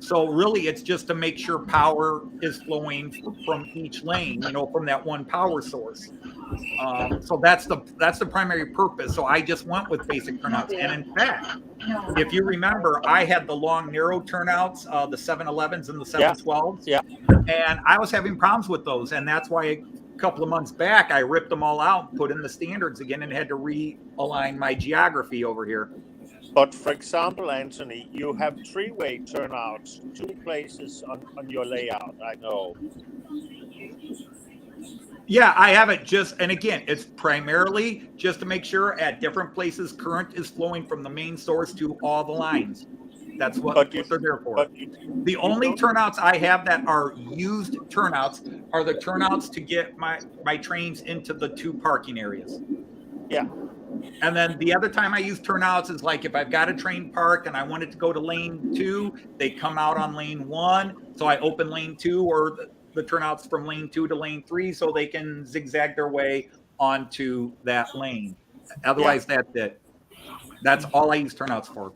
so really it's just to make sure power is flowing from each lane, from that one power source. So that's the primary purpose. So I just went with basic turnouts. And in fact, if you remember, I had the long narrow turnouts, the 711s and the 712s. Yeah. And I was having problems with those. And that's why a couple of months back, I ripped them all out, put in the standards again, and had to realign my geography over here. But for example, Anthony, you have three-way turnouts, two places on your layout, I know. Yeah, I have it and again, it's primarily just to make sure at different places current is flowing from the main source to all the lines. That's what they're there for. The only turnouts I have that are used turnouts are the turnouts to get my trains into the two parking areas. Yeah. And then the other time I use turnouts is like if I've got a train parked and I want it to go to lane 2, they come out on lane 1. So I open lane 2 or the turnouts from lane 2 to lane 3 so they can zigzag their way onto that lane. Otherwise, that's it. That's all I use turnouts for.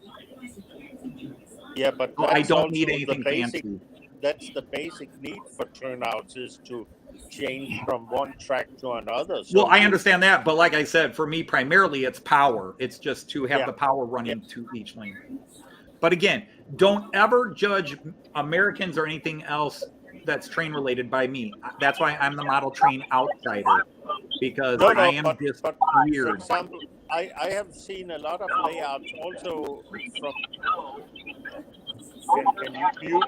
Yeah, but I don't need anything fancy. That's the basic need for turnouts, is to change from one track to another. So well, I understand that, but like I said, for me, primarily it's power. It's just to have the power running to each lane. But again, don't ever judge Americans or anything else that's train related by me. That's why I'm the model train outsider, because I am just weird. For example, I have seen a lot of layouts also from. Can you mute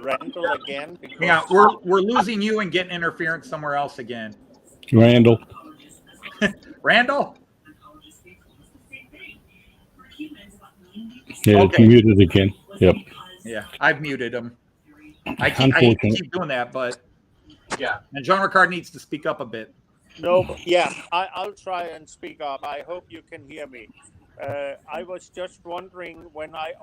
Randall again? Because yeah, we're losing you and getting interference somewhere else again. Randall. Randall? Yeah, okay. Muted again. Yep. Yeah, I've muted him. I hate to keep doing that, but yeah. And Jean Ricard needs to speak up a bit. No, yeah, I'll try and speak up. I hope you can hear me. I was just wondering when I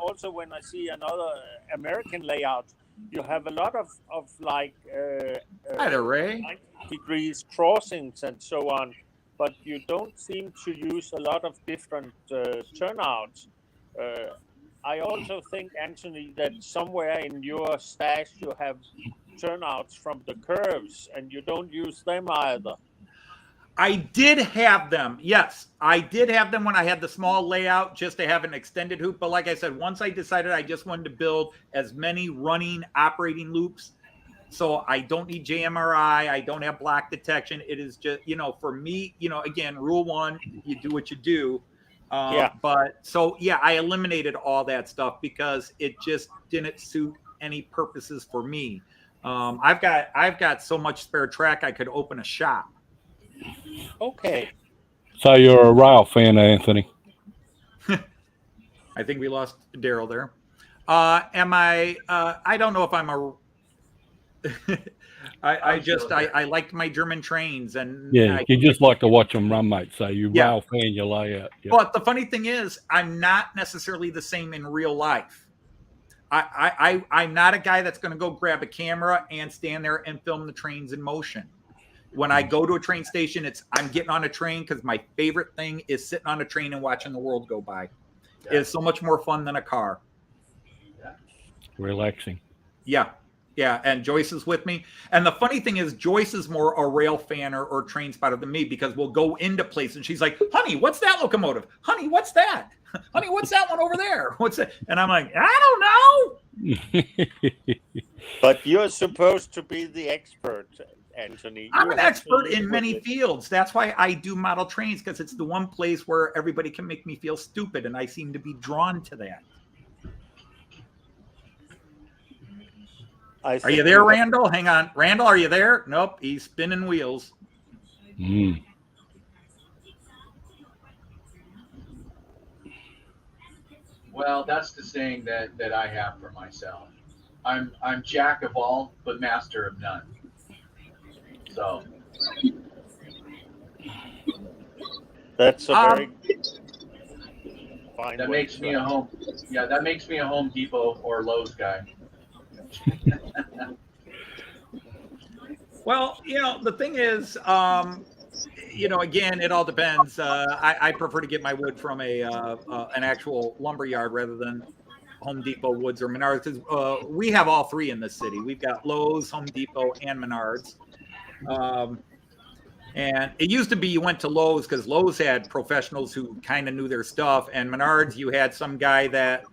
see another American layout, you have a lot of like Hi there, Ray. 90 degrees crossings and so on, but you don't seem to use a lot of different turnouts. I also think, Anthony, that somewhere in your stash you have turnouts from the curves, and you don't use them either. I did have them. Yes, I did have them when I had the small layout just to have an extended hoop. But like I said, once I decided I just wanted to build as many running operating loops, so I don't need JMRI, I don't have block detection. It is just, for me, again, rule 1, you do what you do. But so, yeah, I eliminated all that stuff because it just didn't suit any purposes for me. I've got so much spare track, I could open a shop. Okay. So you're a rail fan, Anthony? I think we lost Daryl there. Am I? I don't know if I'm a. I liked my German trains, and you just like to watch them run, mate. So you rail fan, you lay out. Yep. But the funny thing is, I'm not necessarily the same in real life. I'm not a guy that's going to go grab a camera and stand there and film the trains in motion. When I go to a train station, I'm getting on a train because my favorite thing is sitting on a train and watching the world go by. Yeah. It's so much more fun than a car. Yeah. Relaxing. Yeah. Yeah. And Joyce is with me. And the funny thing is, Joyce is more a rail fan or train spotter than me, because we'll go into places and she's like, honey, what's that locomotive? Honey, what's that? Honey, what's that one over there? What's that? And I'm like, I don't know. But you're supposed to be the expert. Anthony. I'm You an have to expert live in with many it. fields. That's why I do model trains, because it's the one place where everybody can make me feel stupid, and I seem to be drawn to that. I Are you think there, you have. Randall? Hang on. Randall, are you there? Nope, he's spinning wheels. Mm. Well, that's the saying that I have for myself. I'm jack of all, but master of none. So That's a very fine that way makes to me a home. Yeah, that makes me a Home Depot or Lowe's guy. Well, the thing is, again, it all depends. I prefer to get my wood from an actual lumber yard rather than Home Depot, Woods, or Menards, because we have all three in this city. We've got Lowe's, Home Depot, and Menards. And it used to be you went to Lowe's because Lowe's had professionals who kind of knew their stuff, and Menards, you had some guy that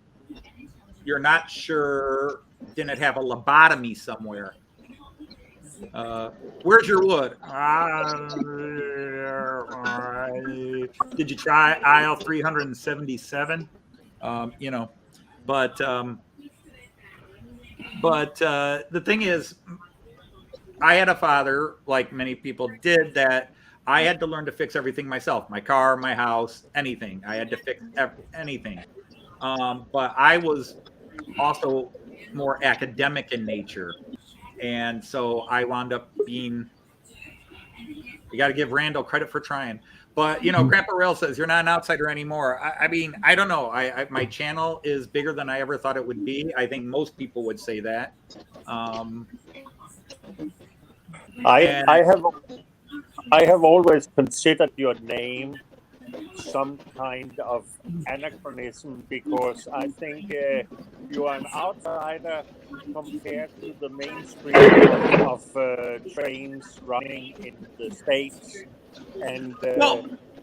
you're not sure didn't have a lobotomy somewhere. Where's your wood? Did you try aisle 377? But the thing is, I had a father, like many people did, that I had to learn to fix everything myself. My car, my house, anything. I had to fix anything. But I was also more academic in nature. And so I wound up being, you got to give Randall credit for trying. But, Grandpa Rail says, you're not an outsider anymore. I mean, I don't know. My channel is bigger than I ever thought it would be. I think most people would say that. I have always considered your name some kind of anachronism, because I think you are an outsider compared to the mainstream of trains running in the States. And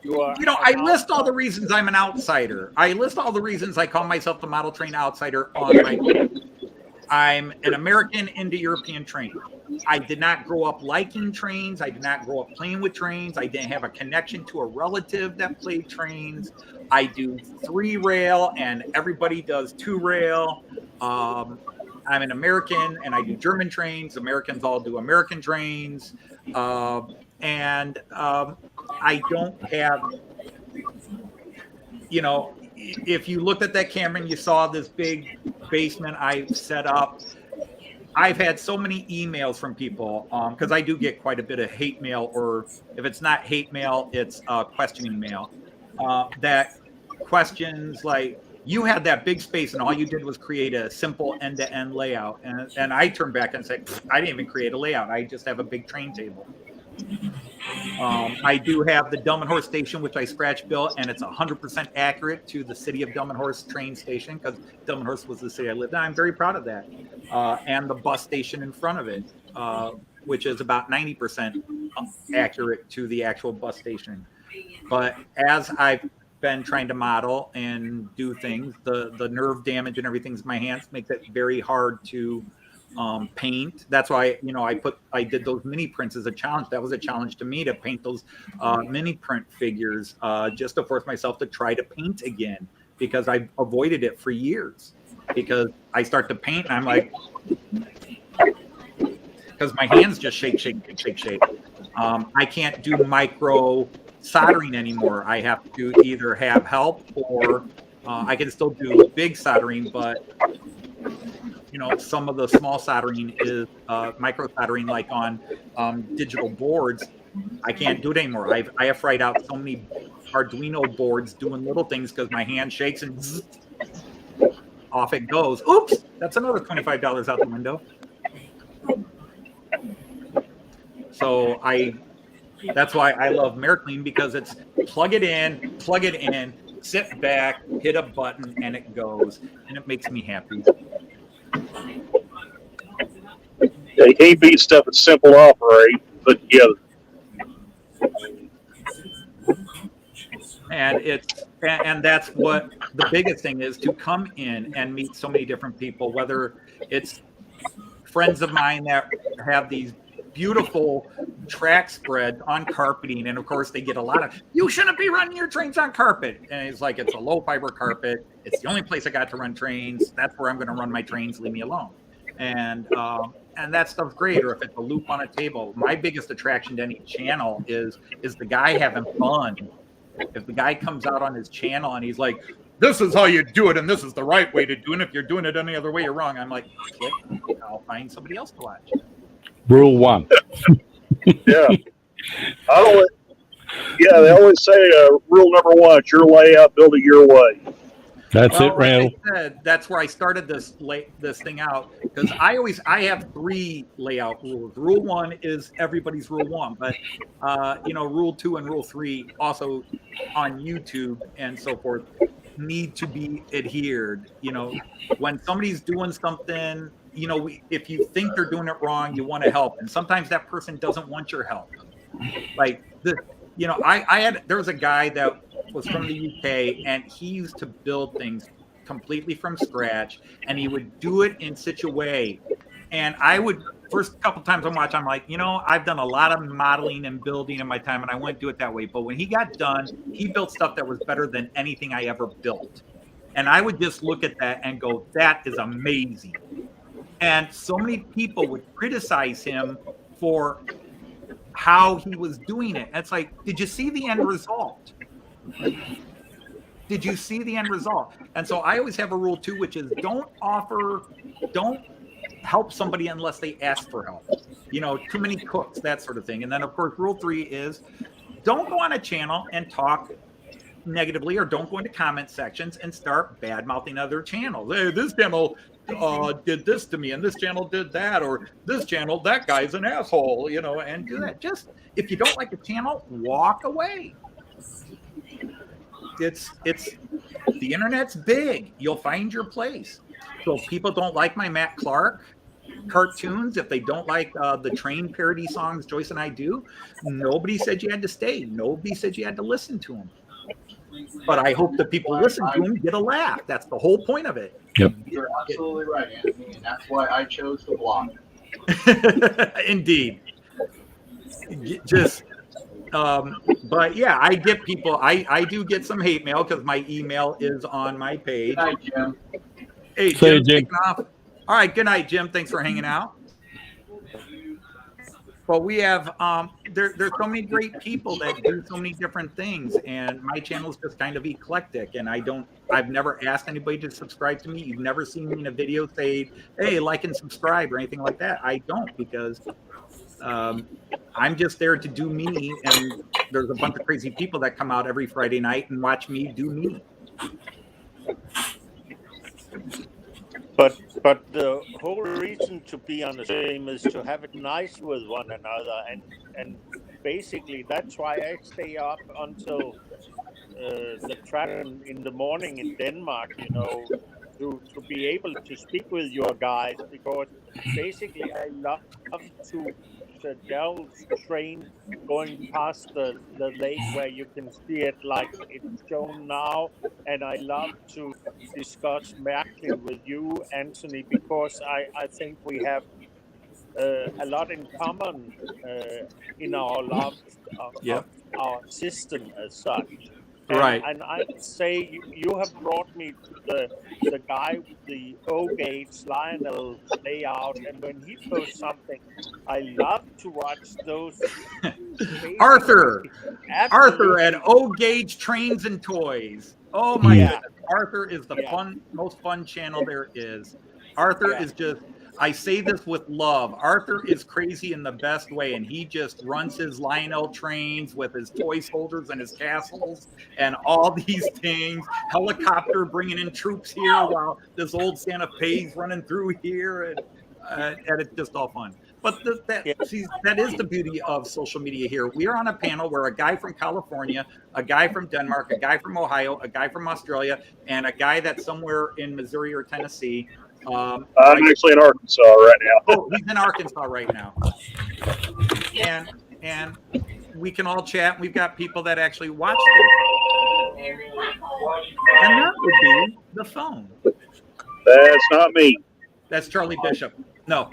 you are. I list all the reasons I'm an outsider. I list all the reasons I call myself the model train outsider on my. I'm an American Indo-European train. I did not grow up liking trains. I did not grow up playing with trains. I didn't have a connection to a relative that played trains. I do 3-rail and everybody does 2-rail. I'm an American and I do German trains. Americans all do American trains. And I don't have, if you looked at that camera and you saw this big basement I've set up, I've had so many emails from people because I do get quite a bit of hate mail, or if it's not hate mail, it's questioning mail. That questions like, you had that big space and all you did was create a simple end-to-end layout. And I turned back and said, I didn't even create a layout. I just have a big train table. I do have the Dumb and Horse station, which I scratch built, and it's 100% accurate to the city of Dumb and Horse train station, because Dumb and Horse was the city I lived in. I'm very proud of that. And the bus station in front of it, which is about 90% accurate to the actual bus station. But as I've been trying to model and do things, the nerve damage and everything's in my hands makes it very hard to paint. That's why I did those mini prints as a challenge. That was a challenge to me to paint those mini print figures, just to force myself to try to paint again, because I avoided it for years. Because I start to paint and I'm like, because my hands just shake. I can't do micro soldering anymore. I have to either have help, or I can still do big soldering, but some of the small soldering is micro soldering, like on digital boards. I can't do it anymore. I have fried out so many Arduino boards doing little things because my hand shakes and zzz, off it goes. Oops, that's another $25 out the window. So that's why I love MareClean, because it's plug it in, sit back, hit a button, and it goes, and it makes me happy. Yeah, you can't beat stuff that's simple to operate, put together. And that's what the biggest thing is, to come in and meet so many different people, whether it's friends of mine that have these beautiful track spreads on carpeting, and of course they get a lot of, you shouldn't be running your trains on carpet, and it's like, it's a low fiber carpet, it's the only place I got to run trains, that's where I'm going to run my trains, leave me alone. And that stuff's great. Or if it's a loop on a table, my biggest attraction to any channel is the guy having fun. If the guy comes out on his channel and he's like, this is how you do it, and this is the right way to do it, if you're doing it any other way, you're wrong, I'm like, click, I'll find somebody else to watch. Rule 1. Yeah. They always say rule number 1, it's your layout, build it your way. That's well, it, Randall. Like I said, that's where I started this thing out, because I have 3 layout rules. Rule 1 is everybody's rule 1, but rule 2 and rule 3 also on YouTube and so forth need to be adhered. When somebody's doing something, if you think they're doing it wrong, you want to help, and sometimes that person doesn't want your help. Like this, there was a guy that was from the UK, and he used to build things completely from scratch, and he would do it in such a way. And I would, first couple times I'm watching, I'm like, I've done a lot of modeling and building in my time, and I wouldn't do it that way. But when he got done, he built stuff that was better than anything I ever built. And I would just look at that and go, that is amazing. And so many people would criticize him for how he was doing it. It's like, did you see the end result? Did you see the end result? And so I always have a rule 2, which is don't help somebody unless they ask for help. Too many cooks, that sort of thing. And then of course, rule 3 is don't go on a channel and talk negatively, or don't go into comment sections and start bad mouthing other channels. Hey, this channel did this to me, and this channel did that, or this channel, that guy's an asshole, and do that. Just, if you don't like a channel, walk away. It's the internet's big. You'll find your place. So if people don't like my Matt Clark cartoons, if they don't like the train parody songs Joyce and I do, nobody said you had to stay. Nobody said you had to listen to them. But I hope the people listen to them get a laugh. That's the whole point of it. Yep. You're absolutely right, Anthony, and that's why I chose to block. Indeed. But yeah, I get people. I do get some hate mail because my email is on my page. Good night, Jim. Hey, Jim, taking off. All right, good night, Jim. Thanks for hanging out. But we have there's so many great people that do so many different things, and my channel is just kind of eclectic. And I've never asked anybody to subscribe to me. You've never seen me in a video say, "Hey, like and subscribe" or anything like that. I don't, because I'm just there to do me, and there's a bunch of crazy people that come out every Friday night and watch me do me. But the whole reason to be on the stream is to have it nice with one another, and basically that's why I stay up until the track in the morning in Denmark, to be able to speak with your guys, because basically I love to delve train going past the lake where you can see it like it's shown now, and I love to discuss Merkel with you, Anthony, because I think we have a lot in common in our love of our system as such. Right. And I say you have brought me to the guy with the O-Gauge Lionel layout, and when he posts something, I love to watch those. Arthur at O-Gauge Trains and Toys. Oh my goodness. Arthur is the most fun channel there is. Arthur is just, I say this with love. Arthur is crazy in the best way, and he just runs his Lionel trains with his toy soldiers and his castles and all these things. Helicopter bringing in troops here while this old Santa Fe's running through here, and it's just all fun. But that is the beauty of social media here. We are on a panel where a guy from California, a guy from Denmark, a guy from Ohio, a guy from Australia, and a guy that's somewhere in Missouri or Tennessee. I'm actually in Arkansas right now. Oh, he's in Arkansas right now. And we can all chat. We've got people that actually watch this. And that would be the phone. That's not me. That's Charlie Bishop. No.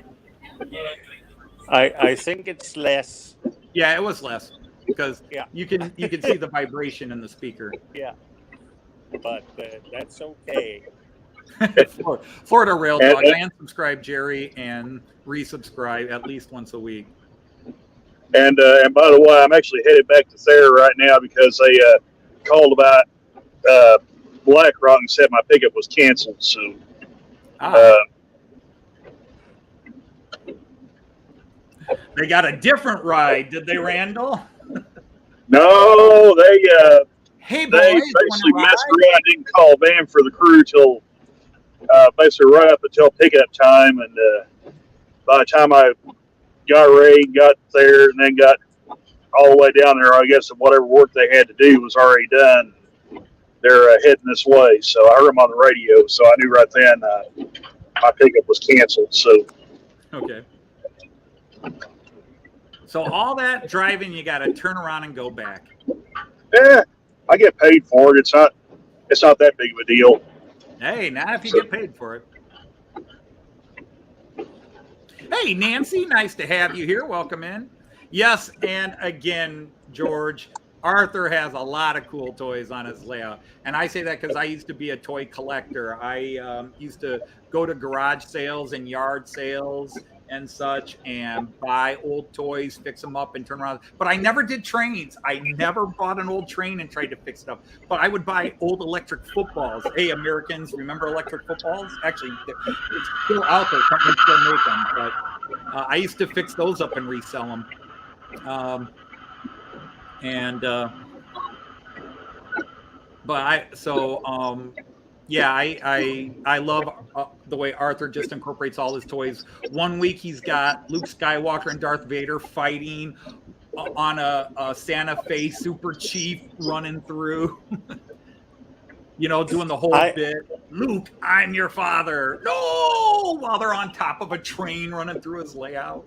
I think it's less. Yeah, it was less because Yeah. you can see the vibration in the speaker. Yeah, but that's okay. Florida Rail And- Dogs. I unsubscribe Jerry and resubscribe at least once a week. And by the way, I'm actually headed back to Thayer right now because they called about BlackRock and said my pickup was canceled. So They got a different ride, did they, Randall? no, Hey, boys, they basically messed around, didn't call van for the crew till basically right up until pickup time, and by the time I got ready, got there, and then got all the way down there, I guess whatever work they had to do was already done. They're heading this way, so I heard them on the radio, so I knew right then my pickup was canceled. So okay. So all that driving, you got to turn around and go back. yeah, I get paid for it. It's not that big of a deal. Hey, not if you get paid for it. Hey, Nancy, nice to have you here. Welcome in. Yes, and again, George, Arthur has a lot of cool toys on his layout. And I say that because I used to be a toy collector. I used to go to garage sales and yard sales and such and buy old toys, fix them up and turn around. But I never did trains. I never bought an old train and tried to fix it up. But I would buy old electric footballs. Hey, Americans, remember electric footballs? Actually, it's still out there. Companies still make them. But I used to fix those up and resell them. I love the way Arthur just incorporates all his toys. One week he's got Luke Skywalker and Darth Vader fighting on a Santa Fe Super Chief running through, doing the whole bit. Luke, I'm your father. No, while they're on top of a train running through his layout.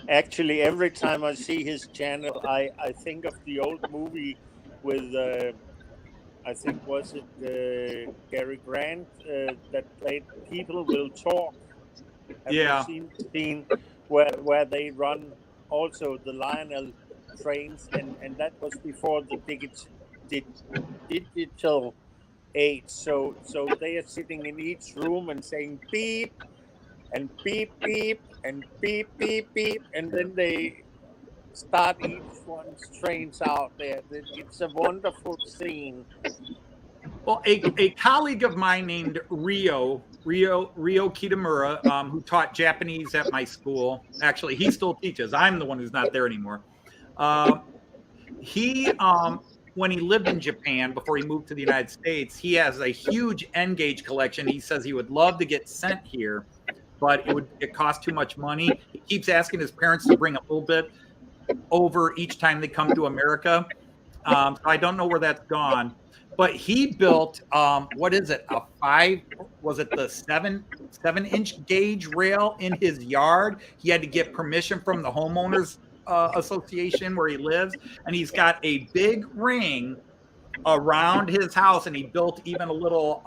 Actually, every time I see his channel, I think of the old movie with, I think, was it Gary Grant that played People Will Talk? Have you seen the scene where they run also the Lionel trains, and that was before the digital age. So they are sitting in each room and saying beep and beep beep and beep beep beep, and then they start each one's trains out there. It's a wonderful scene. Well, a colleague of mine named Rio Kitamura, who taught Japanese at my school. Actually, he still teaches. I'm the one who's not there anymore. When he lived in Japan before he moved to the United States, he has a huge N-gauge collection. He says he would love to get sent here, but it cost too much money. He keeps asking his parents to bring a little bit over each time they come to America. So I don't know where that's gone. But he built, the 7-inch gauge rail in his yard. He had to get permission from the homeowners association where he lives. And he's got a big ring around his house. And he built even a little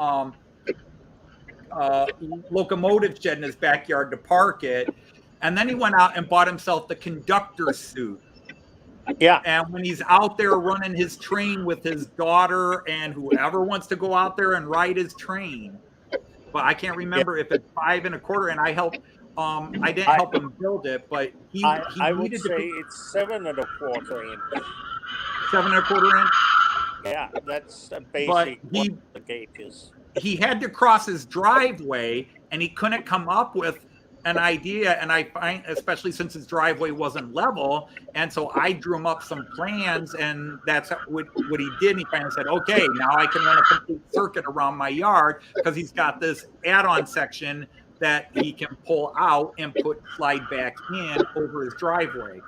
locomotive shed in his backyard to park it. And then he went out and bought himself the conductor suit. Yeah. And when he's out there running his train with his daughter and whoever wants to go out there and ride his train, but I can't remember if it's 5 1/4. And I helped. I didn't help him build it, but I would say it's 7 1/4 inch. 7 1/4 inch. Yeah, that's a basic. But the gauge is. He had to cross his driveway, and he couldn't come up with an idea, and I find, especially since his driveway wasn't level, and so I drew him up some plans, and that's what he did. And he finally said, okay, now I can run a complete circuit around my yard, because he's got this add-on section that he can pull out and slide back in over his driveway.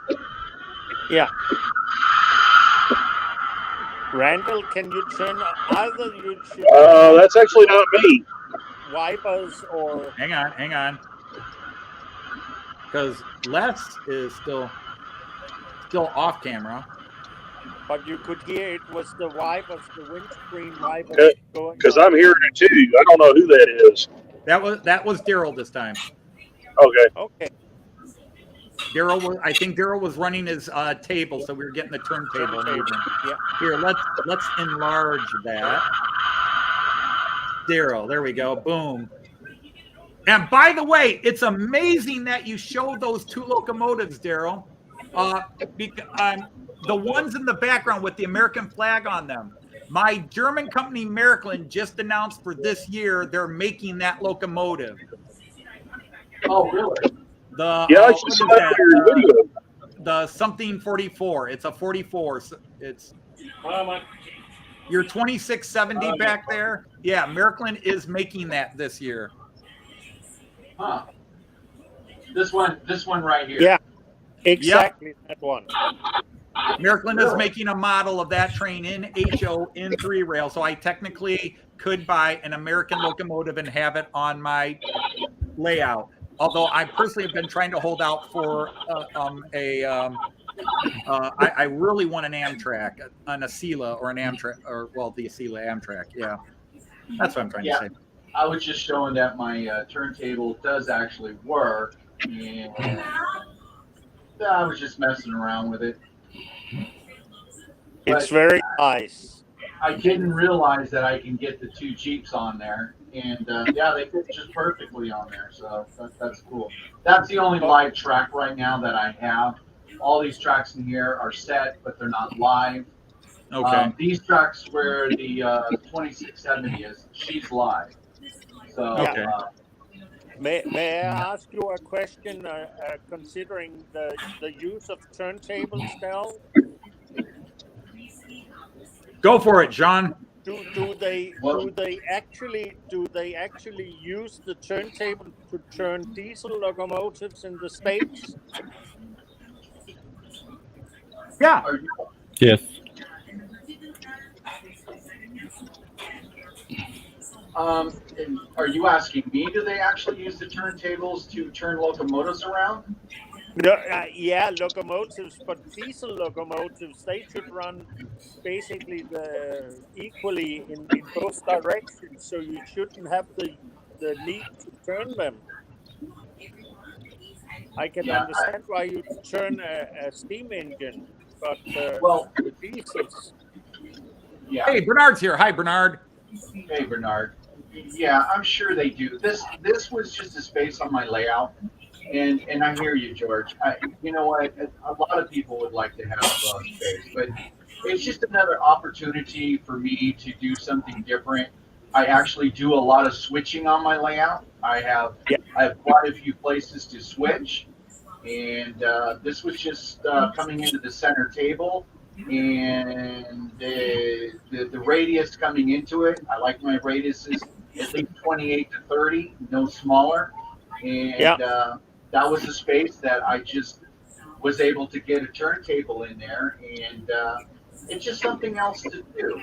Yeah. Randall, can you turn either you should that's actually not me. Wipers or hang on. Because Les is still off camera. But you could hear it was the wipers, the windscreen wipers going. Because I'm hearing it too. I don't know who that is. That was Daryl this time. Okay. Okay. I think Daryl was running his table, so we were getting the turntable moving. Yeah. Here, let's enlarge that. Daryl, there we go. Boom. And by the way, it's amazing that you showed those two locomotives, Daryl. The ones in the background with the American flag on them. My German company, Märklin, just announced for this year they're making that locomotive. Oh, really? I just saw that on your video. The something 44. It's a 44. It's your 2670 back there. Yeah, Märklin is making that this year. Huh. This one right here. Yeah, exactly that one. Märklin is making a model of that train in HO in 3-rail, so I technically could buy an American locomotive and have it on my layout. Although I personally have been trying to hold out for I really want an Amtrak, an Acela or an Amtrak, or well, the Acela Amtrak. Yeah, that's what I'm trying to say. I was just showing that my turntable does actually work, and I was just messing around with it. It's very nice. I didn't realize that I can get the two Jeeps on there, and they fit just perfectly on there. So that's cool. That's the only live track right now that I have. All these tracks in here are set, but they're not live. Okay. These tracks where the 2670 is, she's live. So. Okay. May I ask you a question? Considering the use of turntables now, Go for it, John. do they actually use the turntable to turn diesel locomotives in the States? Yeah. Yes. And are you asking me? Do they actually use the turntables to turn locomotives around? No, yeah, locomotives, but diesel locomotives, they should run basically equally in both directions, so you shouldn't have the need to turn them. I can understand why you turn a steam engine, but the diesels. Yeah. Hey, Bernard's here. Hi, Bernard. Hey, Bernard. Yeah, I'm sure they do. This was just a space on my layout, and I hear you, George. You know what? A lot of people would like to have space, but it's just another opportunity for me to do something different. I actually do a lot of switching on my layout. I have quite a few places to switch, and this was just coming into the center table. And the radius coming into it, I like my radiuses at least 28 to 30, no smaller. And that was a space that I just was able to get a turntable in there, and it's just something else to do,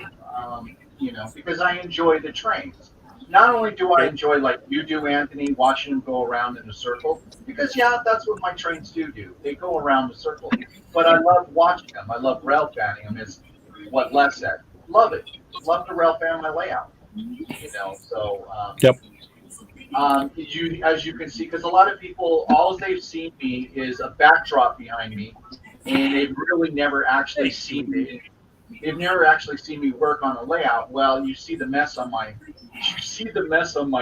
because I enjoy the trains. Not only do I enjoy, like you do, Anthony, watching them go around in a circle, because that's what my trains do. They go around the circle. But I love watching them. I love rail fanning them, is what Les said. Love it. Love to rail fan my layout. So as you can see, because a lot of people, all they've seen me is a backdrop behind me, and they've really never actually seen me. They've never actually seen me work on a layout. Well, you see the mess on my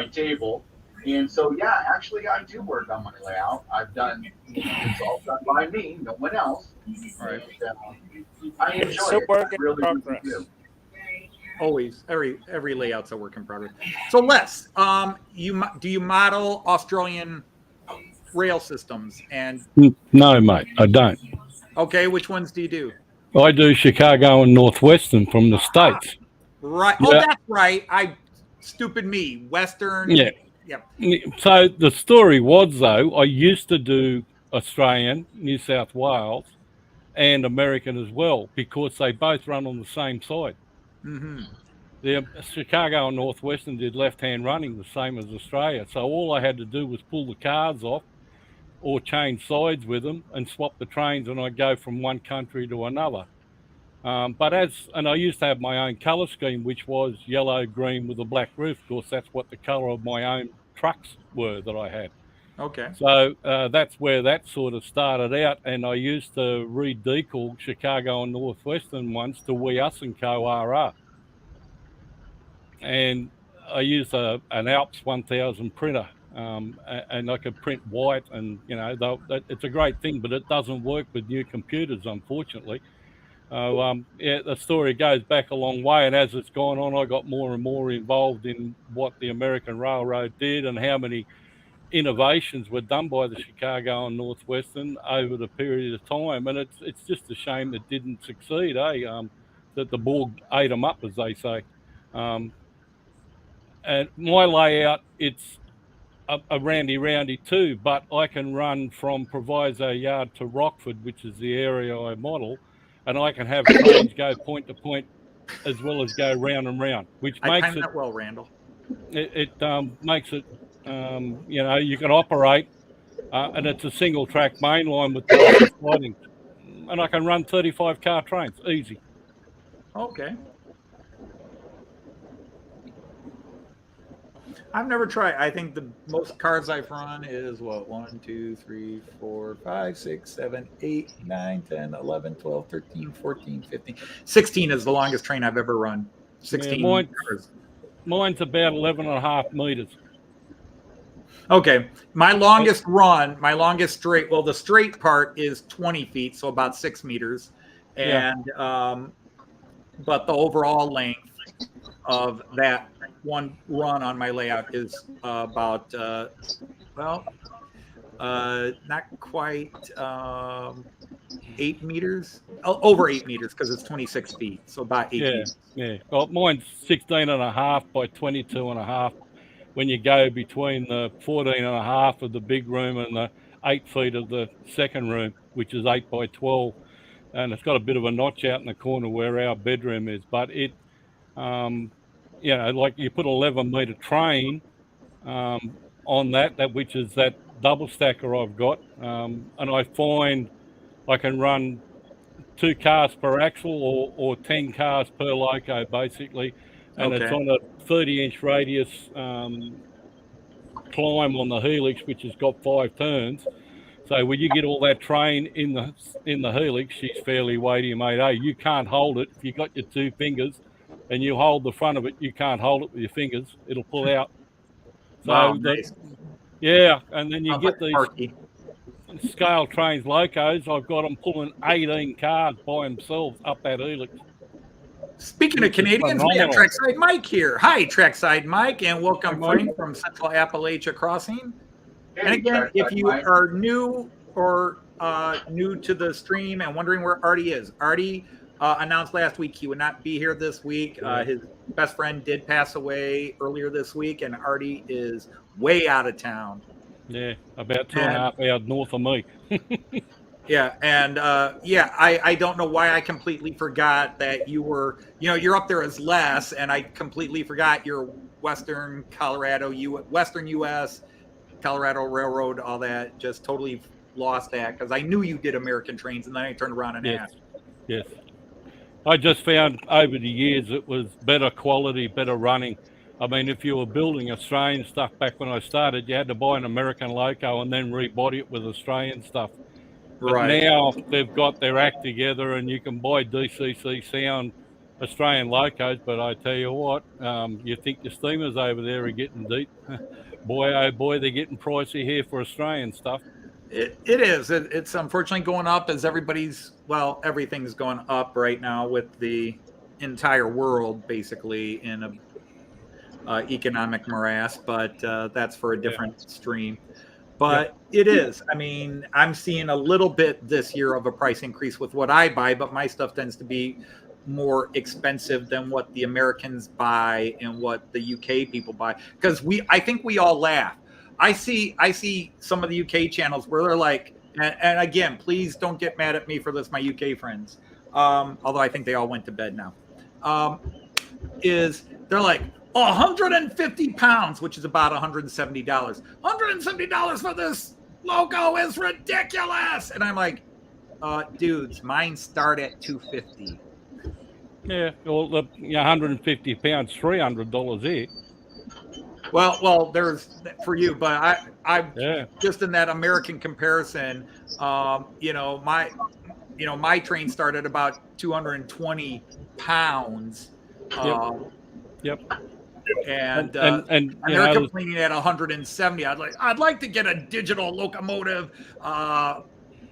table, and so actually I do work on my layout. I've done, it's all done by me, no one else. Right. And, I enjoy it. Work in really progress. do. Always, every layout's a work in progress. So Les, do you model Australian rail systems? And No, mate, I don't. okay, which ones do you do? I do Chicago and Northwestern from the States. Right. Oh, that's right. Stupid me. Western. Yeah. So the story was, though, I used to do Australian, New South Wales, and American as well, because they both run on the same side. Mm-hmm. The Chicago and Northwestern did left-hand running, the same as Australia. So all I had to do was pull the cars off or change sides with them and swap the trains, and I'd go from one country to another. And I used to have my own colour scheme, which was yellow, green with a black roof. Of course, that's what the colour of my own trucks were that I had. Okay. So that's where that sort of started out. And I used to re-decal Chicago and Northwestern ones to We Us and Co. RR. And I used an Alps 1000 printer, and I could print white. And, it's a great thing, but it doesn't work with new computers, unfortunately. The story goes back a long way, and as it's gone on, I got more and more involved in what the American Railroad did and how many innovations were done by the Chicago and Northwestern over the period of time. And it's just a shame it didn't succeed, that the Borg ate them up, as they say. And my layout, it's a roundy too, but I can run from Proviso Yard to Rockford, which is the area I model, and I can have trains go point to point as well as go round and round, which makes it that well, Randall. It makes it you can operate, and it's a single track main line with partial sliding, and I can run 35 car trains easy. Okay. I've never tried. I think the most cars I've run is what? 1, 2, 3, 4, 5, 6, 7, 8, 9, 10, 11, 12, 13, 14, 15. 16 is the longest train I've ever run. 16 cars. Mine's about 11.5 meters. Okay. My longest straight, well, the straight part is 20 feet, so about 6 meters. And, but the overall length of that one run on my layout is about, not quite 8 meters, over 8 meters, because it's 26 feet. So about 8 meters. Yeah. Well, mine's 16.5 by 22.5. When you go between the 14.5 of the big room and the 8 feet of the second room, which is 8 by 12. And it's got a bit of a notch out in the corner where our bedroom is, but it, like you put an 11-meter train on that which is that double stacker I've got, and I find I can run 2 cars per axle or 10 cars per loco, basically, and it's on a 30-inch radius climb on the helix, which has got 5 turns. So when you get all that train in the helix, she's fairly weighty, mate. Hey, you can't hold it if you got your 2 fingers and you hold the front of it. You can't hold it with your fingers; it'll pull out. So nice. And then you Sounds get like these scale trains locos. I've got them pulling 18 cars by themselves up that helix. Speaking of Canadians, we have Trackside Mike here. Hi, Trackside Mike, and welcome Frank from Central Appalachia Crossing. And again, if you are new or new to the stream and wondering where Artie is, Artie announced last week he would not be here this week. His best friend did pass away earlier this week, and Artie is way out of town. Yeah, about 2.5 hours north of me. Yeah, and I don't know why I completely forgot that you were, you're up there as Les, and I completely forgot you're Western Colorado, Western U.S., Colorado Railroad, all that. Just totally lost that because I knew you did American trains, and then I turned around and asked. Yes. I just found over the years it was better quality, better running. I mean, if you were building Australian stuff back when I started, you had to buy an American loco and then rebody it with Australian stuff. But now they've got their act together and you can buy DCC sound Australian locos, but I tell you what, you think your steamers over there are getting deep. Boy, oh boy, they're getting pricey here for Australian stuff. It is. It's unfortunately going up as everything's going up right now with the entire world basically in a economic morass, but that's for a different stream. But it is. I mean, I'm seeing a little bit this year of a price increase with what I buy, but my stuff tends to be more expensive than what the Americans buy and what the UK people buy. Because I think we all laugh. I see some of the UK channels where they're like, and again, please don't get mad at me for this, my UK friends. Although I think they all went to bed now. They're like, 150 pounds, which is about $170. $170 for this logo is ridiculous. And I'm like, dudes, mine start at $250. Yeah, well, 150 pounds, $300 there. Well, there's for you, but I Yeah. just in that American comparison, my train started about 220 pounds. Yep. Um, Yep. and And you they're know, complaining at 170. I'd like to get a digital locomotive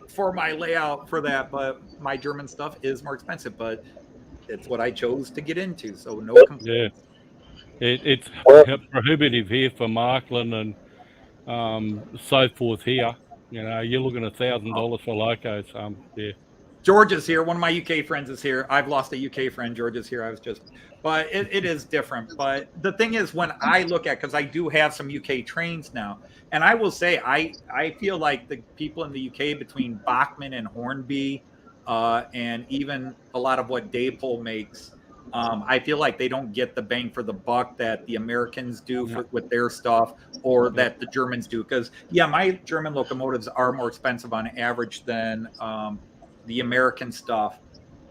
for my layout for that, but my German stuff is more expensive. But it's what I chose to get into, so no complaints. yeah, it's Well, prohibitive here for Markland and so forth here. You know, you're looking at $1,000 for locos. Yeah. George is here. One of my UK friends is here. I've lost a UK friend. George is here. But it is different. But the thing is, when I look at, because I do have some UK trains now, and I will say, I feel like the people in the UK between Bachmann and Hornby, and even a lot of what Daypole makes, I feel like they don't get the bang for the buck that the Americans do with their stuff, or that the Germans do. Because my German locomotives are more expensive on average than the American stuff,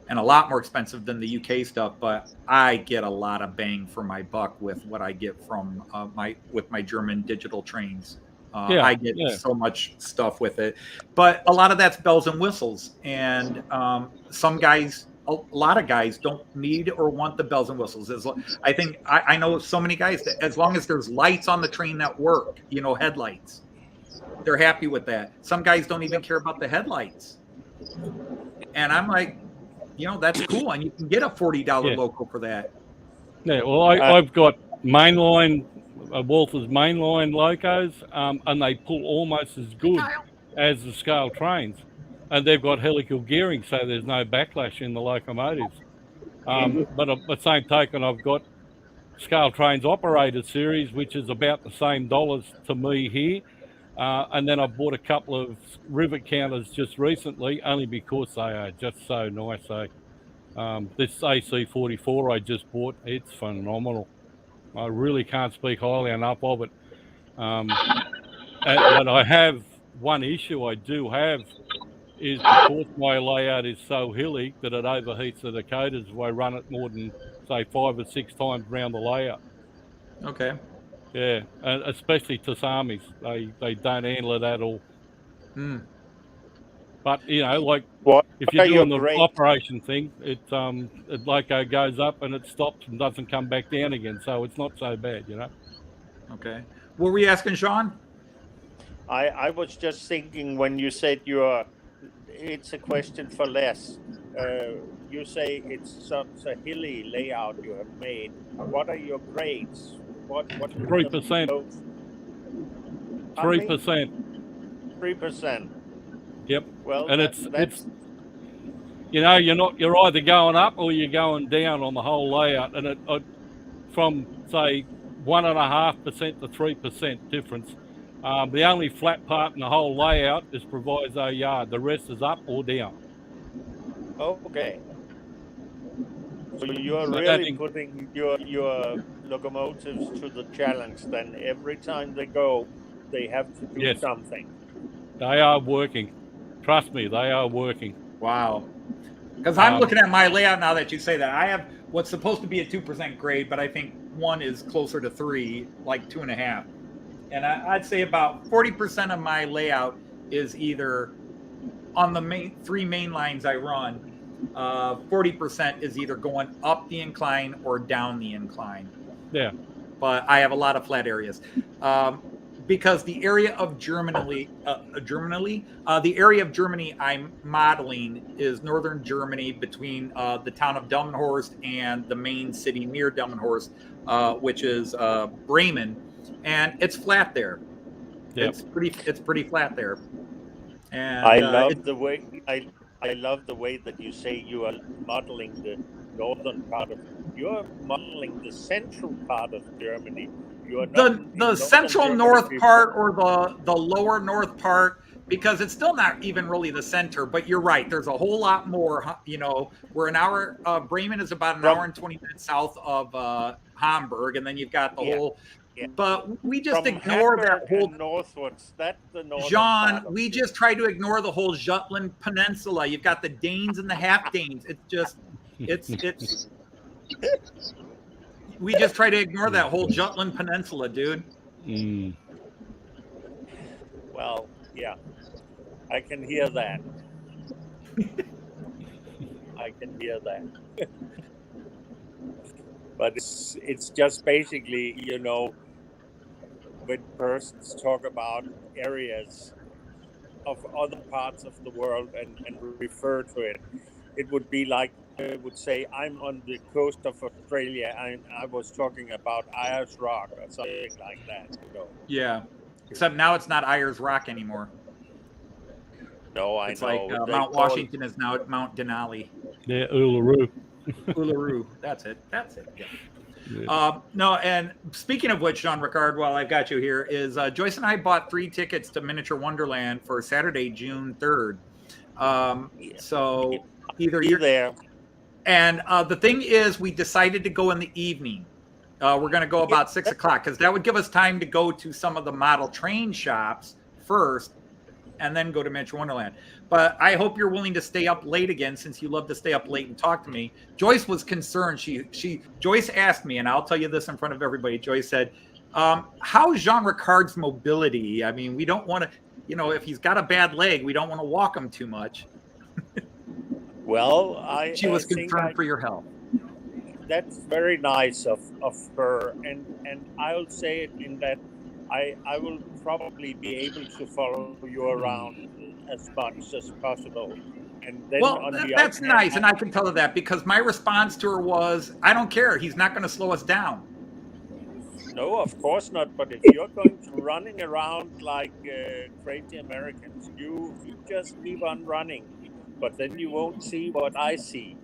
and a lot more expensive than the UK stuff, but I get a lot of bang for my buck with what I get from my German digital trains. I get so much stuff with it, but a lot of that's bells and whistles, and some guys, a lot of guys don't need or want the bells and whistles. I think I know so many guys that as long as there's lights on the train that work, headlights, they're happy with that. Some guys don't even care about the headlights. And I'm like, that's cool. And you can get a $40 local for that. Yeah, well, I've got mainline, Walther's mainline locos, and they pull almost as good as the scale trains. And they've got helical gearing, so there's no backlash in the locomotives. But at the same token, I've got scale trains operator series, which is about the same dollars to me here. And then I bought a couple of rivet counters just recently, only because they are just so nice. This AC44 I just bought, it's phenomenal. I really can't speak highly enough of it. But I have one issue I do have is because my layout is so hilly that it overheats the Dakotas if I run it more than, say, 5 or 6 times around the layout. Okay. Yeah, and especially Tasamis, they don't handle it at all. But like if you're doing the operation thing, it loco goes up and it stops and doesn't come back down again, so it's not so bad, Okay. What were you asking, Sean? I was just thinking when you said it's a question for Les. You say it's such a hilly layout you have made. What are your grades? What 3%. 3%. 3%. Yep. Well, and it's you're either going up or you're going down on the whole layout, and it from say 1.5% to 3% difference. The only flat part in the whole layout is proviso yard. The rest is up or down. Okay. So you're really putting your locomotives to the challenge. Then every time they go, they have to do something. They are working. Trust me, they are working. Wow. Because I'm looking at my layout now that you say that. I have what's supposed to be a 2% grade, but I think one is closer to 3, like 2.5. And I'd say about 40% of my layout is either on the 3 main lines I run. 40% is either going up the incline or down the incline. Yeah. But I have a lot of flat areas. Because the area of Germany I'm modeling is northern Germany between the town of Delmenhorst and the main city near Delmenhorst, which is Bremen, and it's flat there. Yep. It's pretty flat there. And I love the way that you say you are modeling the northern part of. You're modeling the central part of Germany. The central north part or the lower north part, because it's still not even really the center, but you're right, there's a whole lot more. We're an hour, Bremen is about an hour and 20 minutes south of Hamburg, and then you've got the whole but we just ignore that whole northwards. That's the northern John, we just try to ignore the whole Jutland Peninsula. You've got the Danes and the half Danes. It's We just try to ignore that whole Jutland Peninsula, dude. Mm. Well, yeah, I can hear that. I can hear that. But it's just basically, when persons talk about areas of other parts of the world and refer to it, it would be like I would say I'm on the coast of Australia and I was talking about Ayers Rock or something like that. Yeah. Except now it's not Ayers Rock anymore. No, I It's know. like Mount Washington is now Mount Denali. Yeah, Uluru. Uluru. That's it. Yeah. Yeah. No, and speaking of which, Jean Ricard, while I've got you here, is Joyce and I bought 3 tickets to Miniature Wonderland for Saturday, June 3rd. So either you're there. And the thing is, we decided to go in the evening. We're going to go about 6 o'clock because that would give us time to go to some of the model train shops first and then go to Miniature Wonderland. But I hope you're willing to stay up late again since you love to stay up late and talk to me. Joyce was concerned. Joyce asked me, and I'll tell you this in front of everybody. Joyce said, how's Jean Ricard's mobility? I mean, we don't want to, if he's got a bad leg, we don't want to walk him too much. Well, she was concerned for your health. That's very nice of her, and I'll say it in that I will probably be able to follow you around as much as possible. And then that's nice, and I can tell her that because my response to her was, I don't care. He's not going to slow us down. No, of course not. But if you're going to running around like crazy Americans, you just keep on running. But then you won't see what I see.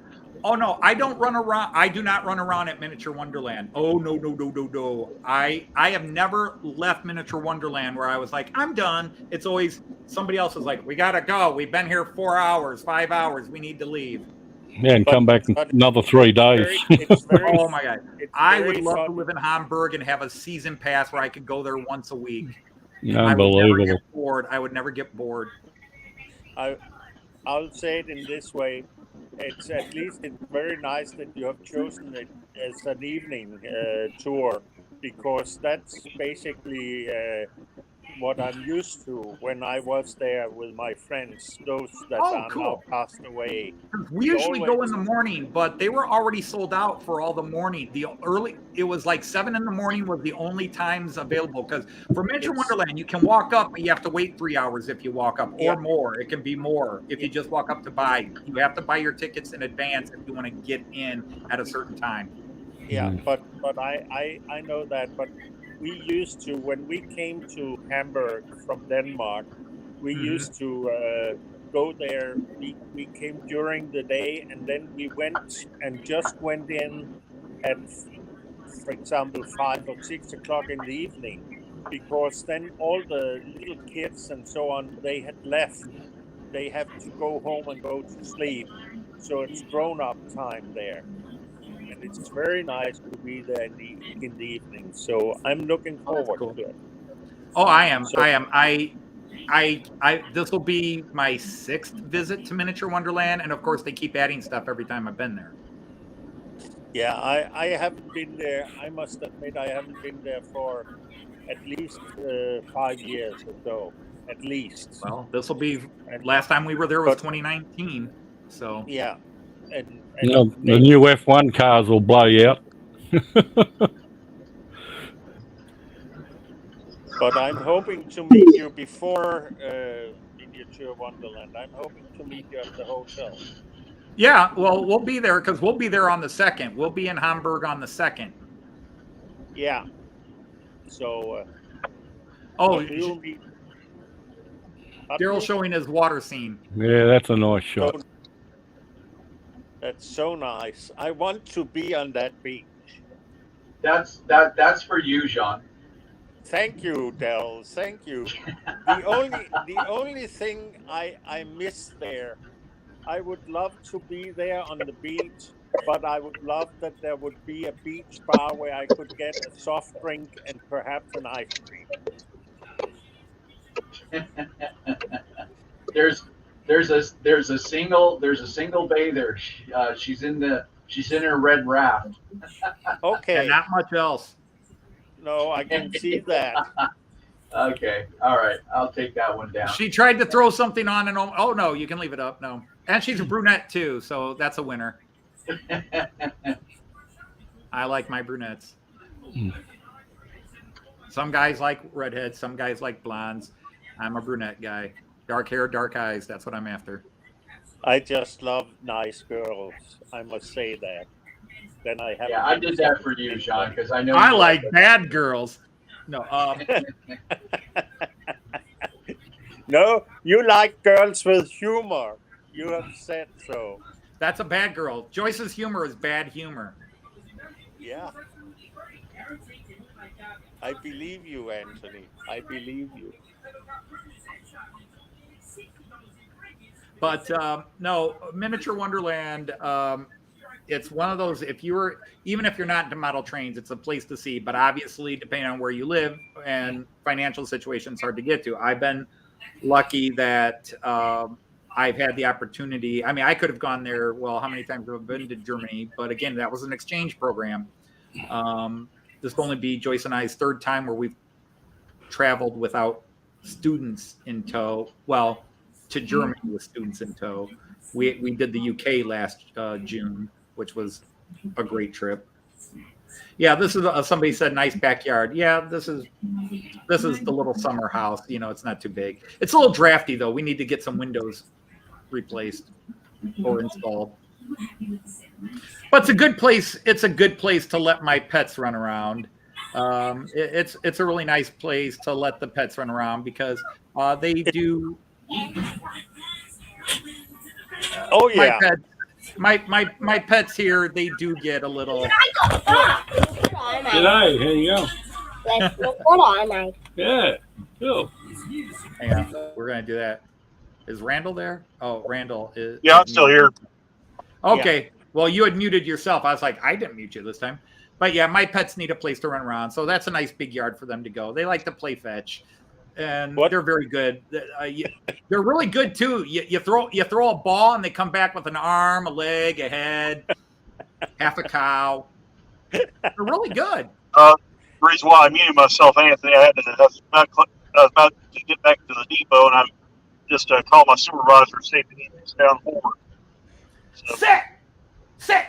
Oh, no, I don't run around. I do not run around at Miniature Wonderland. Oh, no. I have never left Miniature Wonderland where I was like, I'm done. It's always somebody else is like, we got to go. We've been here 4 hours, 5 hours. We need to leave. Yeah, and come back in another 3 days. Oh, my God. I would love to live in Hamburg and have a season pass where I could go there once a week. Unbelievable. I would never get bored. I'll say it in this way. It's very nice that you have chosen it as an evening tour, because that's basically what I'm used to when I was there with my friends, those that are now passed away. We usually go in the morning, but they were already sold out for all the morning. It was like 7 in the morning was the only times available, because for Miniature Wonderland, you can walk up, but you have to wait 3 hours if you walk up, or more. It can be more if you just walk up to buy. You have to buy your tickets in advance if you want to get in at a certain time. Yeah, but I know that, but we used to, when we came to Hamburg from Denmark, we used to go there. We came during the day, and then we went in at, for example, 5 or 6 o'clock in the evening, because then all the little kids and so on, they had left. They have to go home and go to sleep. So it's grown-up time there. And it's very nice to be there in the evening. So I'm looking forward to it. Oh, I am. This will be my 6th visit to Miniature Wonderland, and of course they keep adding stuff every time I've been there. Yeah, I haven't been there. I must admit I haven't been there for at least 5 years or so, at least. Well, this will be last time we were there was 2019. So yeah. And the new F1 cars will blow you out. But I'm hoping to meet you before Miniature Wonderland. I'm hoping to meet you at the hotel. Yeah, well, we'll be there because we'll be there on the 2nd. We'll be in Hamburg on the 2nd. Yeah. So. Daryl's showing his water scene. Yeah, that's a nice shot. That's so nice. I want to be on that beach. That's for you, Jean. Thank you, Del. Thank you. The only thing I miss there, I would love to be there on the beach, but I would love that there would be a beach bar where I could get a soft drink and perhaps an ice cream. There's a single bay there. She's in the She's in her red raft. Okay. And not much else. No, I can see that. Okay. All right. I'll take that one down. She tried to throw something on and oh no, you can leave it up. No. And she's a brunette too, so that's a winner. I like my brunettes. Some guys like redheads, some guys like blondes. I'm a brunette guy. Dark hair, dark eyes. That's what I'm after. I just love nice girls. I must say that. Then I have. Yeah, I did that for you, Sean, because I know I you like it. bad girls. No, No, you like girls with humor. You have said so. that's a bad girl. Joyce's humor is bad humor. Yeah. I believe you, Anthony. I believe you. But no, Miniature Wonderland. It's one of those. Even if you're not into model trains, it's a place to see. But obviously, depending on where you live and financial situations, hard to get to. I've been lucky that I've had the opportunity. I mean, I could have gone there. Well, how many times have I been to Germany? But again, that was an exchange program. This will only be Joyce and I's third time where we've traveled without students in tow. Well, to Germany with students in tow. We did the UK last June, which was a great trip. Yeah, this is somebody said nice backyard. Yeah, this is the little summer house. You know, it's not too big. It's a little drafty though. We need to get some windows replaced or installed. But it's a good place. It's a good place to let my pets run around. It's a really nice place to let the pets run around because they do. Oh yeah. My pets here, they do get a little. G'day, here you go. Let's record on mine. Yeah, cool. Hang on, we're gonna do that. Is Randall there? Oh, Randall is. Yeah, I'm still here. Okay. Yeah. Well, you had muted yourself. I was like, I didn't mute you this time. But yeah, my pets need a place to run around, so that's a nice big yard for them to go. They like to play fetch, and they're very good. They're really good too. You throw a ball, and they come back with an arm, a leg, a head, half a cow. They're really good. The reason why I muted myself, Anthony, I was about to get back to the depot, and I'm just called my supervisor, see if he needs down forward. So. Sit.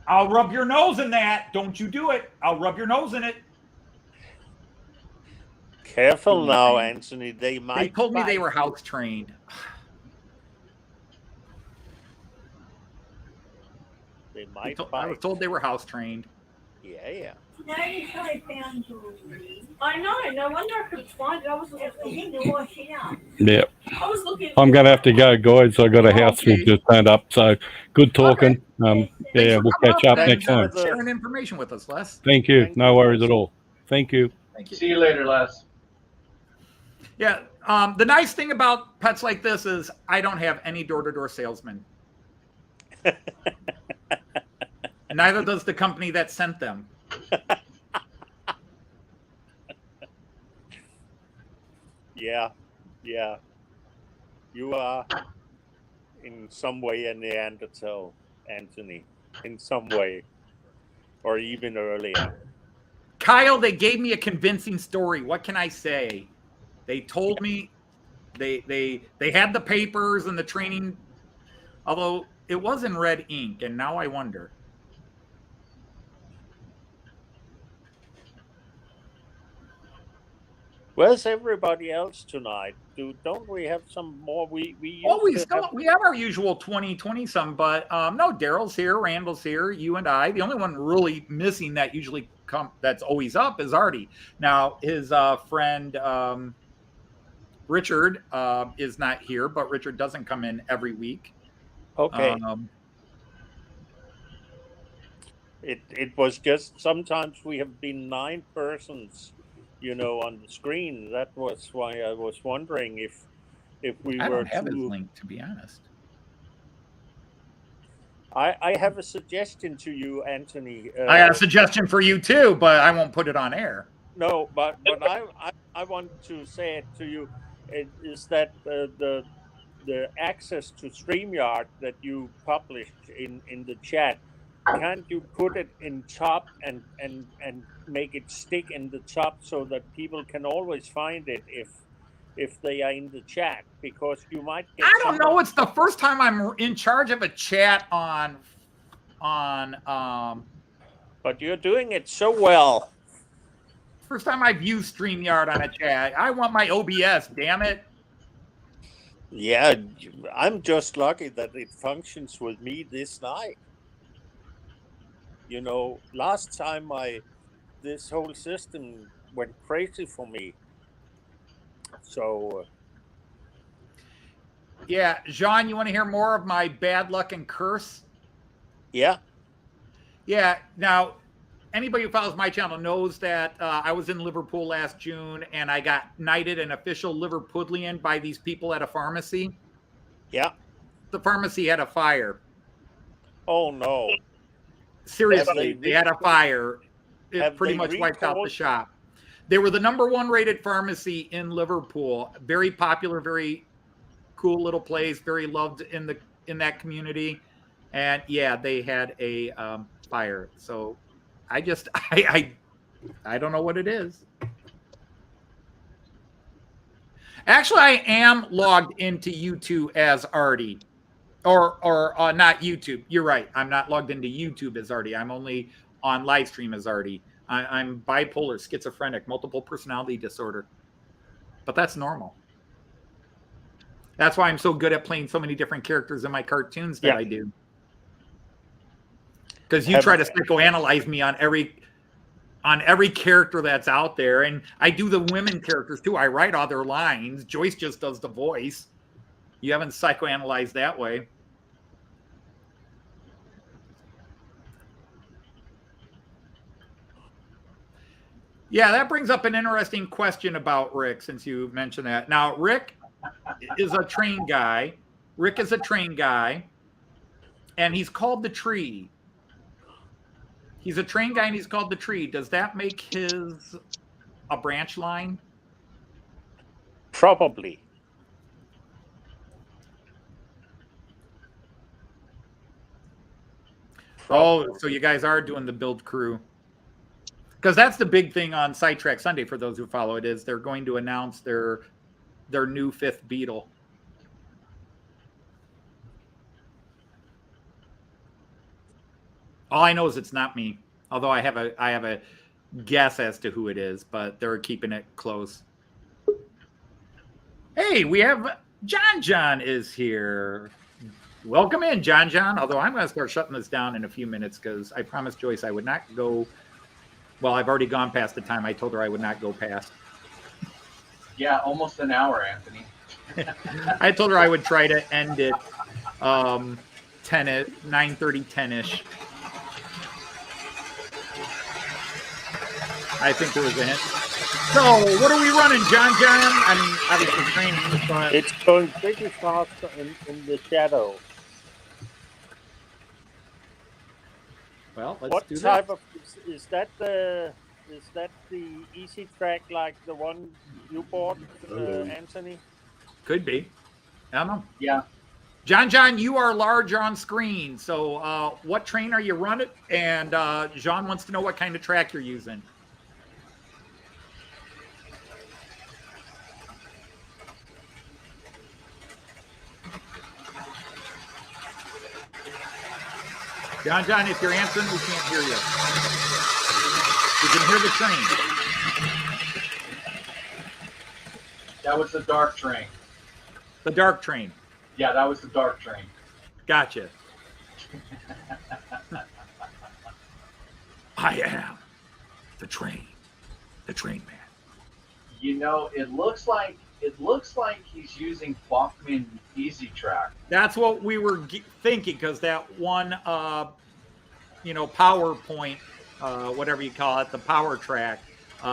I'll rub your nose in that. Don't you do it. I'll rub your nose in it. Careful now, Anthony. They told me they were house trained. They might I was told they were house trained. Yeah. I know. No wonder I couldn't find it. I was looking to wash it out. Yeah. I was looking. I'm going to have to go, guys. I got a house full just turned up. So good talking. Yeah, we'll catch up next time. Sharing information with us, Les. Thank you. No worries at all. Thank you. Thank you. See you later, Les. Yeah. The nice thing about pets like this is I don't have any door-to-door salesmen. Neither does the company that sent them. Yeah. You are in some way a Neanderthal, Anthony. In some way. Or even earlier. Kyle, they gave me a convincing story. What can I say? They told me they had the papers and the training, although it was in red ink, and now I wonder. Where's everybody else tonight? Don't we have some more? We have our usual 20 some, but no, Daryl's here, Randall's here, you and I. The only one really missing that usually that's always up is Artie. Now his friend Richard is not here, but Richard doesn't come in every week. Okay. It was just sometimes we have been 9 persons, on the screen. That was why I was wondering if we I were. don't have his link, to be honest. I have a suggestion to you, Anthony. I got a suggestion for you too, but I won't put it on air. No, but I want to say it to you. Is that the the access to StreamYard that you published in the chat, can't you put it in top and make it stick in the top so that people can always find it if they are in the chat? Because you might get I don't know. somebody. It's the first time I'm in charge of a chat on. But you're doing it so well. First time I've used StreamYard on a chat. I want my OBS. Damn it. Yeah, I'm just lucky that it functions with me this night. You know, last time this whole system went crazy for me. So Yeah, Jean, you want to hear more of my bad luck and curse? yeah. Yeah. Now, anybody who follows my channel knows that I was in Liverpool last June and I got knighted an official Liverpudlian by these people at a pharmacy. Yeah. The pharmacy had a fire. Oh no. Seriously, they had a fire. It pretty much wiped out the recalled? shop. They were the #1 rated pharmacy in Liverpool. Very popular, very cool little place, very loved in that community. And yeah, they had a fire. So I just I don't know what it is. Actually, I am logged into YouTube as Artie. Or not YouTube. You're right. I'm not logged into YouTube as Artie. I'm only on live stream as Artie. I'm bipolar, schizophrenic, multiple personality disorder. But that's normal. That's why I'm so good at playing so many different characters in my cartoons that I do. Because you try to psychoanalyze me on every character that's out there. And I do the women characters too. I write all their lines. Joyce just does the voice. You haven't psychoanalyzed that way. Yeah, that brings up an interesting question about Rick, since you mentioned that. Now, Rick is a train guy. And he's called the Tree. He's a train guy and he's called the Tree. Does that make his a branch line? Probably. Oh, so you guys are doing the build crew. Because that's the big thing on Sidetrack Sunday, for those who follow it, is they're going to announce their new 5th Beetle. All I know is it's not me. Although I have a guess as to who it is, but they're keeping it close. Hey, we have John is here. Welcome in, John. Although I'm going to start shutting this down in a few minutes because I promised Joyce I would not go. Well, I've already gone past the time I told her I would not go past. Yeah, almost an hour, Anthony. I told her I would try to end it 9:30, 10-ish. I think there was a hint. So, what are we running, John? I mean, obviously training, but it's going pretty fast in the shadow. Well, let's what do type this. of is that the easy track like the one you bought, Anthony? Could be. I don't know. Yeah. John, you are large on screen. So, what train are you running? And Jean wants to know what kind of track you're using. John, if you're answering, we can't hear you. We can hear the train. That was the dark train. The dark train. Yeah, that was the dark train. Gotcha. I am the train man. You know, it looks like he's using Bachman Easy Track. That's what we were thinking, because that one, PowerPoint, whatever you call it, the power track,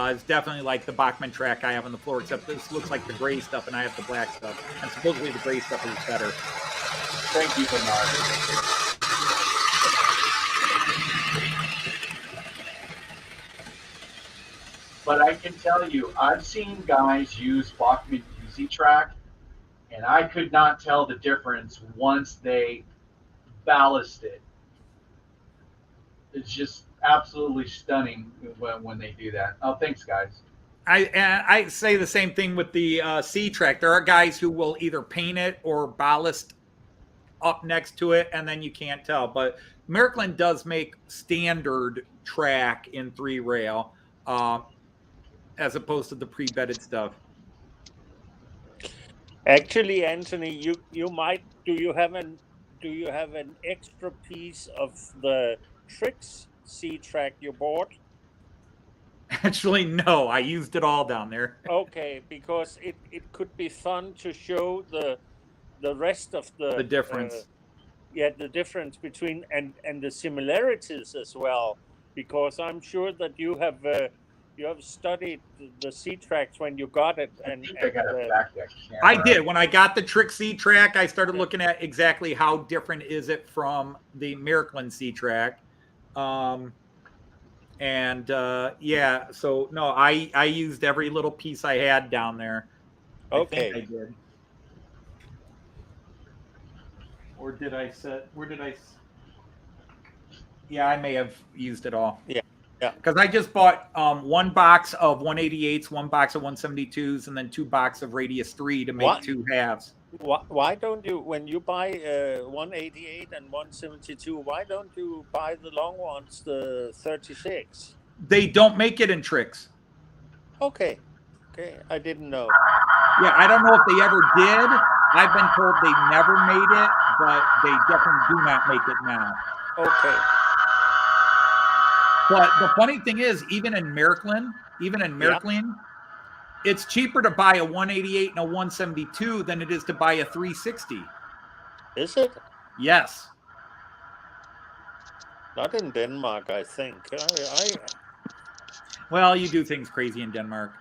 is definitely like the Bachman track I have on the floor, except this looks like the gray stuff and I have the black stuff. And supposedly the gray stuff is better. Thank you, Bernard. But I can tell you, I've seen guys use Bachman Easy Track, and I could not tell the difference once they ballast it. It's just absolutely stunning when they do that. Oh, thanks, guys. I say the same thing with the C-Track. There are guys who will either paint it or ballast up next to it, and then you can't tell. But Miraklin does make standard track in 3-rail, as opposed to the pre-bedded stuff. Actually, Anthony, you might do you have an extra piece of the Trix C-Track you bought? Actually, no, I used it all down there. Okay, because it could be fun to show the rest of The difference. The difference between and the similarities as well, because I'm sure that you have studied the C-Tracks when you got it, I and think I got a back deck camera. I did. When I got the Trick C-Track, I started looking at exactly how different is it from the Miraklin C-Track. Yeah, so no, I used every little piece I had down there. Okay. I think I did. Or did I set? Where did I? Yeah, I may have used it all. Yeah. Because I just bought one box of 188s, one box of 172s, and then 2 boxes of Radius 3 to make What? 2 halves. Why don't you, when you buy 188 and 172, why don't you buy the long ones, the 36? They don't make it in Tricks. Okay, I didn't know. Yeah, I don't know if they ever did. I've been told they never made it, but they definitely do not make it now. Okay. But the funny thing is, even in Miraklin, it's cheaper to buy a 188 and a 172 than it is to buy a 360. Is it? Yes. Not in Denmark, I think. Well, you do things crazy in Denmark.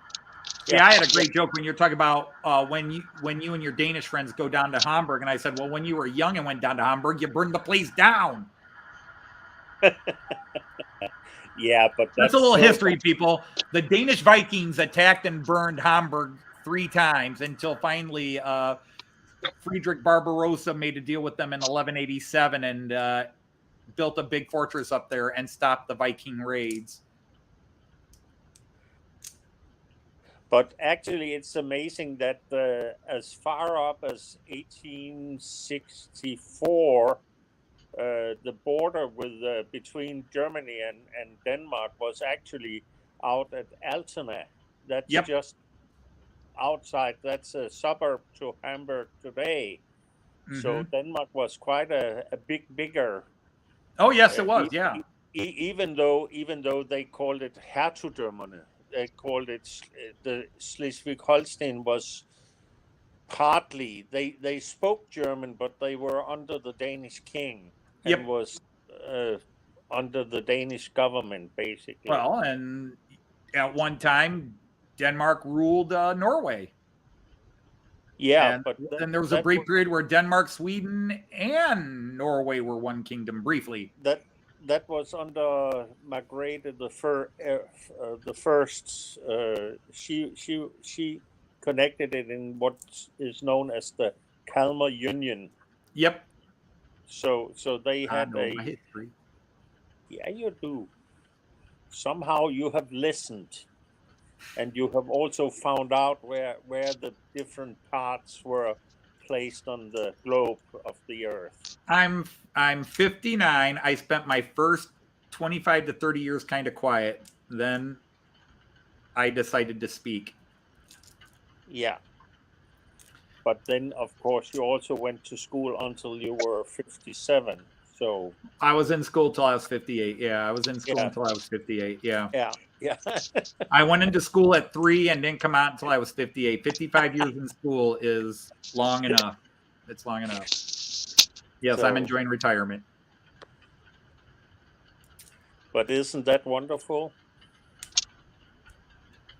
Yeah, I had a great joke when you're talking about when you and your Danish friends go down to Hamburg, and I said, well, when you were young and went down to Hamburg, you burned the place down. Yeah, but that's a little history, people. The Danish Vikings attacked and burned Hamburg 3 times until finally Friedrich Barbarossa made a deal with them in 1187 and built a big fortress up there and stopped the Viking raids. But actually, it's amazing that as far up as 1864, the border with between Germany and Denmark was actually out at Altena. That's just outside. That's a suburb to Hamburg today. Mm-hmm. So Denmark was quite a bigger. Oh yes, it was. Yeah. Even though they called it Hertugdømmerne, they called it the Schleswig-Holstein was partly they spoke German, but they were under the Danish king. And was under the Danish government, basically. Well, and at one time, Denmark ruled Norway. Yeah, and there was a brief period where Denmark, Sweden, and Norway were one kingdom briefly. That was under Margrethe the First. She connected it in what is known as the Kalmar Union. Yep. So they had my history. Yeah, you do. Somehow you have listened, and you have also found out where the different parts were placed on the globe of the earth. I'm 59. I spent my first 25 to 30 years kind of quiet. Then I decided to speak. Yeah. But then, of course, you also went to school until you were 57. So I was in school till I was 58. Yeah, I was in school until I was 58. Yeah. Yeah. I went into school at 3 and didn't come out until I was 58. 55 years in school is long enough. It's long enough. Yes, I'm enjoying retirement. But isn't that wonderful?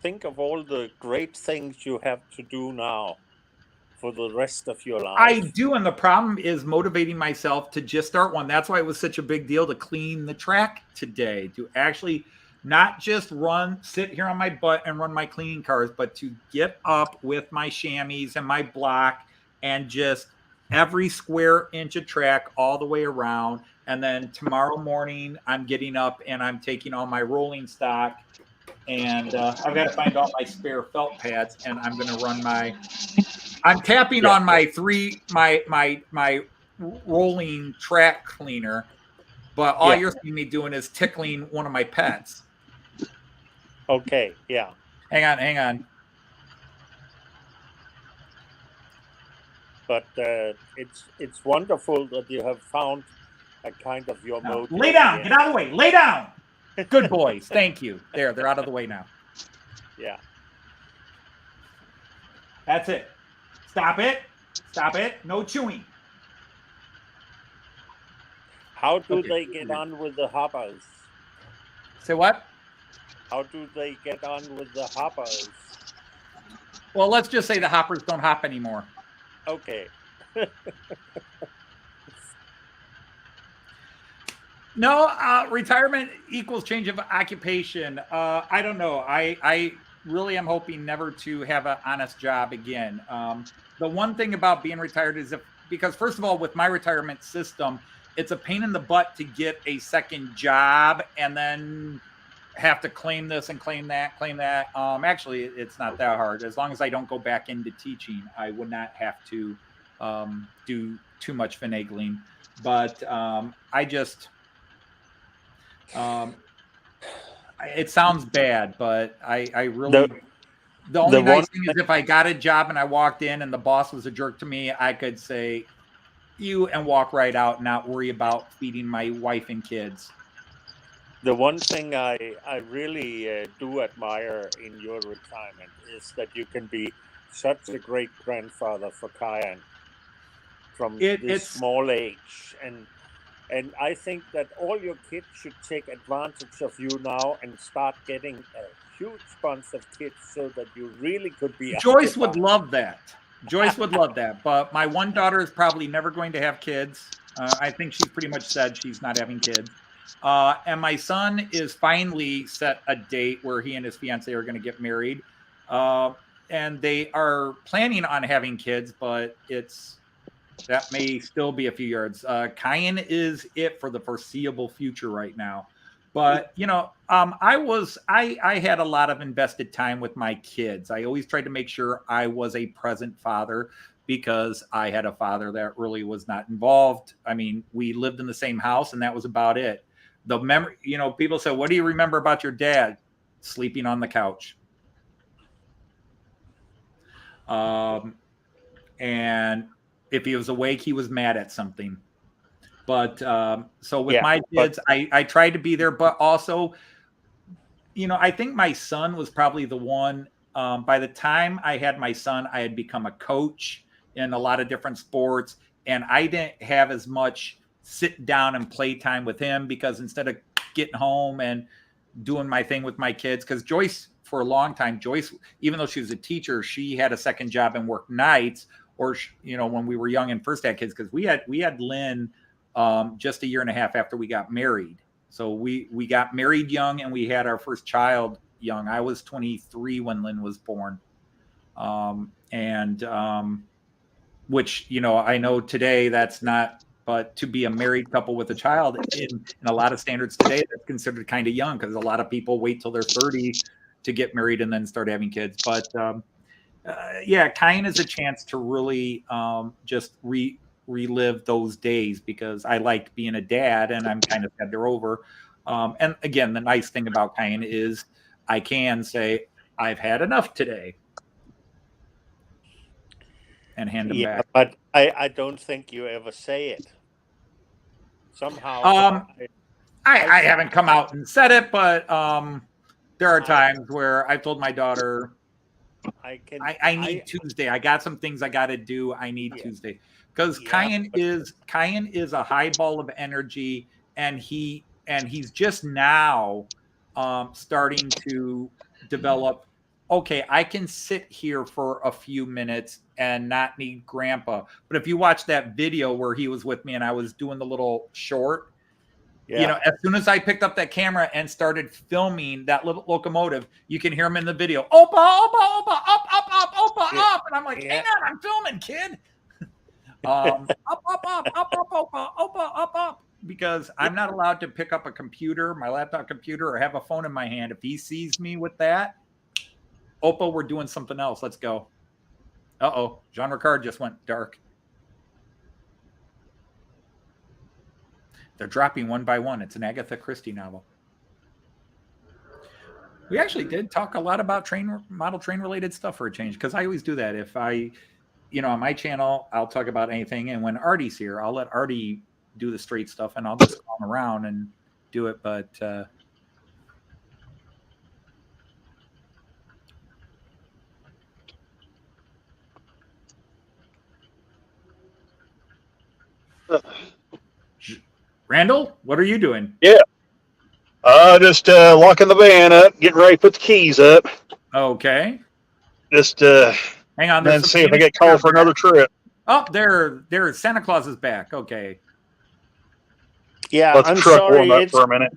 Think of all the great things you have to do now for the rest of your life. I do, and the problem is motivating myself to just start one. That's why it was such a big deal to clean the track today, to actually not just sit here on my butt and run my cleaning cars, but to get up with my chamois and my block and just every square inch of track all the way around. And then tomorrow morning, I'm getting up and I'm taking all my rolling stock, and I've got to find all my spare felt pads, and I'm going to run I'm tapping on my my rolling track cleaner, but all you're seeing me doing is tickling one of my pets. Okay, yeah. Hang on. But it's wonderful that you have found a kind of your mode. Lay down. Get out of the way. Lay down. Good boys. Thank you. They're out of the way now. Yeah. That's it. Stop it. Stop it. No chewing. How do they get on with the hoppers? Say what? How do they get on with the hoppers? Well, let's just say the hoppers don't hop anymore. Okay. No, retirement equals change of occupation. I don't know. I really am hoping never to have an honest job again. The one thing about being retired is because first of all, with my retirement system, it's a pain in the butt to get a second job and then have to claim this and claim that. Actually, it's not that hard. As long as I don't go back into teaching, I would not have to do too much finagling. But I just, it sounds bad, but I really, the only nice thing is if I got a job and I walked in and the boss was a jerk to me, I could say, you, and walk right out and not worry about feeding my wife and kids. The one thing I really do admire in your retirement is that you can be such a great grandfather for Kyan from this small age. And I think that all your kids should take advantage of you now and start getting a huge bunch of kids so that you really could be. Joyce would love that. Joyce would love that. But my one daughter is probably never going to have kids. I think she's pretty much said she's not having kids. And my son is finally set a date where he and his fiance are going to get married. And they are planning on having kids, but that may still be a few yards. Kyan is it for the foreseeable future right now. But, you know, I had a lot of invested time with my kids. I always tried to make sure I was a present father because I had a father that really was not involved. I mean, we lived in the same house and that was about it. The memory, you know, people say, what do you remember about your dad? Sleeping on the couch. And if he was awake, he was mad at something. But so with my kids, I tried to be there, but also, you know, I think my son was probably the one. By the time I had my son, I had become a coach in a lot of different sports, and I didn't have as much sit down and play time with him because instead of getting home and doing my thing with my kids, because Joyce, for a long time, even though she was a teacher, she had a second job and worked nights, or, you know, when we were young and first had kids, because we had Lynn just a year and a half after we got married. So we got married young and we had our first child young. I was 23 when Lynn was born. Which, you know, I know today that's not, but to be a married couple with a child in a lot of standards today, that's considered kind of young because a lot of people wait till they're 30 to get married and then start having kids. But yeah, Kyan is a chance to really just relive those days because I liked being a dad and I'm kind of sad they're over. And again, the nice thing about Kyan is I can say I've had enough today and hand them back. But I don't think you ever say it. Somehow. I haven't come out and said it, but there are times where I've told my daughter, I need Tuesday. I got some things I got to do. I need Tuesday. Because Kyan is a high ball of energy, and he's just now starting to develop. Okay, I can sit here for a few minutes and not need Grandpa. But if you watch that video where he was with me and I was doing the little short, you know, as soon as I picked up that camera and started filming that little locomotive, you can hear him in the video. Opa, opa, opa, up, up, up, opa, up. And I'm like, hang on, I'm filming, kid. Up, because I'm not allowed to pick up a computer, my laptop computer, or have a phone in my hand. If he sees me with that, Oppo, we're doing something else. Let's go. Uh-oh, Jean Ricard just went dark. They're dropping one by one. It's an Agatha Christie novel. We actually did talk a lot about model train related stuff for a change, because I always do that. If I, on my channel, I'll talk about anything. And when Artie's here, I'll let Artie do the straight stuff, and I'll just call him around and do it. But Randall, what are you doing? Yeah. Just locking the van up, getting ready to put the keys up. Okay. Just hang on. Then see if I get called for another trip. Oh, there. Santa Claus is back. Okay. Yeah, Let the I'm truck sorry. warm up for a minute.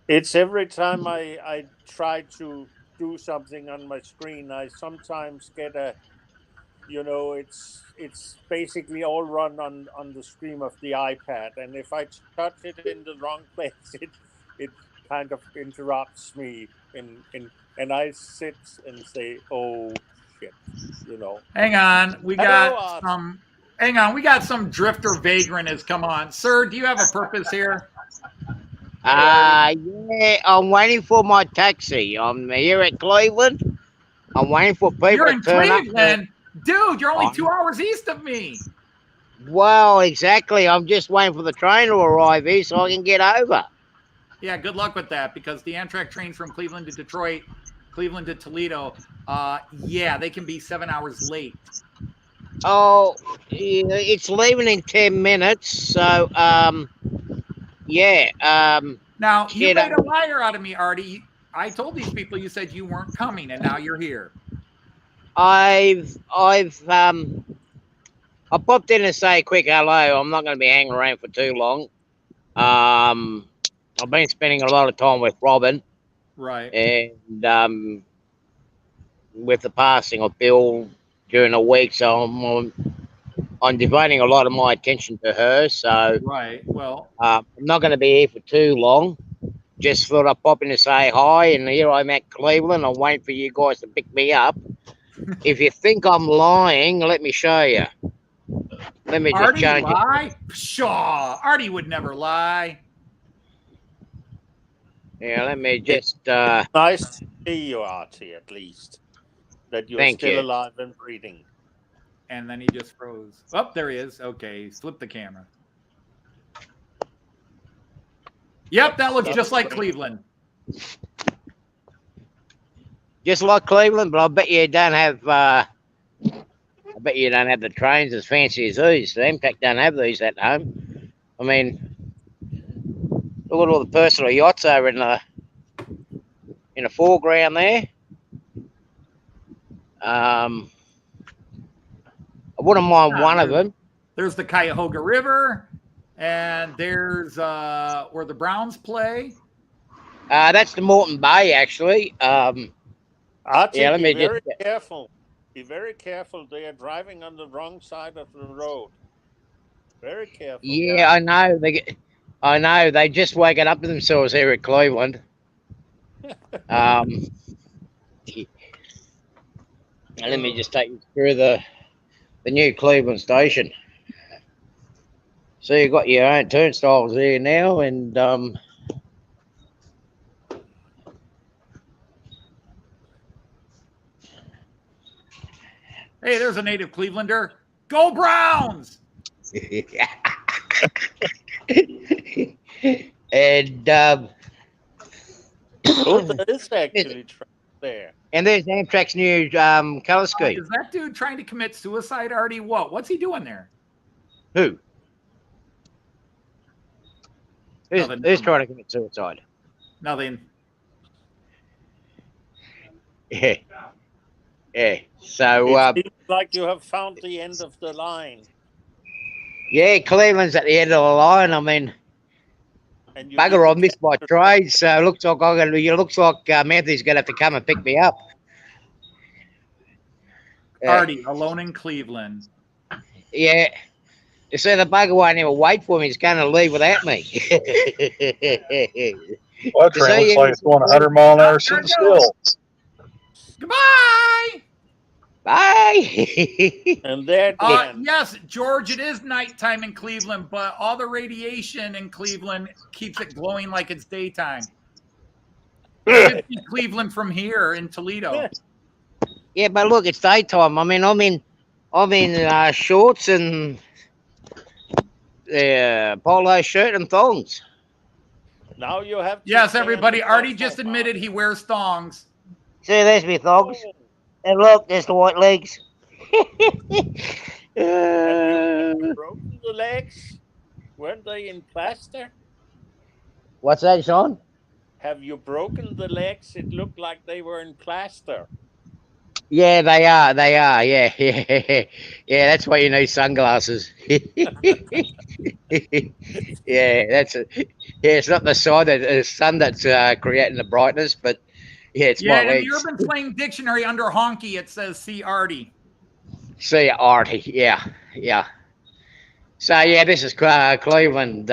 It's every time I try to do something on my screen, I sometimes get a, it's basically all run on the screen of the iPad, and if I touch it in the wrong place, it kind of interrupts me, and I sit and say, oh shit, Hang on, we Hello, got some. Hang on, we got some drifter vagrant has come on. Sir, do you have a purpose here? Yeah, I'm waiting for my taxi. I'm here at Cleveland. I'm waiting for people You're to in turn Cleveland? up. Dude, you're only 2 hours east of me. Well, exactly. I'm just waiting for the train to arrive here so I can get over. Yeah, good luck with that, because the Amtrak trains from Cleveland to Detroit, Cleveland to Toledo, yeah, they can be 7 hours late. Oh, it's leaving in 10 minutes, so, yeah. Now, you made a liar out of me, Artie. I told these people you said you weren't coming, and now you're here. I popped in to say a quick hello. I'm not going to be hanging around for too long. I've been spending a lot of time with Robin. Right. And with the passing of Bill during the week, so I'm devoting a lot of my attention to her. So right. Well, I'm not going to be here for too long. Just thought I'd pop in to say hi, and here I'm at Cleveland. I'm waiting for you guys to pick me up. If you think I'm lying, let me show you. Let me just change it. Lie? Pshaw, Artie would never lie. Yeah, let me just. Nice to see you, Artie, at least. That you're still alive and breathing. And then he just froze. Oh, there he is. Okay, flip the camera. Yep, that looks just like Cleveland. Just like Cleveland, but I bet you don't have. I bet you don't have the trains as fancy as these. The Amtrak don't have these at home. I mean, look at all the personal yachts over in the foreground there. I wouldn't mind one of them. There's the Cuyahoga River, and there's where the Browns play. That's the Moreton Bay, actually. Artie, yeah, be very careful. Be very careful. They are driving on the wrong side of the road. Very careful. Yeah, I know. I know. They just waking up to themselves here at Cleveland. Let me just take you through the new Cleveland station. So you've got your own turnstiles there now, and hey, there's a native Clevelander. Go Browns! And oh, there is actually track there. And there's Amtrak's new color scheme. Is that dude trying to commit suicide, Artie? What's he doing there? Who? Who's trying to commit suicide? Nothing. Yeah. Yeah. So it seems like you have found the end of the line. Yeah, Cleveland's at the end of the line. I mean, bugger, I missed my trade, so it looks like Matthew's gonna have to come and pick me up. Artie, alone in Cleveland. Yeah. You see, the bugger won't even wait for me. He's going to leave without me. Well, that You train see, looks like it's going 100 mile an Oh, hour there it sitting still. Goodbye. Bye. And there again. Yes, George, it is nighttime in Cleveland, but all the radiation in Cleveland keeps it glowing like it's daytime. You can see Cleveland from here in Toledo. Yeah, but look, it's daytime. I mean, I'm in shorts and polo shirt and thongs. Now you have to Yes, stay on everybody. the Artie platform, just admitted he wears thongs. See, there's me thongs. Oh, And look, there's the white legs. have you broken the legs? Weren't they in plaster? What's that, Sean? Have you broken the legs? It looked like they were in plaster. Yeah, they are. They are. Yeah, yeah, yeah. That's why you need sunglasses. Yeah, that's it. Yeah, it's not the sun that's creating the brightness, but yeah, it's my Yeah, in the legs. Urban Slang Dictionary under honky, it says see Artie. See, Artie. Yeah, yeah. So yeah, this is Cleveland.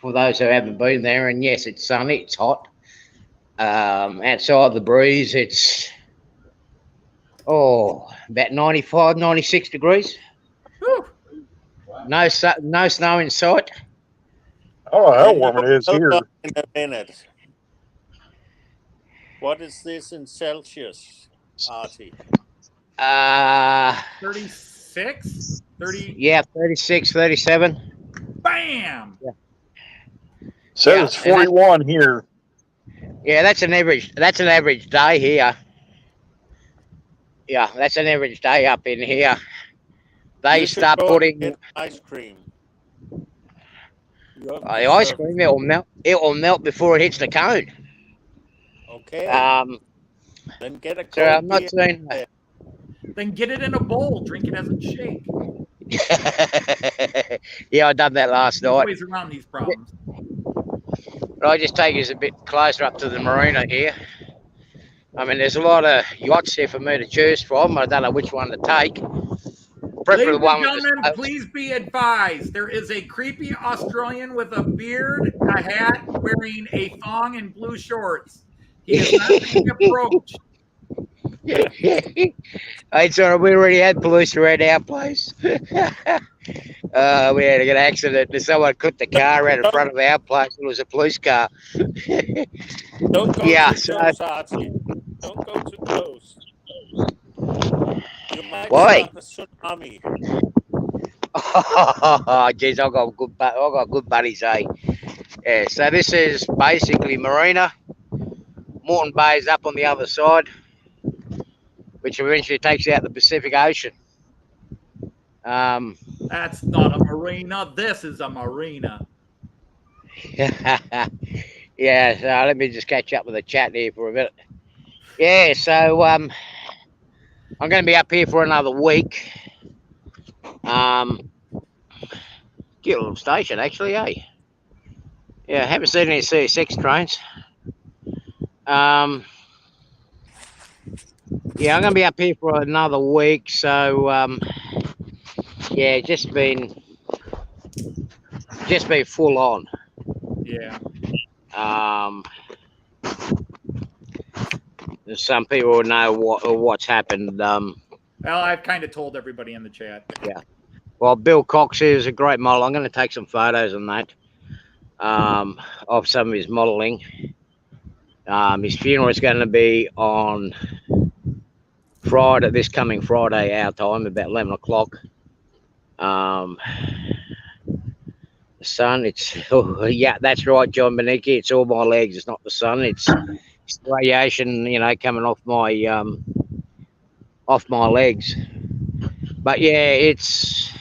For those who haven't been there, and yes, it's sunny. It's hot. Outside the breeze, it's about 95, 96 degrees. Whew. No snow in sight. I don't know how And warm it is you'll here. know in a minute. What is this in Celsius, Artie? 36? 30? Yeah, 36, 37. Bam! Says Yeah, it's 41 here. Yeah, that's an average day here. Yeah, that's an average day up in here. They You should start go putting and get ice cream. You have the to ice serve- cream. It will melt. It will melt before it hits the cone. Okay. Then get a So I'm not cold saying. Then get it in a bowl. Drink it as a shake. Yeah, I done that last There's night. ways around these problems. But I just take us a bit closer up to the marina here. I mean, there's a lot of yachts here for me to choose from. I don't know which one to take. Preferably Ladies the one and with gentlemen, the please be advised. There is a creepy Australian with a beard, a hat, wearing a thong and blue shorts. He is not to be approached. It's all right. We already had police around our place. We had an accident. Someone clipped the car out in front of our place. It was a police car. Don't go Yeah, too so- close, Archie. Don't go too close. You might Why? start a tsunami. Oh, geez, I got good buddies, eh? Yeah. So this is basically marina. Moreton Bay is up on the other side, which eventually takes out the Pacific Ocean. That's not a marina. This is a marina. Yeah, so let me just catch up with the chat here for a minute. Yeah, so I'm going to be up here for another week. Cute little station, actually, eh? Yeah, haven't seen any CSX trains. Yeah, I'm going to be up here for another week, so yeah, just been full on. Yeah. Some people will know what's happened. Well, I've kind of told everybody in the chat. Well, Bill Cox is a great model. I'm going to take some photos on that, of some of his modeling. His funeral is going to be on Friday, this coming Friday, our time, about 11 o'clock. The sun, yeah, that's right, John Benicki. It's all my legs. It's not the sun. It's radiation, coming off my legs. But yeah, it's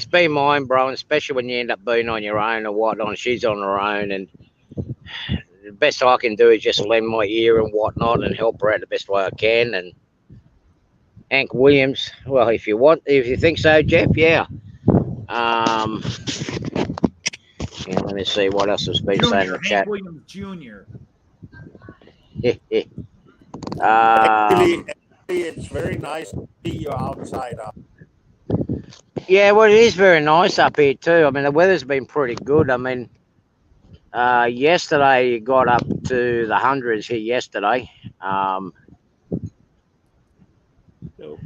been mind-blowing, especially when you end up being on your own or whatnot. She's on her own, and the best I can do is just lend my ear and whatnot and help her out the best way I can. And Hank Williams, well, if you think so, Jeff, yeah. Yeah, let me see what else has been saying in the Hank chat. Williams Jr. Actually, it's very nice to see you outside. Yeah, well, it is very nice up here too. I mean, the weather's been pretty good. I mean, yesterday it got up to the hundreds here yesterday. Nope.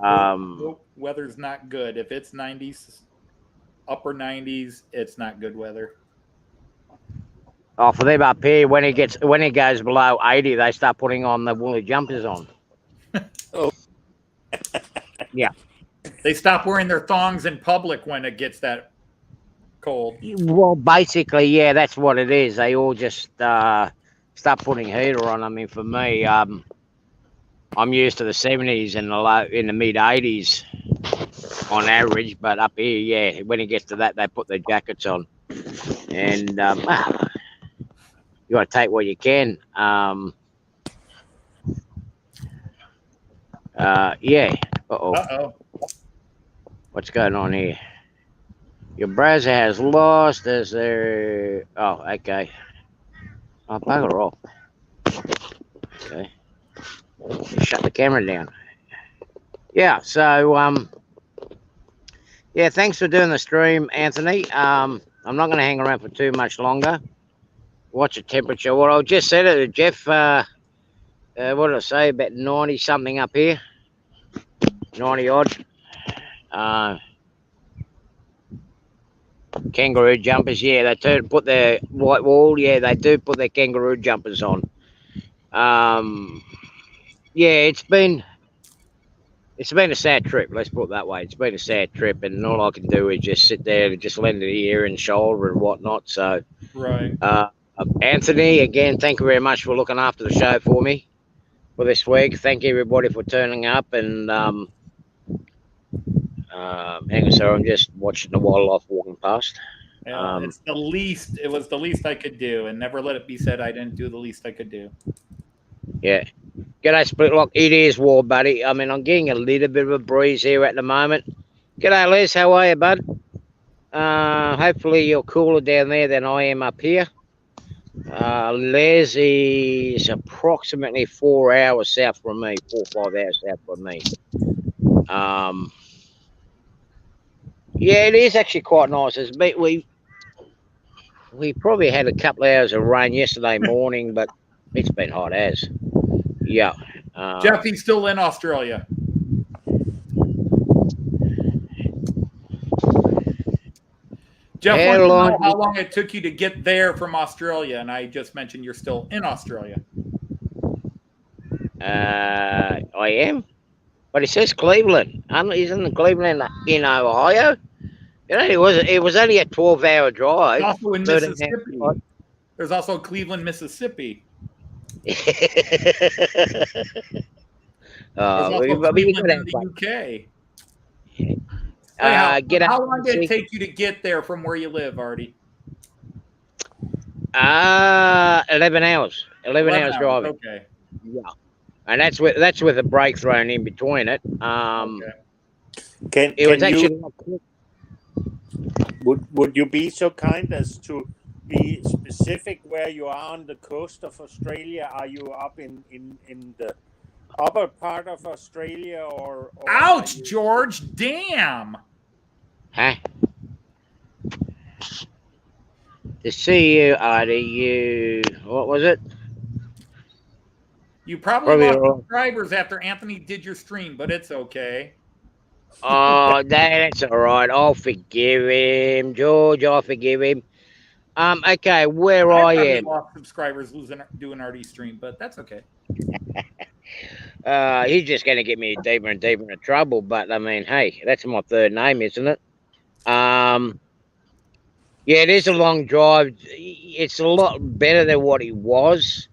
Um, Nope. Weather's not good. If it's 90s, upper 90s, it's not good weather. Oh, for them up here, when it goes below 80, they start putting on the woolly jumpers on. Oh. Yeah. They stop wearing their thongs in public when it gets that cold. Well, basically, yeah, that's what it is. They all just start putting heater on. I mean, for me, I'm used to the 70s and in the mid 80s on average, but up here, yeah, when it gets to that, they put their jackets on, and you got to take what you can. Yeah. Uh-oh. What's going on here? Your browser has lost as their. Oh, okay. Oh, bugger off. Okay. Shut the camera down. Yeah. So yeah. Thanks for doing the stream, Anthony. I'm not going to hang around for too much longer. What's the temperature? Well, I just said it to Jeff. What did I say? About 90 something up here. 90 odd. Kangaroo jumpers, yeah, they put their white wall, yeah, they do put their kangaroo jumpers on. Yeah, it's been a sad trip, let's put it that way. It's been a sad trip, and all I can do is just sit there and just lend an ear and shoulder and whatnot. So, right. Anthony, again, thank you very much for looking after the show for me for this week. Thank you everybody for turning up, and hang on, sorry, I'm just watching the wildlife walking past. It's the least. It was the least I could do, and never let it be said I didn't do the least I could do. Yeah. G'day, Splitlock. It is war, buddy. I mean, I'm getting a little bit of a breeze here at the moment. G'day, Les. How are you, bud? Hopefully you're cooler down there than I am up here. Les is approximately 4 hours south from me, 4 or 5 hours south from me. Yeah, it is actually quite nice. We probably had a couple of hours of rain yesterday morning, but it's been hot as. Yeah. Jeffy's still in Australia. Jeff wants to know how long it took you to get there from Australia, and I just mentioned you're still in Australia. I am, but it says Cleveland. Isn't Cleveland in Ohio? You know, it was only a 12-hour drive. It's also in Mississippi. There's also Cleveland, Mississippi. There's also Cleveland in the UK. How long did it take you to get there from where you live, Artie? 11 hours. 11 hours driving. Okay. Yeah, and that's with a break thrown in between it. Would you be so kind as to be specific where you are on the coast of Australia? Are you up in the upper part of Australia or ouch, George, damn. Huh? To see you, Artie, what was it? You probably lost subscribers after Anthony did your stream, but it's okay. Oh, that's all right. I'll forgive him, George. I'll forgive him. Okay, where I am. Lost subscribers doing Artie stream, but that's okay. He's just going to get me deeper and deeper into trouble. But I mean, hey, that's my third name, isn't it? Yeah, it is a long drive. It's a lot better than what it was.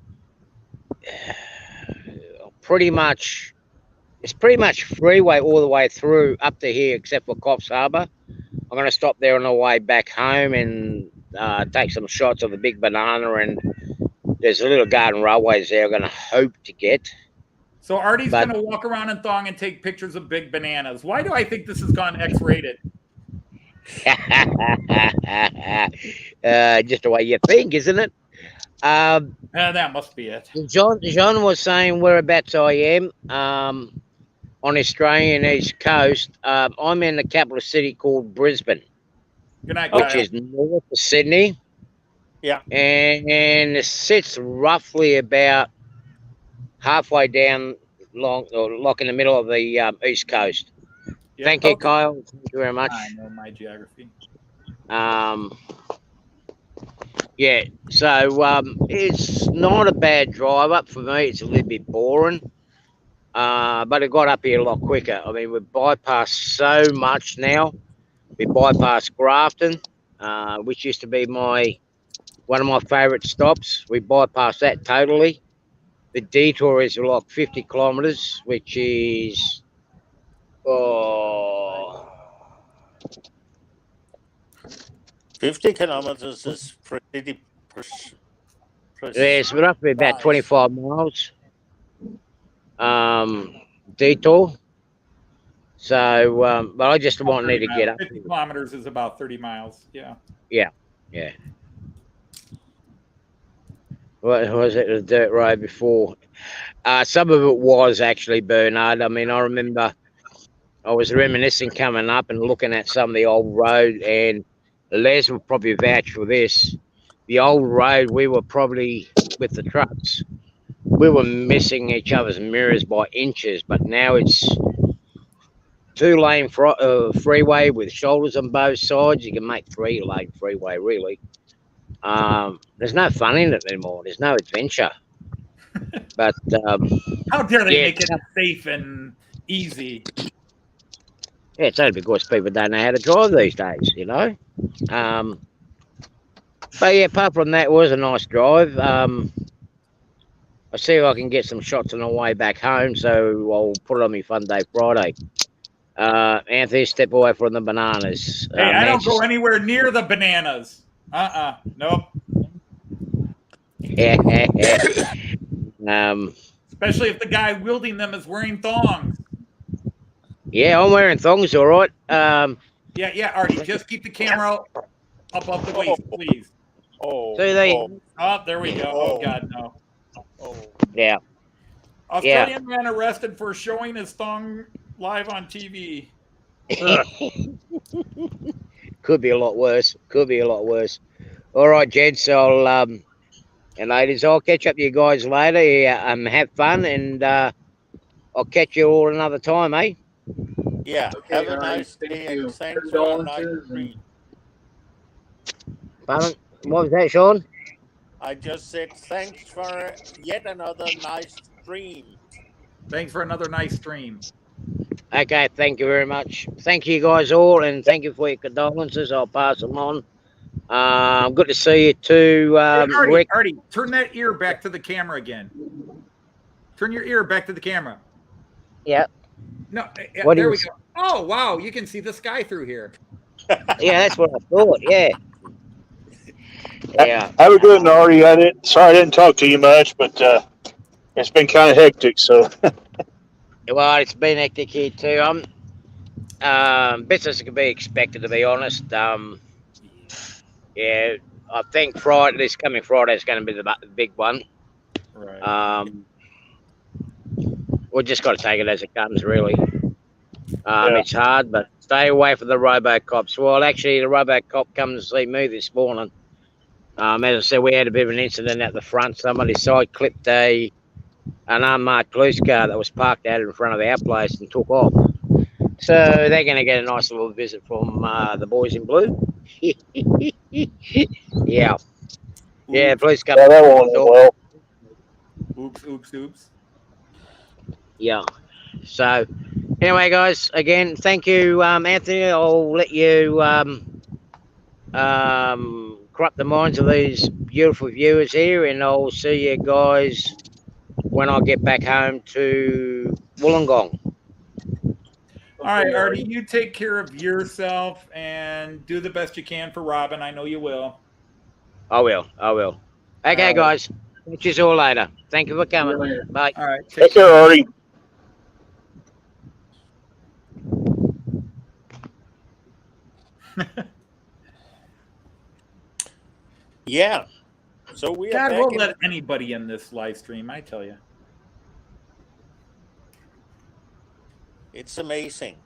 It's pretty much freeway all the way through up to here, except for Coffs Harbour. I'm going to stop there on the way back home and take some shots of the Big Banana, and there's a little garden railways there I'm going to hope to get. So Artie's going to walk around in thong and take pictures of big bananas. Why do I think this has gone X-rated? Just the way you think, isn't it? That must be it. John was saying whereabouts I am. on the Australian East Coast. I'm in the capital city called Brisbane, Good night, which Kyle. is north of Sydney. Yeah. And it sits roughly about halfway down like in the middle of the East Coast. Yeah, Thank you, okay. Kyle. Thank you very much. I know my geography. Yeah, so it's not a bad drive up for me. It's a little bit boring, but it got up here a lot quicker. I mean, we bypassed so much now. We bypassed Grafton, which used to be one of my favourite stops. We bypassed that totally. The detour is like 50 kilometres, which is 50 kilometers is pretty it's roughly about nice. 25 miles detour. So, but I just won't need to get up. 50 kilometers is about 30 miles. Yeah. Yeah. What was it? The dirt road before. Some of it was actually Bernard. I mean, I remember I was reminiscing coming up and looking at some of the old road, and Les will probably vouch for this. The old road, we were probably with the trucks, we were missing each other's mirrors by inches, but now it's 2-lane freeway with shoulders on both sides. You can make 3-lane freeway, really. There's no fun in it anymore. There's no adventure. But how dare they yeah, make it safe and easy? Yeah, it's only because people don't know how to drive these days, you know. But yeah, apart from that, it was a nice drive. I'll see if I can get some shots on the way back home, so I'll put it on my Fun Day Friday. Anthony, step away from the bananas. Hey, I don't go anywhere near the bananas. Nope. Especially if the guy wielding them is wearing thongs. Yeah, I'm wearing thongs, all right. Yeah, Artie, just keep the camera above the waist, please. Oh, there we go. Oh, God, no. Oh. Yeah. Australian man arrested for showing his thong live on TV. Could be a lot worse. All right, gents. And ladies, I'll catch up with you guys later. Yeah, have fun, and I'll catch you all another time, eh? Yeah. Okay, Have a all right, nice thank day, you. and thanks for a nice Condolences stream. Pardon? What was that, Sean? I just said thanks for yet another nice stream. Thanks for another nice stream. Okay, thank you very much. Thank you guys all, and thank you for your condolences. I'll pass them on. Good to see you too, Hey, Rick. Artie, turn that ear back to the camera again. Turn your ear back to the camera. Yeah. No, What there we is- go. Oh, wow, you can see the sky through here. Yeah, that's what I thought. Yeah. Yeah. Have a good one, Artie. Sorry I didn't talk to you much, but it's been kind of hectic. So Well, it's been hectic here too. Business can be expected, to be honest. Yeah, I think this coming Friday is going to be the big one. Right. We just got to take it as it comes, really. Yeah. It's hard, but stay away from the robo-cops. Well, actually, the robo-cop come to see me this morning. As I said, we had a bit of an incident at the front. Somebody side-clipped an unmarked police car that was parked out in front of our place and took off. So they're going to get a nice little visit from the boys in blue. Yeah. Yeah, police come. yeah, that won't end well. Oops. Yeah. So, anyway, guys, again, thank you, Anthony. I'll let you corrupt the minds of these beautiful viewers here, and I'll see you guys when I get back home to Wollongong. All right, Artie, you take care of yourself and do the best you can for Robin. I know you will. I will. Okay, guys. Catch you all later. Thank you for coming. Bye. All right. Take care, Artie. Yeah. So we are God back won't in let anybody in this live stream, I tell you. It's amazing.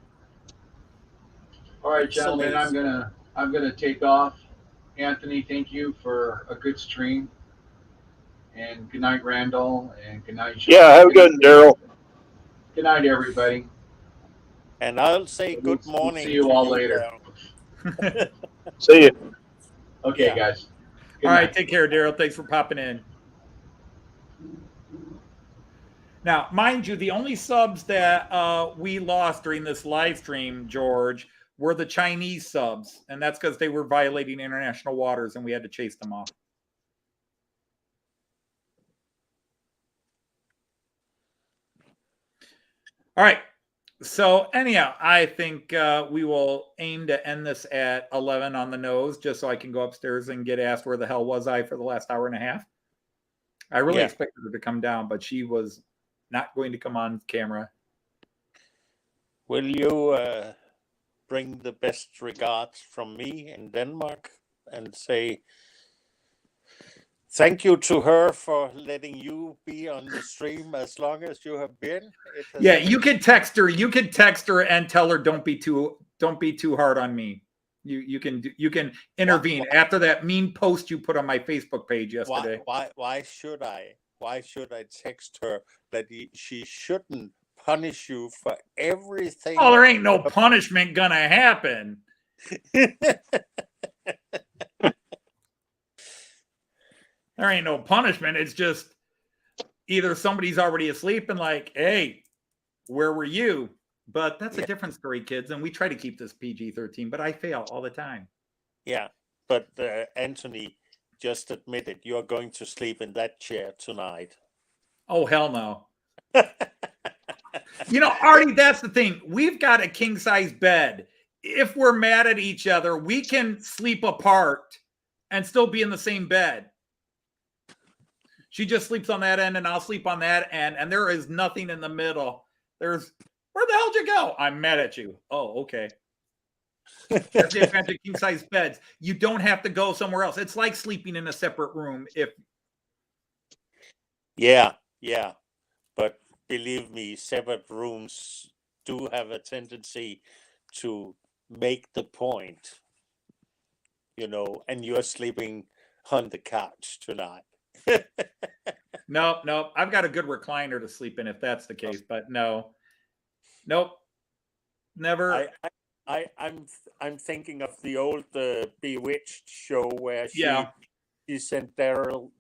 All right, It's gentlemen, amazing. I'm gonna take off. Anthony, thank you for a good stream. And good night, Randall. And good night, Sean. Yeah, have a good one, Daryl. Good night, everybody. And I'll say good We'll see morning you to all you, later. Daryl. See you. Okay, Yeah. guys. Good All right, night. take care, Daryl. Thanks for popping in. Now, mind you, the only subs that we lost during this live stream, George, were the Chinese subs, and that's because they were violating international waters, and we had to chase them off. All right. So anyhow, I think we will aim to end this at 11 on the nose, just so I can go upstairs and get asked where the hell was I for the last hour and a half. I really expected her to come down, but she was not going to come on camera. Will you bring the best regards from me in Denmark and say thank you to her for letting you be on the stream as long as you have been? Yeah, you could text her. You could text her and tell her don't be too hard on me. You can intervene after that mean post you put on my Facebook page yesterday. Why should I? Why should I text her that she shouldn't punish you for everything? Oh, there ain't no punishment gonna happen. There ain't no punishment. It's just either somebody's already asleep and like, hey, where were you? But that's a different story, kids. And we try to keep this PG-13, but I fail all the time. Yeah, but Anthony just admitted you're going to sleep in that chair tonight. Oh, hell no. You know, Artie, that's the thing. We've got a king-size bed. If we're mad at each other, we can sleep apart and still be in the same bed. She just sleeps on that end and I'll sleep on that end. And there is nothing in the middle. Where the hell did you go? I'm mad at you. Oh, okay. That's the advantage of king-size beds. You don't have to go somewhere else. It's like sleeping in a separate room. Yeah. But believe me, separate rooms do have a tendency to make the point, and you're sleeping on the couch tonight. Nope. I've got a good recliner to sleep in if that's the case, but no. Nope. Never. I'm thinking of the old Bewitched show where she sent Darren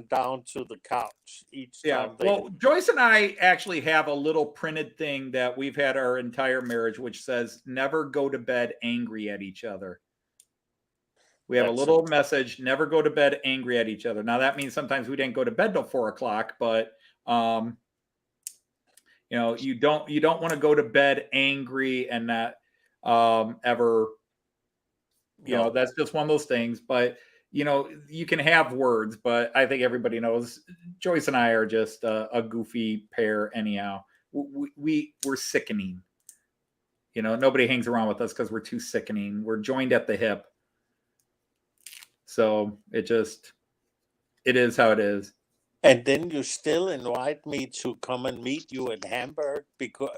down to the couch each time. Well, Joyce and I actually have a little printed thing that we've had our entire marriage, which says never go to bed angry at each other. We have a little message, never go to bed angry at each other. Now that means sometimes we didn't go to bed till 4:00, but you don't want to go to bed angry and not ever, that's just one of those things. But you can have words, but I think everybody knows Joyce and I are just a goofy pair anyhow. We're sickening. Nobody hangs around with us because we're too sickening. We're joined at the hip. So it is how it is. And then you still invite me to come and meet you in Hamburg because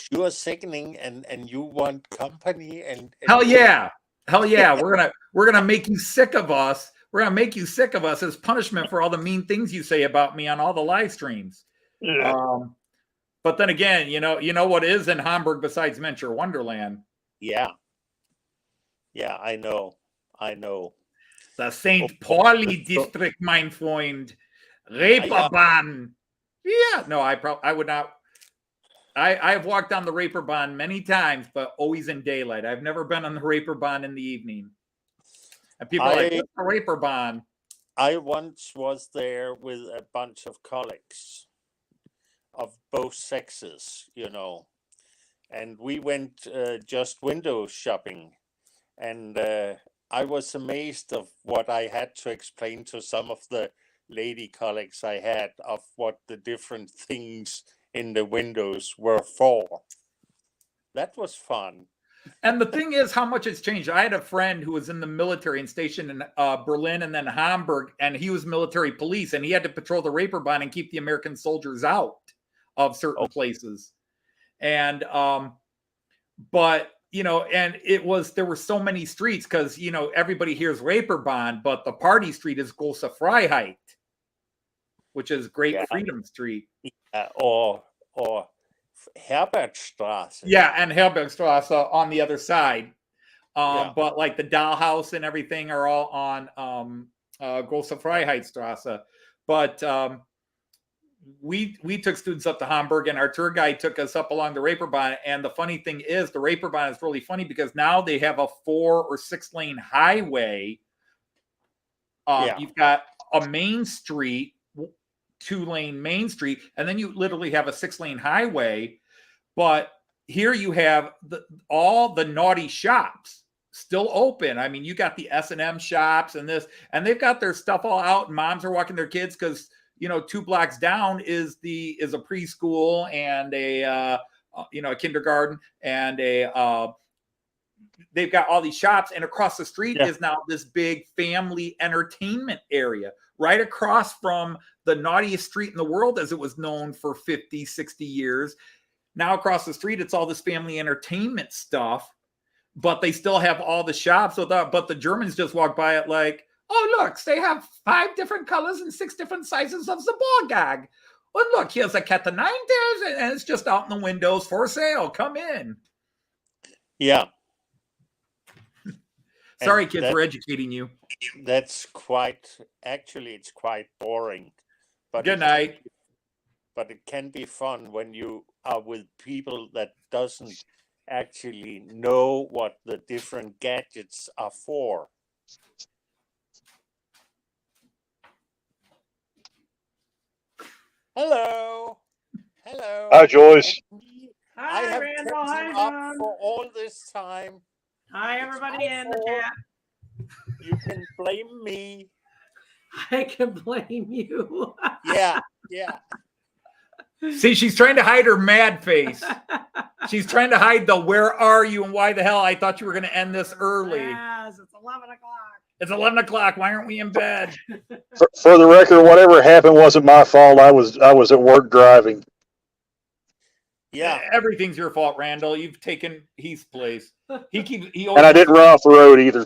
you are sickening and you want company and hell yeah. We're gonna make you sick of us. We're gonna make you sick of us as punishment for all the mean things you say about me on all the live streams. Yeah. But then again, you know what is in Hamburg besides Venture Wonderland? Yeah, I know. The St. Pauli district, mein Freund. Reeperbahn. Yeah, no, I would not. I've walked down the Reeperbahn many times, but always in daylight. I've never been on the Reeperbahn in the evening. And people are like, what's the Reeperbahn? I once was there with a bunch of colleagues of both sexes, and we went just window shopping. And I was amazed of what I had to explain to some of the lady colleagues I had of what the different things in the windows were for. That was fun. And the thing is how much it's changed. I had a friend who was in the military and stationed in Berlin and then Hamburg, and he was military police, and he had to patrol the Reeperbahn and keep the American soldiers out of certain places. And but and there were so many streets because everybody hears Reeperbahn, but the party street is Große Freiheit, which is Great Freedom Street. Or Herbertstraße. Yeah, and Herbertstraße on the other side. But like the Dollhouse and everything are all on Große Freiheitsstraße. But we took students up to Hamburg, and our tour guide took us up along the Reeperbahn. And the funny thing is, the Reeperbahn is really funny because now they have a 4 or 6 lane highway. You've got a main street, 2-lane main street, and then you literally have a 6 lane highway. But here you have all the naughty shops still open. I mean, you got the S&M shops and they've got their stuff all out, and moms are walking their kids because 2 blocks down is a preschool and a kindergarten and they've got all these shops, and across the street is now this big family entertainment area right across from the naughtiest street in the world as it was known for 50, 60 years. Now across the street, it's all this family entertainment stuff, but they still have all the shops. But the Germans just walk by it like, oh, look, they have 5 different colors and 6 different sizes of the ball gag. Oh, look, here's a Kette 9 there, and it's just out in the windows for sale. Come in. Yeah. Sorry, kids, we're educating you. It's quite boring. But Good night. But it can be fun when you are with people that doesn't actually know what the different gadgets are for. Hello. Hi, Joyce. I have Randall. kept Hi, you up John. for all this time. Hi, everybody in the chat. You can blame me. I can blame you. Yeah. See, she's trying to hide her mad face. She's trying to hide the where are you and why the hell I thought you were going to end this early. Yes, it's 11 o'clock. It's 11 o'clock. Why aren't we in bed? For the record, whatever happened wasn't my fault. I was at work driving. Yeah. Everything's your fault, Randall. You've taken Heath's place. And I didn't run off the road either.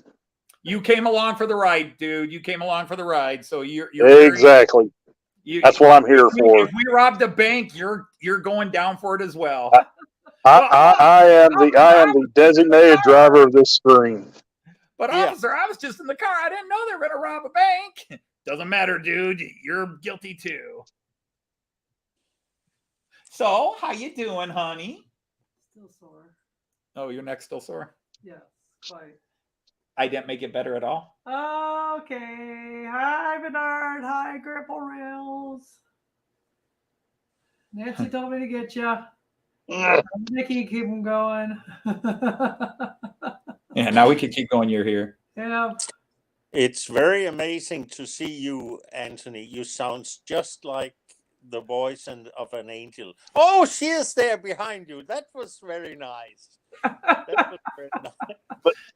You came along for the ride, dude. You came along for the ride. So you're exactly. That's what I'm here for. If we robbed a bank, you're going down for it as well. I am the designated driver of this stream. But officer, I was just in the car. I didn't know they were going to rob a bank. Doesn't matter, dude. You're guilty too. So, how you doing, honey? Still sore. Oh, your neck's still sore? Yes, quite. I didn't make it better at all? Okay. Hi, Bernard. Hi, Grandpa Rails. Nancy told me to get you. Nikki, keep them going. Yeah, now we can keep going. You're here. Yeah. It's very amazing to see you, Anthony. You sound just like the voice of an angel. Oh, she is there behind you. That was very nice.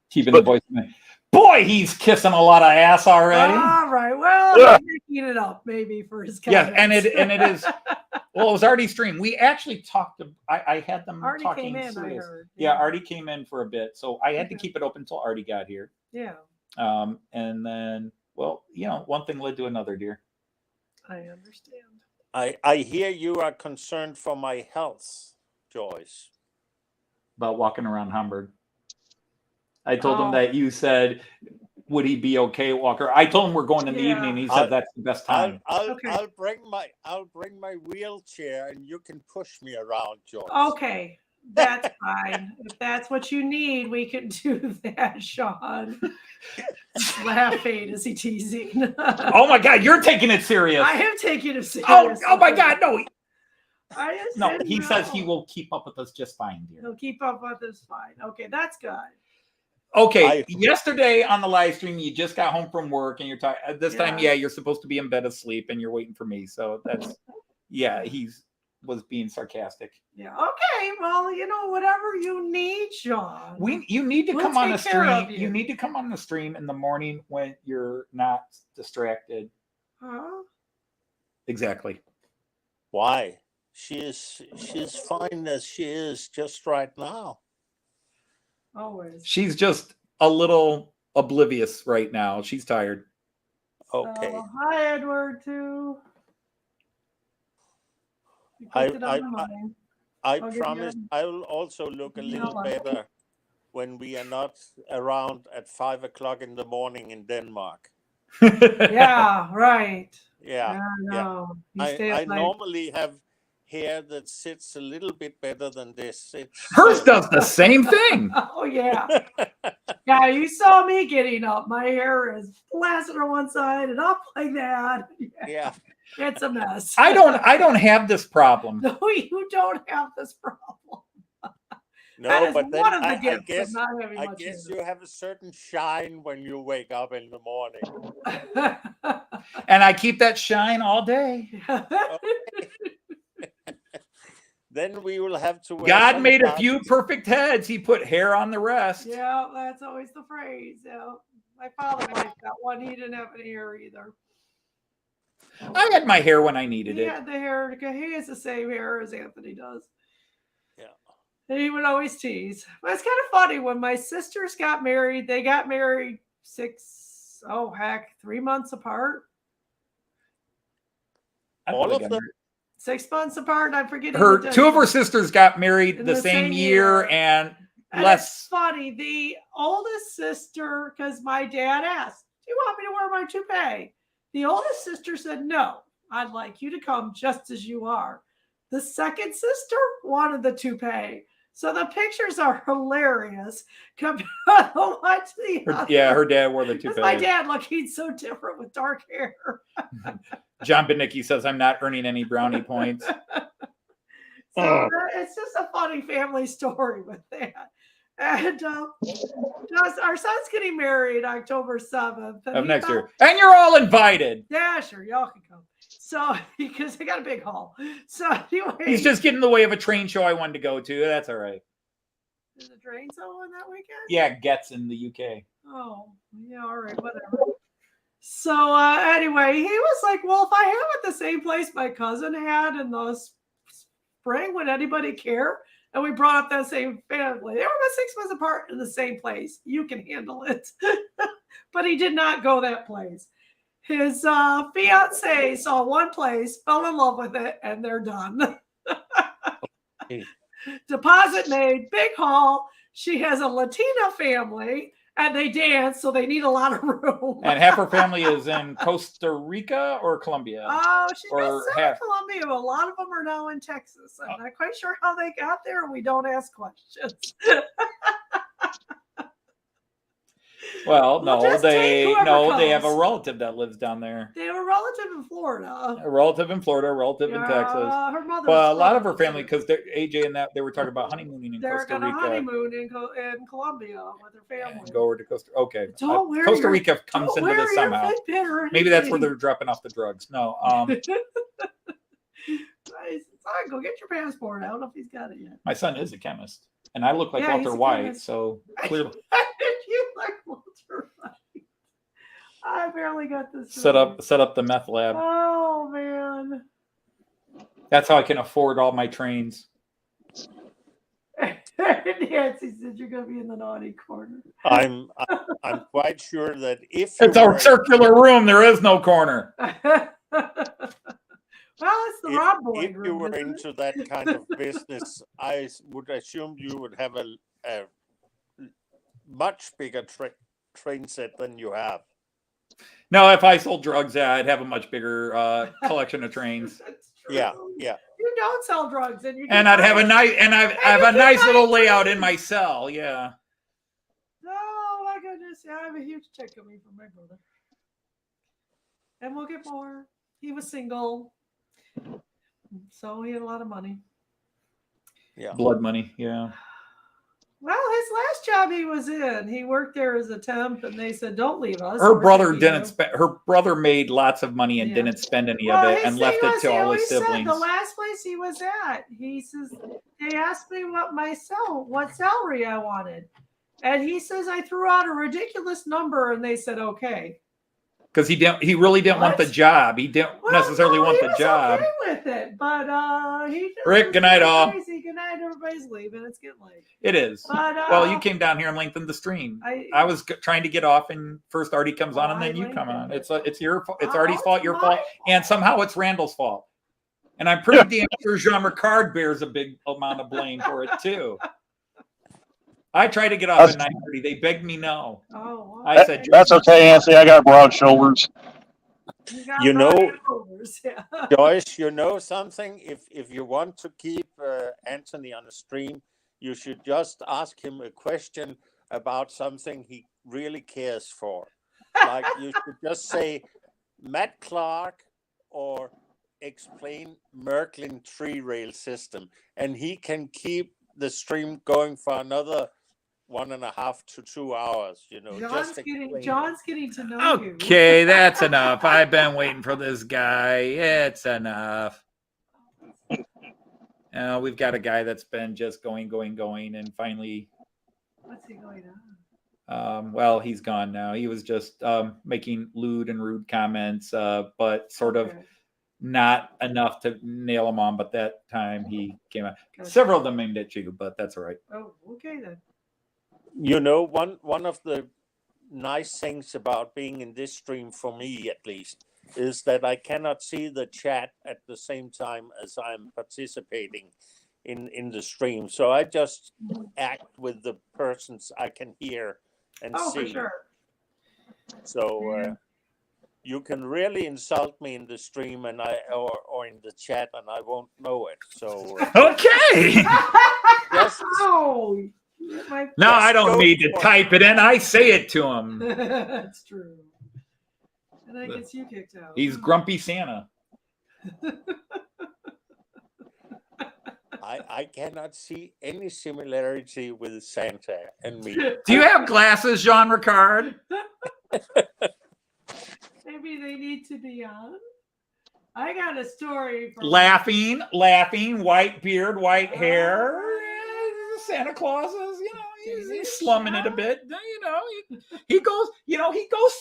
Keeping the voice. Boy, he's kissing a lot of ass already. All right. Well, making it up maybe for his comments. Yeah, and it is. Well, it was Artie's stream. We actually talked. I had them Artie talking came in, serious. I heard. Yeah, Artie came in for a bit, so I had to keep it open until Artie got here. Yeah. And then, well, one thing led to another, dear. I understand. I hear you are concerned for my health, Joyce. About walking around Hamburg. I told him that you said, would he be okay, Walker? I told him we're going in the evening. He said that's the best time. I'll bring my wheelchair and you can push me around, Joyce. Okay, that's fine. If that's what you need, we can do that, Sean. Laughing, is he teasing? Oh my God, you're taking it serious. I am taking it serious. Oh my God, no. No, he says he will keep up with us just fine, dear. He'll keep up with us fine. Okay, that's good. Okay, yesterday on the live stream, you just got home from work and you're talking. This time, you're supposed to be in bed asleep and you're waiting for me. So that's, he was being sarcastic. Yeah. Okay. Well, whatever you need, Sean. You need to come on the stream. You need to come on the stream in the morning when you're not distracted. Huh? Exactly. Why? she's fine as she is just right now. Always. She's just a little oblivious right now. She's tired. Okay. So, hi, Edward, too. You I- picked it up in the morning. I I'll give you promise I will also look a little No. better when we are not around at 5 o'clock in the morning in Denmark. Yeah, right. Yeah. I know. You stay I up late. normally have hair that sits a little bit better than this. It's Hers does the same thing. Oh, yeah. Yeah, you saw me getting up. My hair is blasted on one side and up like that. Yeah. It's a mess. I don't have this problem. No, you don't have this problem. No, That is but then one of the I gifts of guess not having I much guess hair. you have a certain shine when you wake up in the morning. And I keep that shine all day. Then we will have to wear God made a sunglasses. few perfect heads. He put hair on the rest. Yeah, that's always the phrase. Yeah. My father might have got one. He didn't have any hair either. I had my hair when I needed He it. had the hair. He has the same hair as Anthony does. Yeah. And he would always tease. But it's kind of funny when my sisters got married. They got married 3 months apart. All of them. 6 months apart. I'm forgetting. Two of her sisters got married In the the same same year year. and And less. it's funny. The oldest sister, because my dad asked, "Do you want me to wear my toupee?" The oldest sister said, "No, I'd like you to come just as you are." The second sister wanted the toupee. So the pictures are hilarious compared to what the other. Yeah, her dad wore the Because my toupee. dad looking so different with dark hair. John Benicki says, I'm not earning any brownie points. So it's just a funny family story with that. And our son's getting married October 7th. and Of he next thought- year. And you're all invited. Yeah, sure. Y'all can come. So, because they got a big hall. So, anyway. He's just getting in the way of a train show I wanted to go to. That's all right. Is the train on that weekend? Yeah, Gets in the UK. Oh, yeah, all right, whatever. So, anyway, he was like, well, if I have it the same place my cousin had in the spring, would anybody care? And we brought up that same family. They were about 6 months apart in the same place. You can handle it. But he did not go that place. His fiance saw one place, fell in love with it, and they're done. Deposit made, big hall. She has a Latina family, and they dance, so they need a lot of room. And half her family is in Costa Rica or Colombia. Oh, she's been Or sent to half. Colombia, but a lot of them are now in Texas. I'm not quite sure how they got there, and we don't ask questions. Well, We'll no, just take whoever they have a comes. relative that lives down there. They have a relative in Florida. A relative in Florida, a relative in Texas. Her mother's Well, a lot of from- her family, because AJ and that they were talking about honeymooning in They're Costa going to Rica. honeymoon in Colombia with her family. And go over to Costa. Okay, Don't wear Costa your- Rica comes Don't into wear this your somehow. Fitbit or Maybe that's where anything. they're dropping off the drugs. No, Son, go get your passport. I don't know if he's got it yet. my son is a chemist, and I look like Yeah, he's Walter a White, chemist. so clearly You like Walter White. I barely got this. set right. up the meth lab. Oh man. That's how I can afford all my trains. Nancy said you're gonna be in the naughty corner. I'm quite sure that if It's you a were- circular room. There is no corner. Well, it's the Rob Boy if you room. were isn't it? into that kind of business, I would assume you would have a much bigger train set than you have. No, if I sold drugs, yeah, I'd have a much bigger collection of trains, That's true. Yeah. You don't sell drugs, and you. and do I'd have a fine. nice I have you a do nice fine little layout in trains. my cell. Yeah. Oh my goodness! Yeah, I have a huge check coming from my brother, and we'll get more. He was single, so he had a lot of money. Yeah. Blood money. Yeah. Well, his last job he was in, he worked there as a temp, and they said, "Don't leave us." Her We're brother taking didn't you." spend. Her brother made lots of money and Yeah. didn't spend any Well, of it, his and left thing it was, to he all his always said, siblings. the last place he was at, he says, they asked me what salary I wanted. And he says, I threw out a ridiculous number and they said, okay. because he really didn't want the What? job. He didn't necessarily want he the was job. okay with it, but he just Rick, was good night, all. crazy. Good night, everybody's leaving. It's getting late. It is. But Well, you came down here and lengthened the stream. I was trying to get off, and first Artie comes on, and then you come on. It's your fault. It's Artie's fault, your fault, and somehow it's Randall's fault. And I'm pretty damn sure Jean Ricard bears a big amount of blame for it too. I tried to get off at 9:30. They begged me no. Oh, I said, That's okay, Anthony. I got broad shoulders. You know, yeah. Joyce, you know something? If you want to keep Anthony on the stream, you should just ask him a question about something he really cares for. Like you should just say, Matt Clark, or explain Merklin tree rail system, and he can keep the stream going for another 1.5 to 2 hours. You know, John's getting to know you. Okay, that's enough. I've been waiting for this guy. It's enough. We've got a guy that's been just going, and finally. What's he going on? Well, he's gone now. He was just making lewd and rude comments, but sort of not enough to nail him on. But that time he came out. Gotcha. Several of them aimed at you, but that's all right. Oh, okay then. You know, one of the nice things about being in this stream, for me at least, is that I cannot see the chat at the same time as I'm participating in the stream. So I just act with the persons I can hear and see. For sure. So you can really insult me in the stream and or in the chat, and I won't know it. So okay. No, I don't need to type it in. I say it to him. That's true. And that gets you kicked out. He's Grumpy Santa. I cannot see any similarity with Santa and me. Do you have glasses, Jean Ricard? Maybe they need to be on. I got a story. Laughing, white beard, white hair. Santa Claus is, he's slumming it a bit. He goes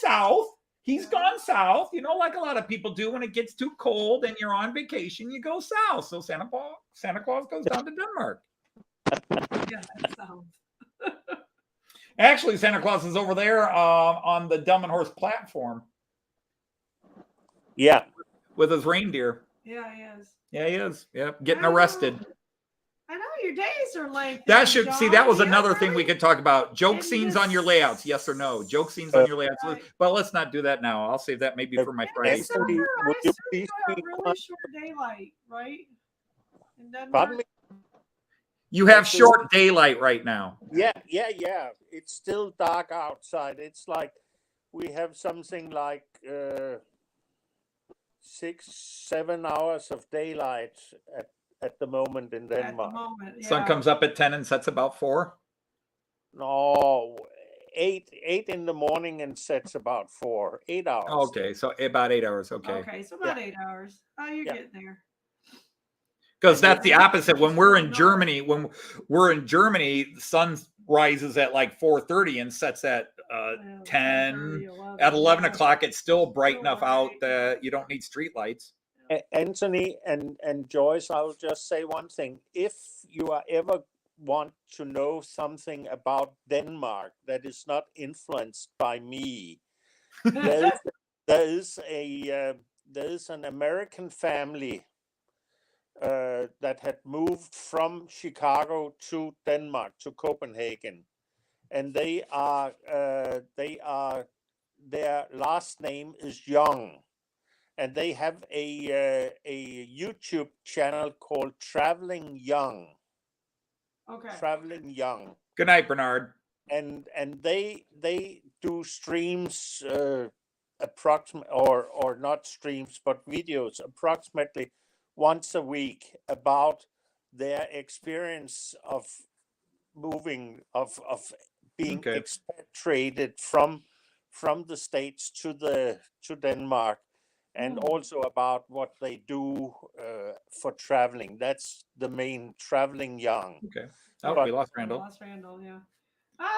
south. He's gone south, like a lot of people do when it gets too cold and you're on vacation, you go south. So Santa Claus goes down to Denmark. Yeah, south. Actually, Santa Claus is over there on the Dumb and Horse platform. Yeah. With his reindeer. Yeah, he is. Yeah, he is. Yep, getting arrested. I know your days are lengthy. That was another thing we could talk about. Joke scenes on your layouts, yes or no? Joke scenes on your layouts. But let's not do that now. I'll save that maybe for my Friday. Would you please have really short daylight, right? Pardon me? You have short daylight right now. Yeah. It's still dark outside. It's like we have something like 6-7 hours of daylight at the moment in Denmark. Sun comes up at 10 and sets about 4? No, 8 in the morning and sets about 4. 8 hours. Okay, so about 8 hours. Okay, so about 8 hours. Oh, you're getting there. Because that's the opposite. When we're in Germany, the sun rises at like 4:30 and sets at 10. At 11 o'clock, it's still bright enough out that you don't need street lights. Anthony and Joyce, I will just say one thing. If you are ever want to know something about Denmark that is not influenced by me, there is an American family that had moved from Chicago to Denmark, to Copenhagen, and their last name is Young. And they have a YouTube channel called Traveling Young. Okay. Traveling Young. Good night, Bernard. And they do streams approximately, or not streams, but videos approximately once a week about their experience of moving, of being expatriated from the States to Denmark. And also about what they do for traveling. That's the main, Traveling Young. Okay. We lost Randall. Yeah.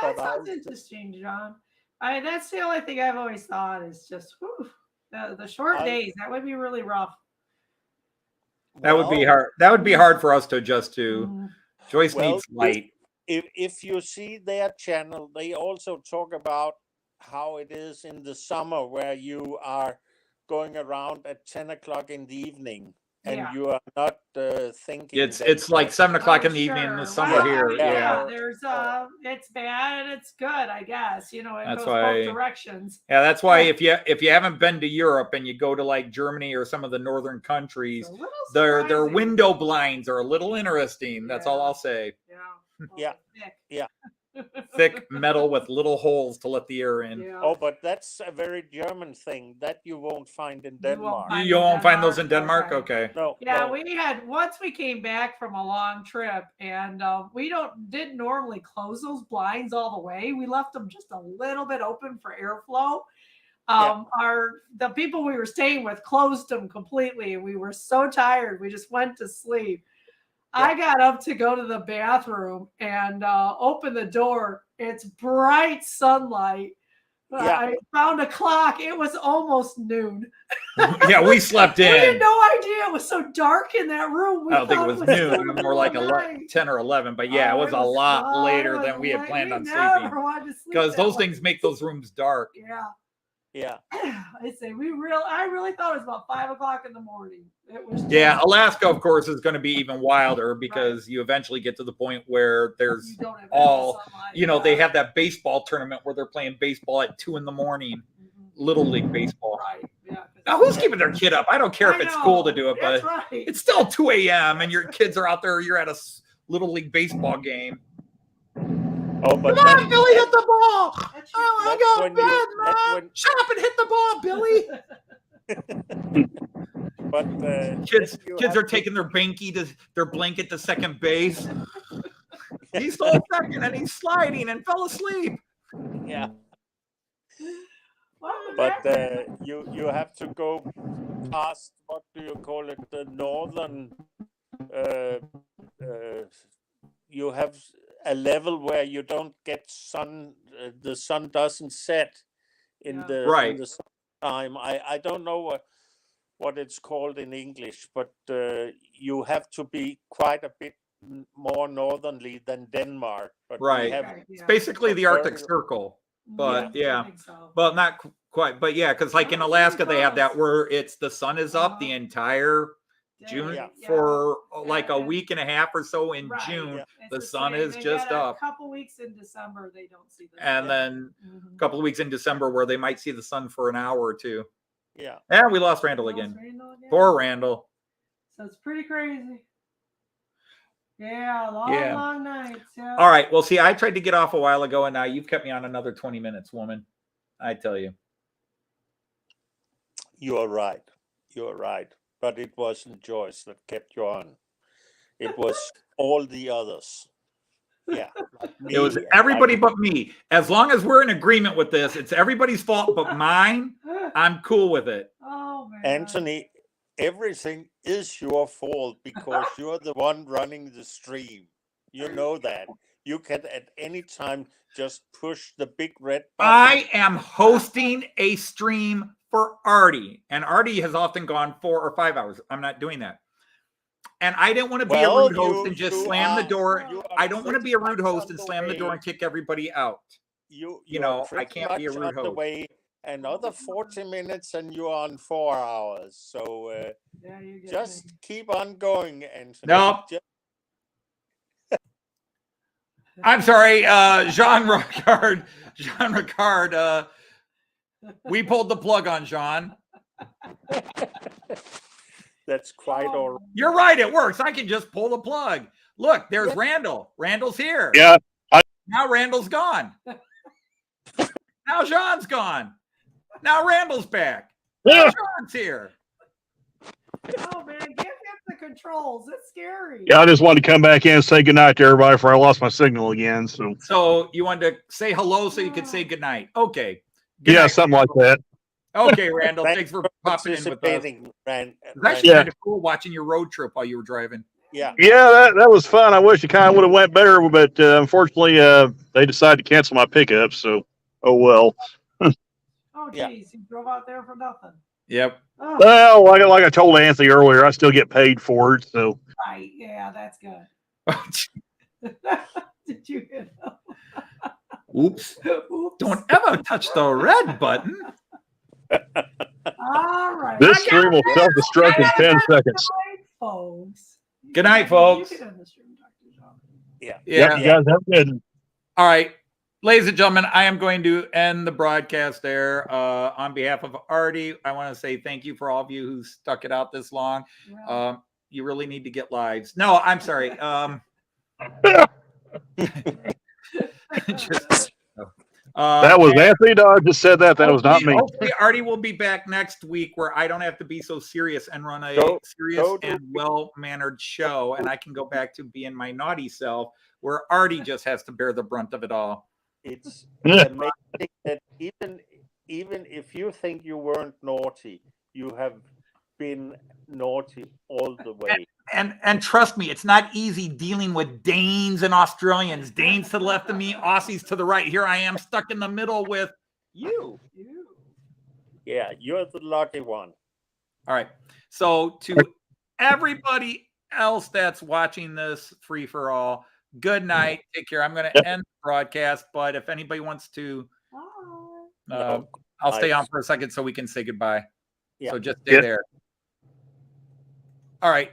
That sounds interesting, John. That's the only thing I've always thought is just whew, the short days. That would be really rough. That would be hard. That would be hard for us to adjust to. Mhm. Joyce Well, needs light. if you see their channel, they also talk about how it is in the summer where you are going around at 10 o'clock in the evening and Yeah. you are not thinking It's like 7 o'clock in the evening in the Sure. summer Well, I here. mean, Yeah. there's it's bad and it's good, I guess. You know, it That's goes why- both directions. Yeah, that's why if you haven't been to Europe and you go to like Germany or some of the northern countries, It's a little their surprising. window blinds are a little interesting. That's all Yeah. I'll say. Yeah. Well, Yeah. thick. Yeah. Thick metal with little holes to let the air in. Yeah. Oh, but that's a very German thing that you won't find in Denmark. find You in won't find those in Denmark? Denmark? Okay. No. Yeah, no. we had once we came back from a long trip, and we didn't normally close those blinds all the way. We left them just a little bit open for airflow. The people we were staying with closed them completely, and we were so tired we just went to sleep. I got up to go to the bathroom and open the door. It's bright sunlight. Yeah. I found a clock. It was almost noon. Yeah, we slept We had in. no idea. It was so dark in that room. We I don't think it thought was noon. still It was more like middle of the night. 10 or 11. But yeah, Oh, it was a lot fun. later It than we had was planned late. on We sleeping. never wanted to sleep Because that those late. things make those rooms dark. Yeah. Yeah. I say I really thought it was about 5 o'clock in the morning. It was Yeah, just- Alaska, of course, is going to be even wilder because you eventually get to the point where there's you don't have all, any sunlight. you know, they Yeah. have that baseball tournament where they're playing baseball at 2 a.m, Mhm. Little League baseball. Right. Yeah. Now, who's keeping their kid up? I don't care if I it's cool to know. do it, That's but right. it's still 2 a.m. and your kids are out there. You're at a Little League baseball game. Oh, but Come on, Billy, hit the ball. That's Oh, I that's got when bed, you- that's Mom. when- Shut up and hit the ball, Billy. but Kids you are have to- taking their blanket to second base. He stole second and he's sliding and fell asleep. Yeah. Well, But that's- you have to go past, what do you call it, the northern. You have a level where you don't get sun. The sun doesn't set in Yeah. the Right. in the time. I don't know what it's called in English, but you have to be quite a bit more northerly than Denmark. But we Right. have Okay, It's yeah. basically the Arctic Very- Circle, but yeah. I think so. Well, not quite, but yeah, because like in Oh, Alaska, they have that close. where it's the sun is up the entire June Yeah. for like a Yeah. week and a half or so in Right. June, Yeah. It's the sun same. is They just got up. A couple weeks in December, they don't see the And sun. then Mhm. a couple of weeks in December where they might see the sun for an hour or two. yeah. Yeah, we lost Randall Lost again. Randall again. Poor Randall. So it's pretty crazy. Yeah, long nights. Yeah. All right. Well, see, I tried to get off a while ago, and now you've kept me on another 20 minutes, woman. I tell you. You are right. You are right. But it wasn't Joyce that kept you on. It was all the others. Yeah. Like It was me and everybody but me. As long as we're in agreement with this, it's everybody's fault but mine. I'm cool with it. Oh man. Anthony, everything is your fault because you're the one running the stream. You know that. You can at any time just push the big red button. I am hosting a stream for Artie, and Artie has often gone 4 or 5 hours. I'm not doing that. And I didn't want to be Well, a rude host you- and just you slam the are- door. you are I don't want to be a rude pretty much host on and the slam the door way. and kick everybody out. You You are know, I pretty can't be a much rude on the host. way. Another 40 minutes and you're on 4 hours. So Yeah, you get just me. keep on going, Anthony. No. Just- I'm sorry, Jean Ricard. Jean Ricard, we pulled the plug on Jean. That's quite all right. You're right, it works. I can just pull the plug. Look, there's Randall. Randall's here. Yeah. Now Randall's gone. Now Jean's gone. Now Randall's back. Now Yeah. Jean's here. Oh man, give him the controls. It's scary. Yeah, I just wanted to come back in and say goodnight to everybody before I lost my signal again. So So you wanted to say hello so you could say goodnight. Okay. Good yeah, night. something like that. Okay, Randall. Thanks for popping in with us. It Participating, was actually Yeah. kind of cool watching your road trip while you were driving. Yeah. Yeah, that was fun. I wish it kind of would have went better, but unfortunately, they decided to cancel my pickup. So Oh well. Oh, Yeah. geez, you drove out there for nothing. Yep. Oh, Well, like I told Anthony earlier, I still get paid for it. So right. Yeah, that's good. Did you hit him? Oops. Oops. Don't ever touch the red button. All right. this stream will self-destruct in 10 seconds. Good night, folks. Good night, folks. You can end the stream, Dr. John. Yeah. Yep, you guys have a good. All right. Ladies and gentlemen, I am going to end the broadcast there. On behalf of Artie, I want to say thank you for all of you who stuck it out this long. Yeah. You really need to get lives. No, I'm sorry. That was Anthony Dodge just said that. That was not me. Hopefully, Artie will be back next week where I don't have to be so serious and run a serious and well-mannered show, and I can go back to being my naughty self where Artie just has to bear the brunt of it all. It's amazing that even if you think you weren't naughty, you have been naughty all the way. And trust me, it's not easy dealing with Danes and Australians. Danes to the left of me, Aussies to the right. Here I am stuck in the middle with you. Yeah, you're the lucky one. All right. So to everybody else that's watching this free for all, good night. Take care. I'm going to end the broadcast, but if anybody wants to, I'll stay on for a second so we can say goodbye. Yeah. So just stay there. All right.